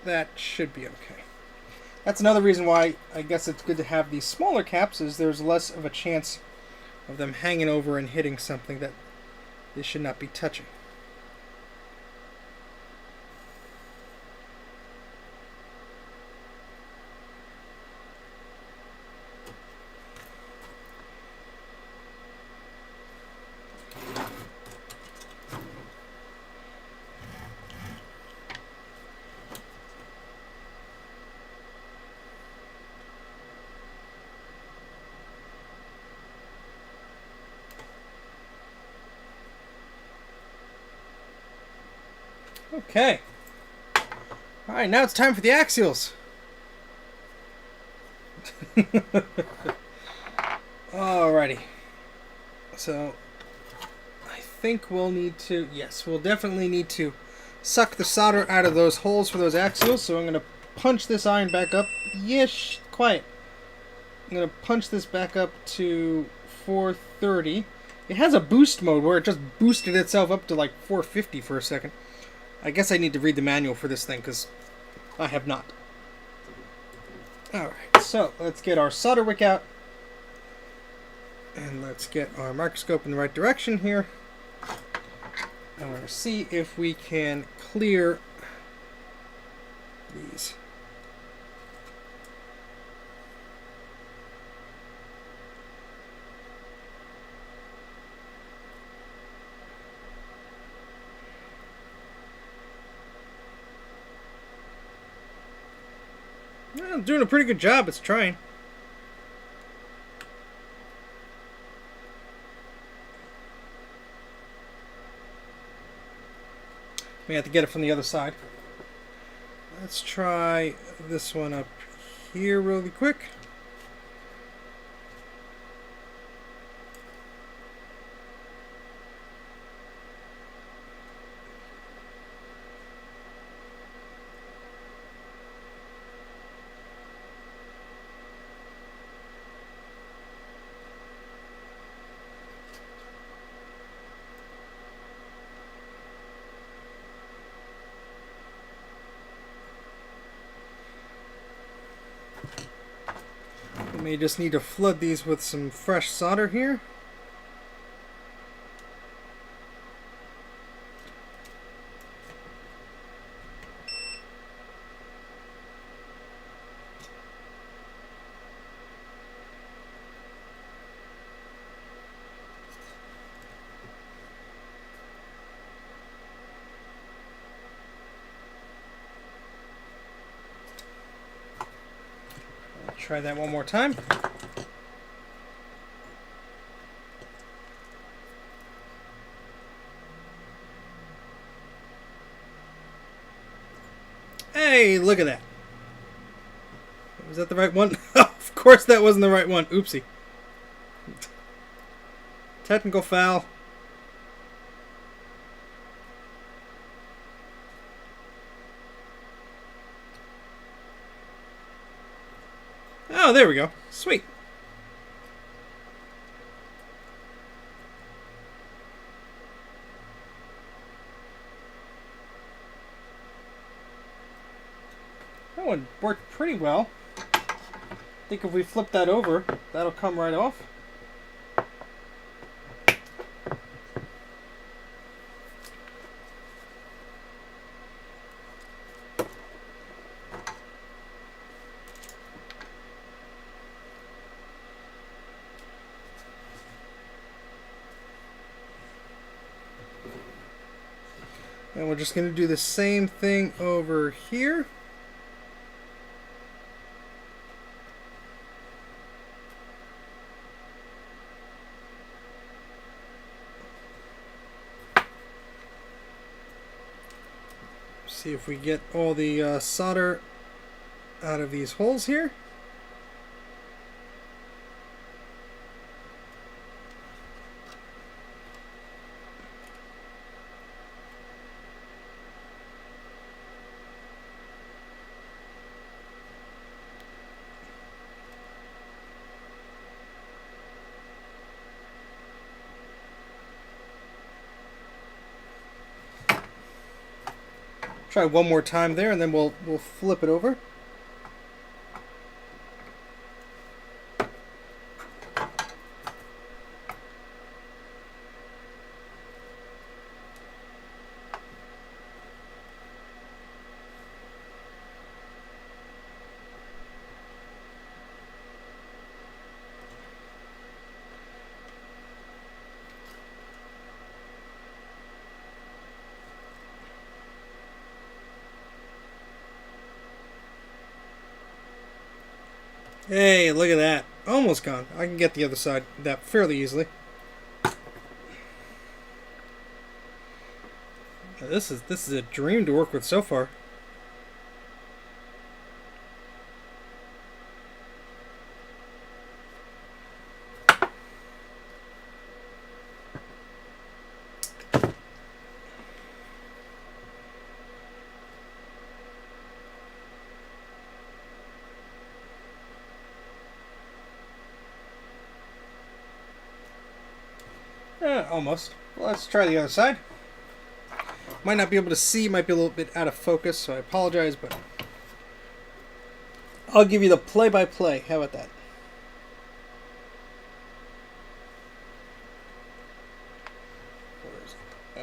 that should be okay. That's another reason why I guess it's good to have these smaller caps, is there's less of a chance of them hanging over and hitting something that they should not be touching. Okay. Alright, now it's time for the axials. Alrighty. So, I think we'll need to... Yes, we'll definitely need to suck the solder out of those holes for those axials. So I'm going to punch this iron back up. Yes, quiet. I'm going to punch this back up to 430. It has a boost mode where it just boosted itself up to like 450 for a second. I guess I need to read the manual for this thing, because I have not. Alright, so let's get our solder wick out. And let's get our microscope in the right direction here. And we're going to see if we can clear these. Well, I'm doing a pretty good job. It's trying. We have to get it from the other side. Let's try this one up here really quick. We may just need to flood these with some fresh solder here. Try that one more time. Hey, look at that. Was that the right one? Of course that wasn't the right one. Oopsie. Technical foul. Oh, there we go. Sweet. That one worked pretty well. I think if we flip that over, that'll come right off. And we're just going to do the same thing over here. See if we get all the solder out of these holes here. Try one more time there, and then we'll flip it over. Hey, look at that. Almost gone. I can get the other side that fairly easily. This is a dream to work with so far. Almost. Well, let's try the other side. Might not be able to see, might be a little bit out of focus, so I apologize, but I'll give you the play-by-play. How about that? Where is it?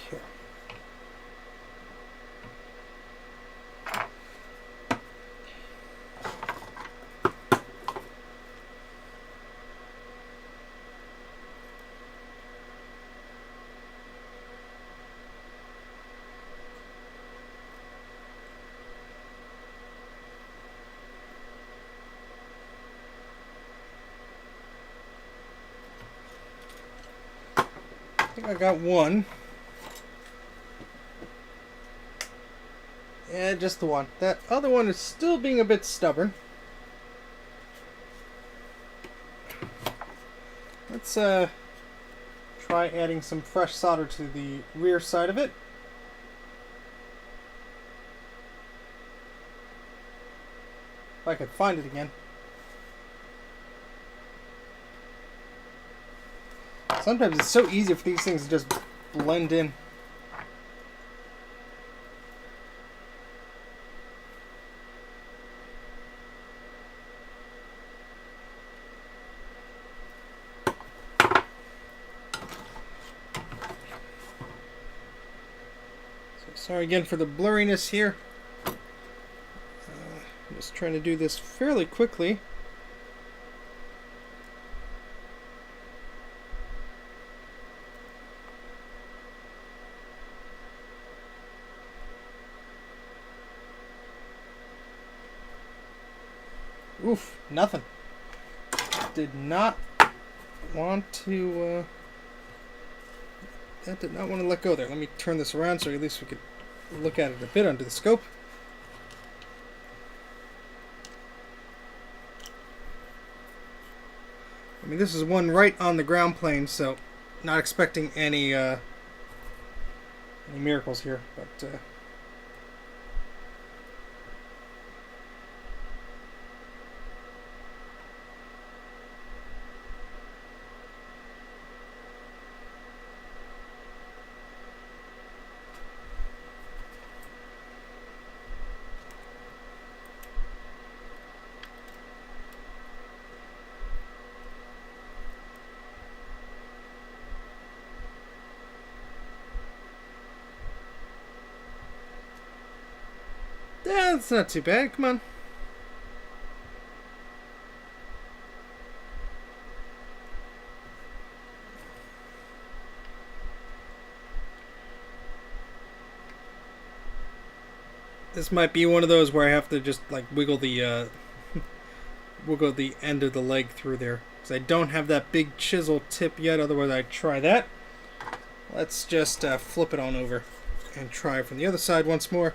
Here. I think I got one. Yeah, just the one. That other one is still being a bit stubborn. Let's try adding some fresh solder to the rear side of it. If I could find it again. Sometimes it's so easy for these things to just blend in. So sorry again for the blurriness here. I'm just trying to do this fairly quickly. Oof, nothing. Did not want to, that did not want to let go there. Let me turn this around so at least we could look at it a bit under the scope. I mean, this is one right on the ground plane, so not expecting any miracles here, but yeah, it's not too bad. Come on. This might be one of those where I have to just like wiggle the wiggle the end of the leg through there, because I don't have that big chisel tip yet. Otherwise, I'd try that. Let's just flip it on over and try from the other side once more.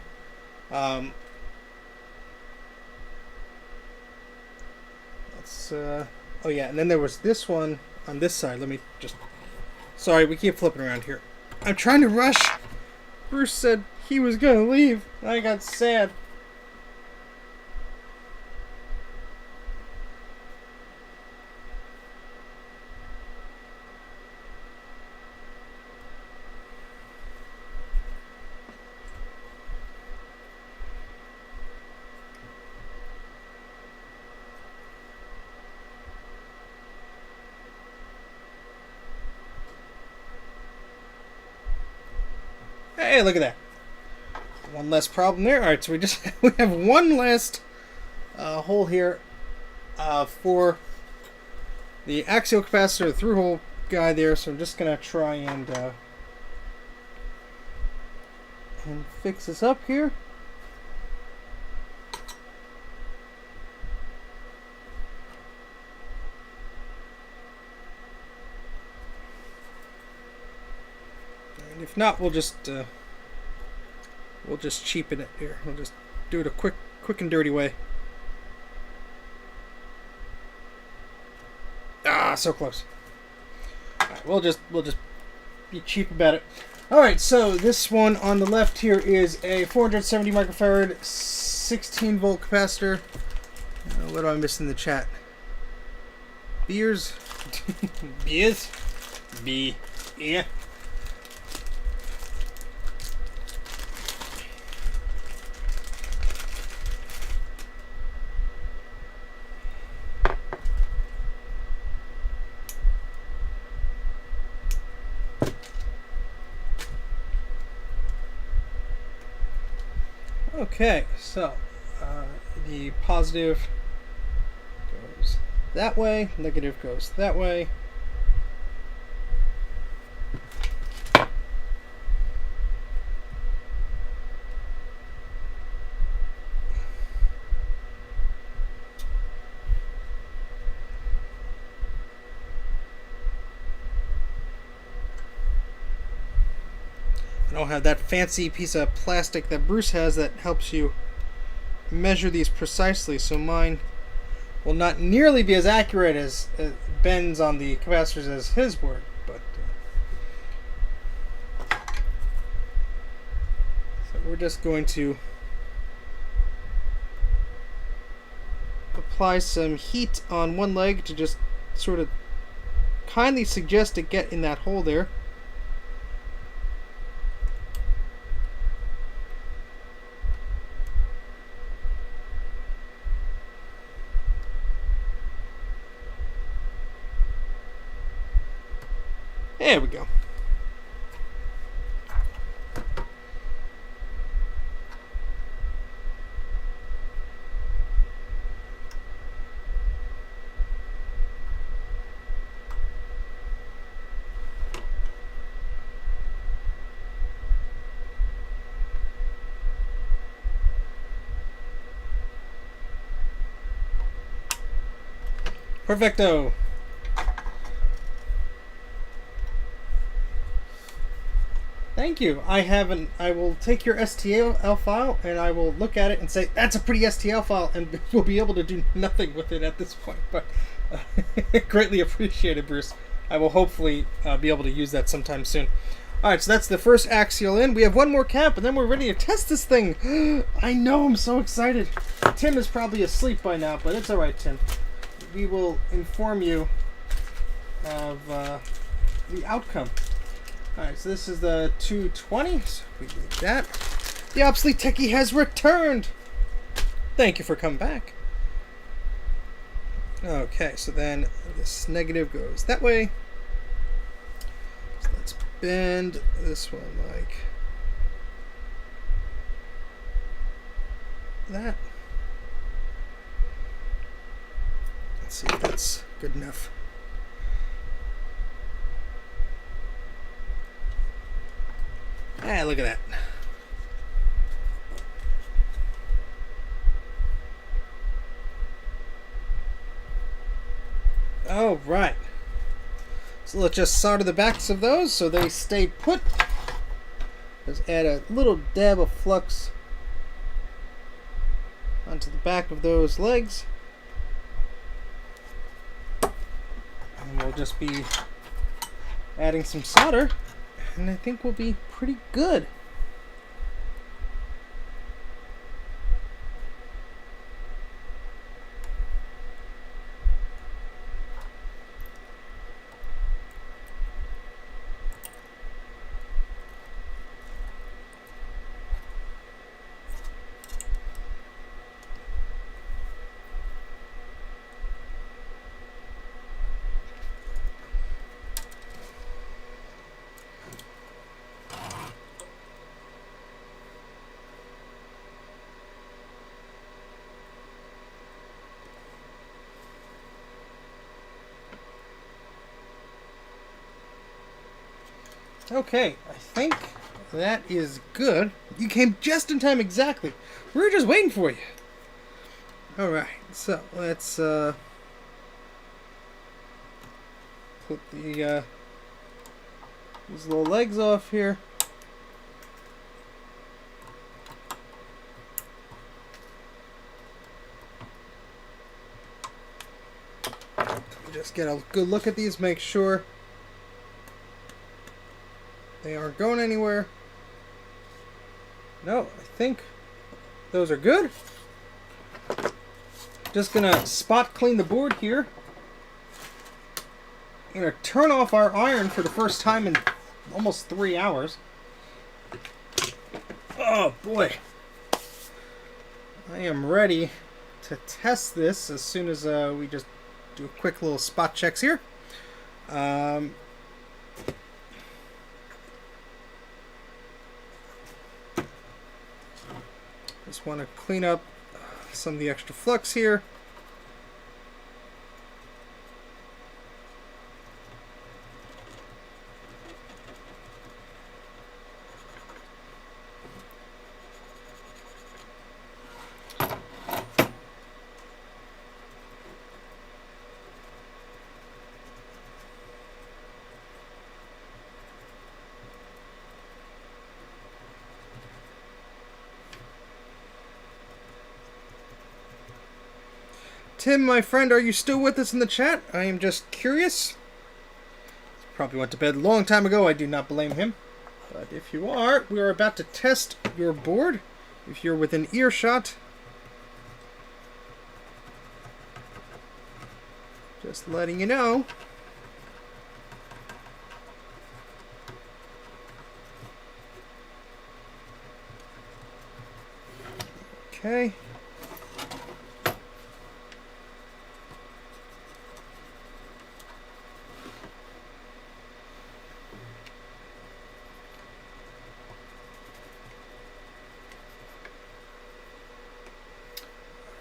Oh yeah, and then there was this one on this side. Let me just... Sorry, we keep flipping around here. I'm trying to rush. Bruce said he was gonna leave. I got sad. Hey, look at that. One less problem there. Alright, so we have one last hole here for the axial capacitor, the through hole guy there. So I'm just going to try and fix this up here. And if not, we'll just cheapen it here. We'll just do it a quick and dirty way. Ah, so close. All right, we'll just be cheap about it. All right, so this one on the left here is a 470 microfarad 16 volt capacitor. What do I miss in the chat? Beers? Beers? Yeah. Okay, so the positive goes that way, negative goes that way. I don't have that fancy piece of plastic that Bruce has that helps you measure these precisely, so mine will not nearly be as accurate as Ben's on the capacitors as his were, but so we're just going to apply some heat on one leg to just sort of kindly suggest to get in that hole there. There we go. Perfecto. Thank you. I will take your STL file and I will look at it and say, that's a pretty STL file, and we'll be able to do nothing with it at this point. But greatly appreciated, Bruce. I will hopefully be able to use that sometime soon. Alright, so that's the first axial in. We have one more cap, and then we're ready to test this thing. I know, I'm so excited. Tim is probably asleep by now, but it's alright, Tim. We will inform you of the outcome. Alright, so this is the 220, so we leave that. The obsolete techie has returned! Thank you for coming back. Okay, so then this negative goes that way. So let's bend this one like that. Let's see if that's good enough. Ah, look at that. All right. So let's just solder the backs of those so they stay put. Just add a little dab of flux onto the back of those legs. And we'll just be adding some solder, and I think we'll be pretty good. Okay, I think that is good. You came just in time exactly. We were just waiting for you. Alright, so let's put the these little legs off here. Just get a good look at these, make sure they aren't going anywhere. No, I think those are good. Just gonna spot clean the board here. I'm gonna turn off our iron for the first time in almost 3 hours. Oh boy. I am ready to test this as soon as we just do a quick little spot checks here. Just want to clean up some of the extra flux here. Tim, my friend, are you still with us in the chat? I am just curious. Probably went to bed a long time ago. I do not blame him. But if you are, we are about to test your board. If you're within earshot, just letting you know. Okay.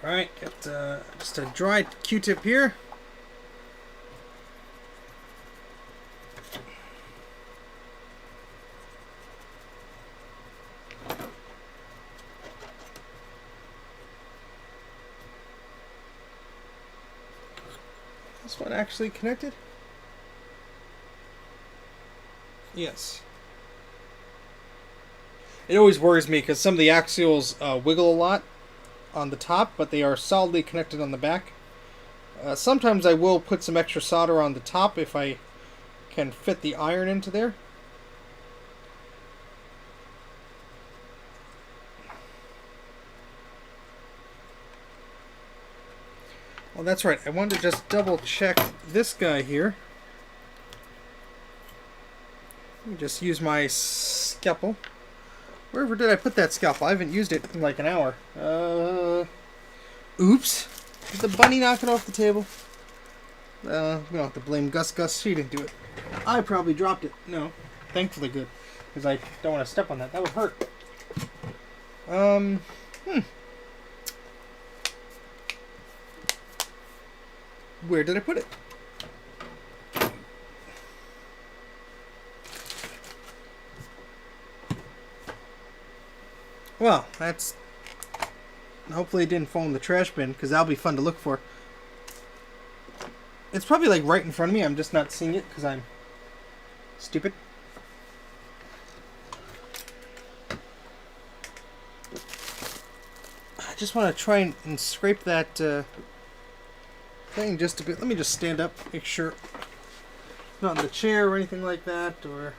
Alright, get just a dry Q-tip here. This one actually connected? Yes. It always worries me because some of the axials wiggle a lot on the top, but they are solidly connected on the back. Sometimes I will put some extra solder on the top if I can fit the iron into there. Well, that's right. I wanted to just double check this guy here. Let me just use my scalpel. Wherever did I put that scalpel? I haven't used it in like an hour. Oops. Did the bunny knock it off the table? We don't have to blame Gus. She didn't do it. I probably dropped it. No. Thankfully good. Because I don't want to step on that. That would hurt. Where did I put it? Well, that's... Hopefully it didn't fall in the trash bin, because that'll be fun to look for. It's probably like right in front of me. I'm just not seeing it, because I'm stupid. just want to try and scrape that thing just a bit. Let me just stand up, make sure not in the chair or anything like that, or...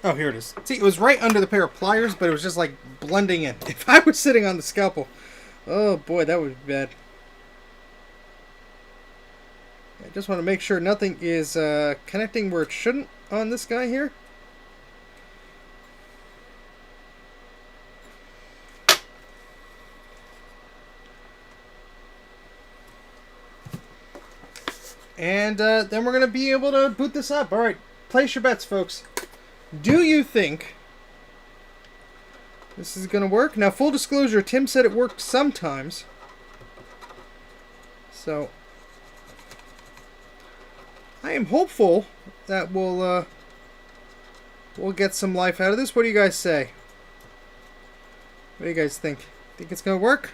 Oh, here it is. See, it was right under the pair of pliers, but it was just like blending in. If I was sitting on the scalpel, oh boy, that would be bad. I just want to make sure nothing is connecting where it shouldn't on this guy here. And then we're going to be able to boot this up. All right, place your bets, folks. Do you think this is going to work? Now, full disclosure, Tim said it worked sometimes. So, I am hopeful that we'll get some life out of this. What do you guys say? What do you guys think? Think it's going to work?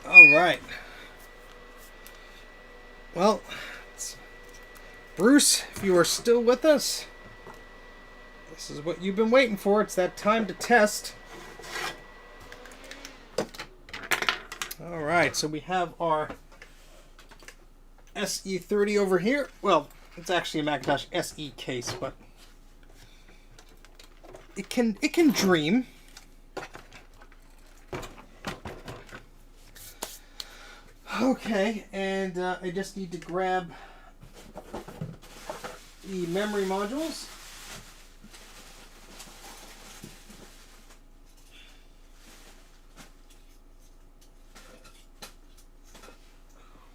All right. Well, Bruce, if you are still with us, this is what you've been waiting for. It's that time to test. All right, so we have our SE30 over here. Well, it's actually a Macintosh SE case, but it can dream. Okay, and I just need to grab the memory modules.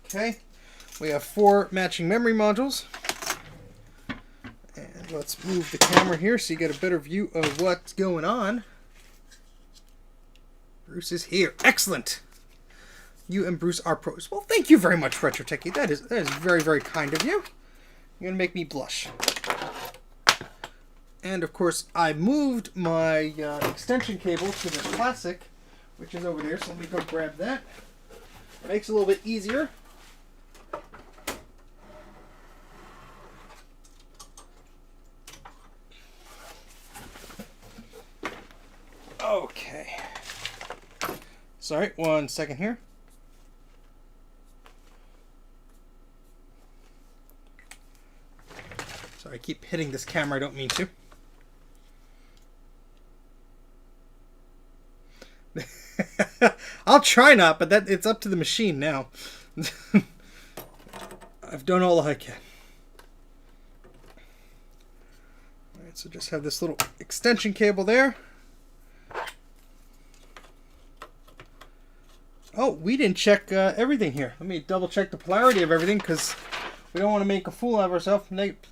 Okay, we have 4 matching memory modules. And let's move the camera here so you get a better view of what's going on. Bruce is here. Excellent! You and Bruce are pros. Well, thank you very much, Retro Techie. That is very, very kind of you. You're going to make me blush. And, of course, I moved my extension cable to the Classic, which is over there. So let me go grab that. Makes it a little bit easier. Okay. Sorry, 1 second here. Sorry, I keep hitting this camera. I don't mean to. I'll try not, but it's up to the machine now. I've done all I can. Alright, so just have this little extension cable there. Oh, we didn't check everything here. Let me double check the polarity of everything, because we don't want to make a fool out of ourselves.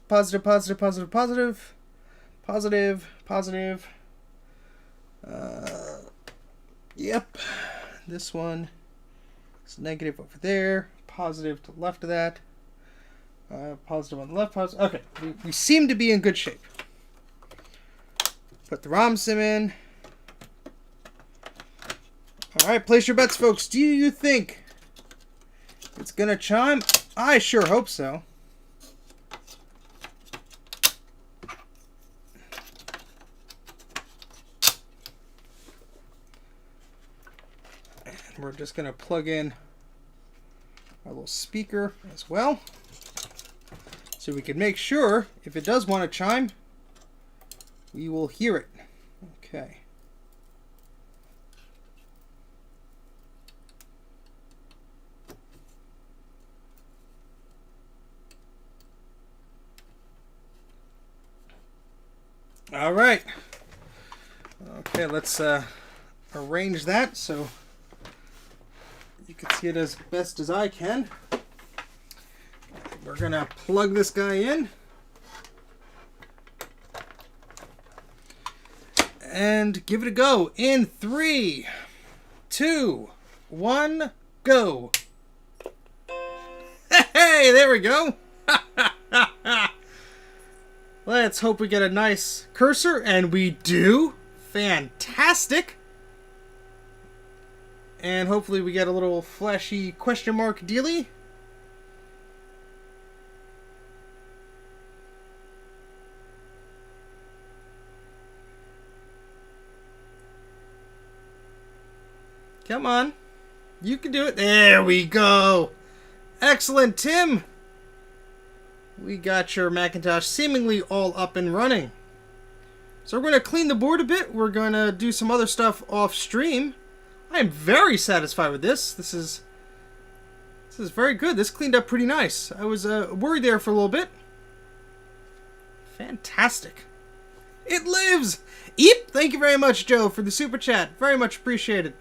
Positive, positive, positive, positive. Positive, positive. Yep. This one is negative over there. Positive to the left of that. Positive on the left. Positive. Okay, we seem to be in good shape. Put the ROM sim in. Alright, place your bets, folks. Do you think it's going to chime? I sure hope so. And we're just going to plug in our little speaker as well, so we can make sure if it does want to chime, we will hear it. Okay. All right. Okay, let's arrange that so you can see it as best as I can. We're gonna plug this guy in and give it a go in 3, 2, 1, go. Hey, there we go. Let's hope we get a nice cursor, and we do. Fantastic. And hopefully we get a little flashy question mark dealy. Come on. You can do it. There we go. Excellent, Tim. We got your Macintosh seemingly all up and running. So we're going to clean the board a bit. We're going to do some other stuff off stream. I am very satisfied with this. This is very good. This cleaned up pretty nice. I was worried there for a little bit. Fantastic. It lives! Eep! Thank you very much, Joe, for the super chat. Very much appreciated.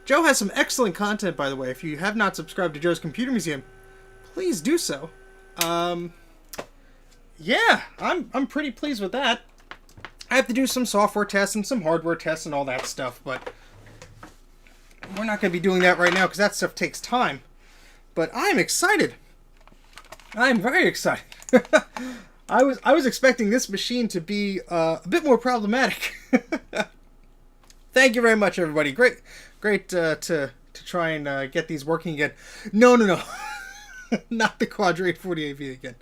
Joe has some excellent content, by the way. If you have not subscribed to Joe's Computer Museum, please do so. Yeah, I'm pretty pleased with that. I have to do some software tests and some hardware tests and all that stuff, but we're not going to be doing that right now because that stuff takes time. But I'm excited. I'm very excited. I was expecting this machine to be a bit more problematic. Thank you very much, everybody. Great to try and get these working again. No. Not the Quadra 848V again.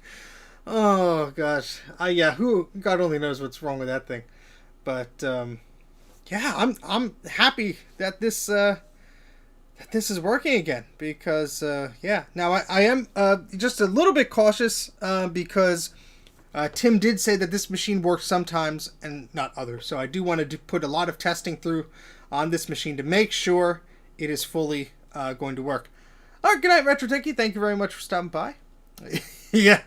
Oh gosh. Yeah, God only knows what's wrong with that thing. But yeah, I'm happy that this is working again because yeah. Now I am just a little bit cautious because Tim did say that this machine works sometimes and not others. So I do want to put a lot of testing through on this machine to make sure it is fully going to work. All right, good night, Retro Techie. Thank you very much for stopping by. yeah.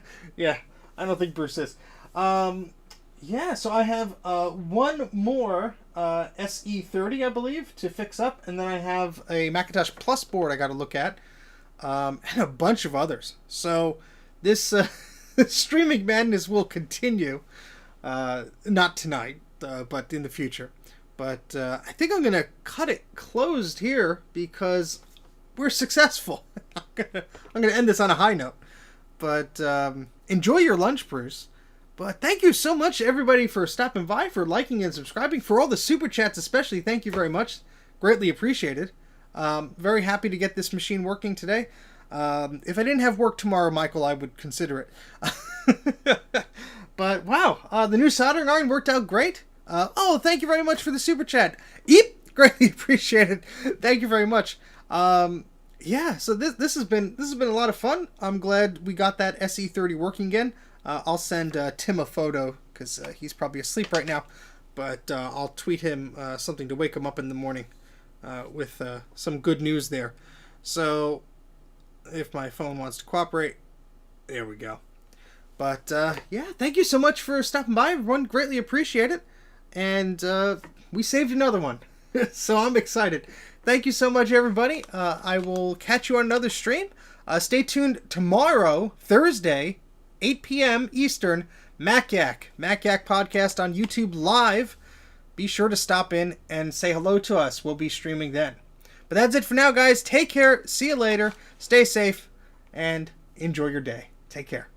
I don't think Bruce is. Yeah, so I have one more SE30, I believe, to fix up, and then I have a Macintosh Plus board I got to look at, and a bunch of others. So this streaming madness will continue, not tonight, but in the future. But I think I'm going to cut it closed here because we're successful. I'm gonna end this on a high note. But enjoy your lunch, Bruce. But thank you so much, everybody, for stopping by, for liking and subscribing, for all the super chats especially. Thank you very much. Greatly appreciated. Very happy to get this machine working today. If I didn't have work tomorrow, Michael, I would consider it. But wow, the new soldering iron worked out great. Oh, thank you very much for the super chat. Eep! Greatly appreciated. Thank you very much. Yeah, so this has been a lot of fun. I'm glad we got that SE30 working again. I'll send Tim a photo because he's probably asleep right now, but I'll tweet him something to wake him up in the morning with some good news there. So if my phone wants to cooperate, there we go. But yeah, thank you so much for stopping by, everyone. Greatly appreciate it, and we saved another one, so I'm excited. Thank you so much, everybody. I will catch you on another stream. Stay tuned tomorrow, Thursday, 8 p.m. Eastern, Mac podcast on YouTube Live. Be sure to stop in and say hello to us. We'll be streaming then. But that's it for now, guys. Take care. See you later. Stay safe and enjoy your day. Take care.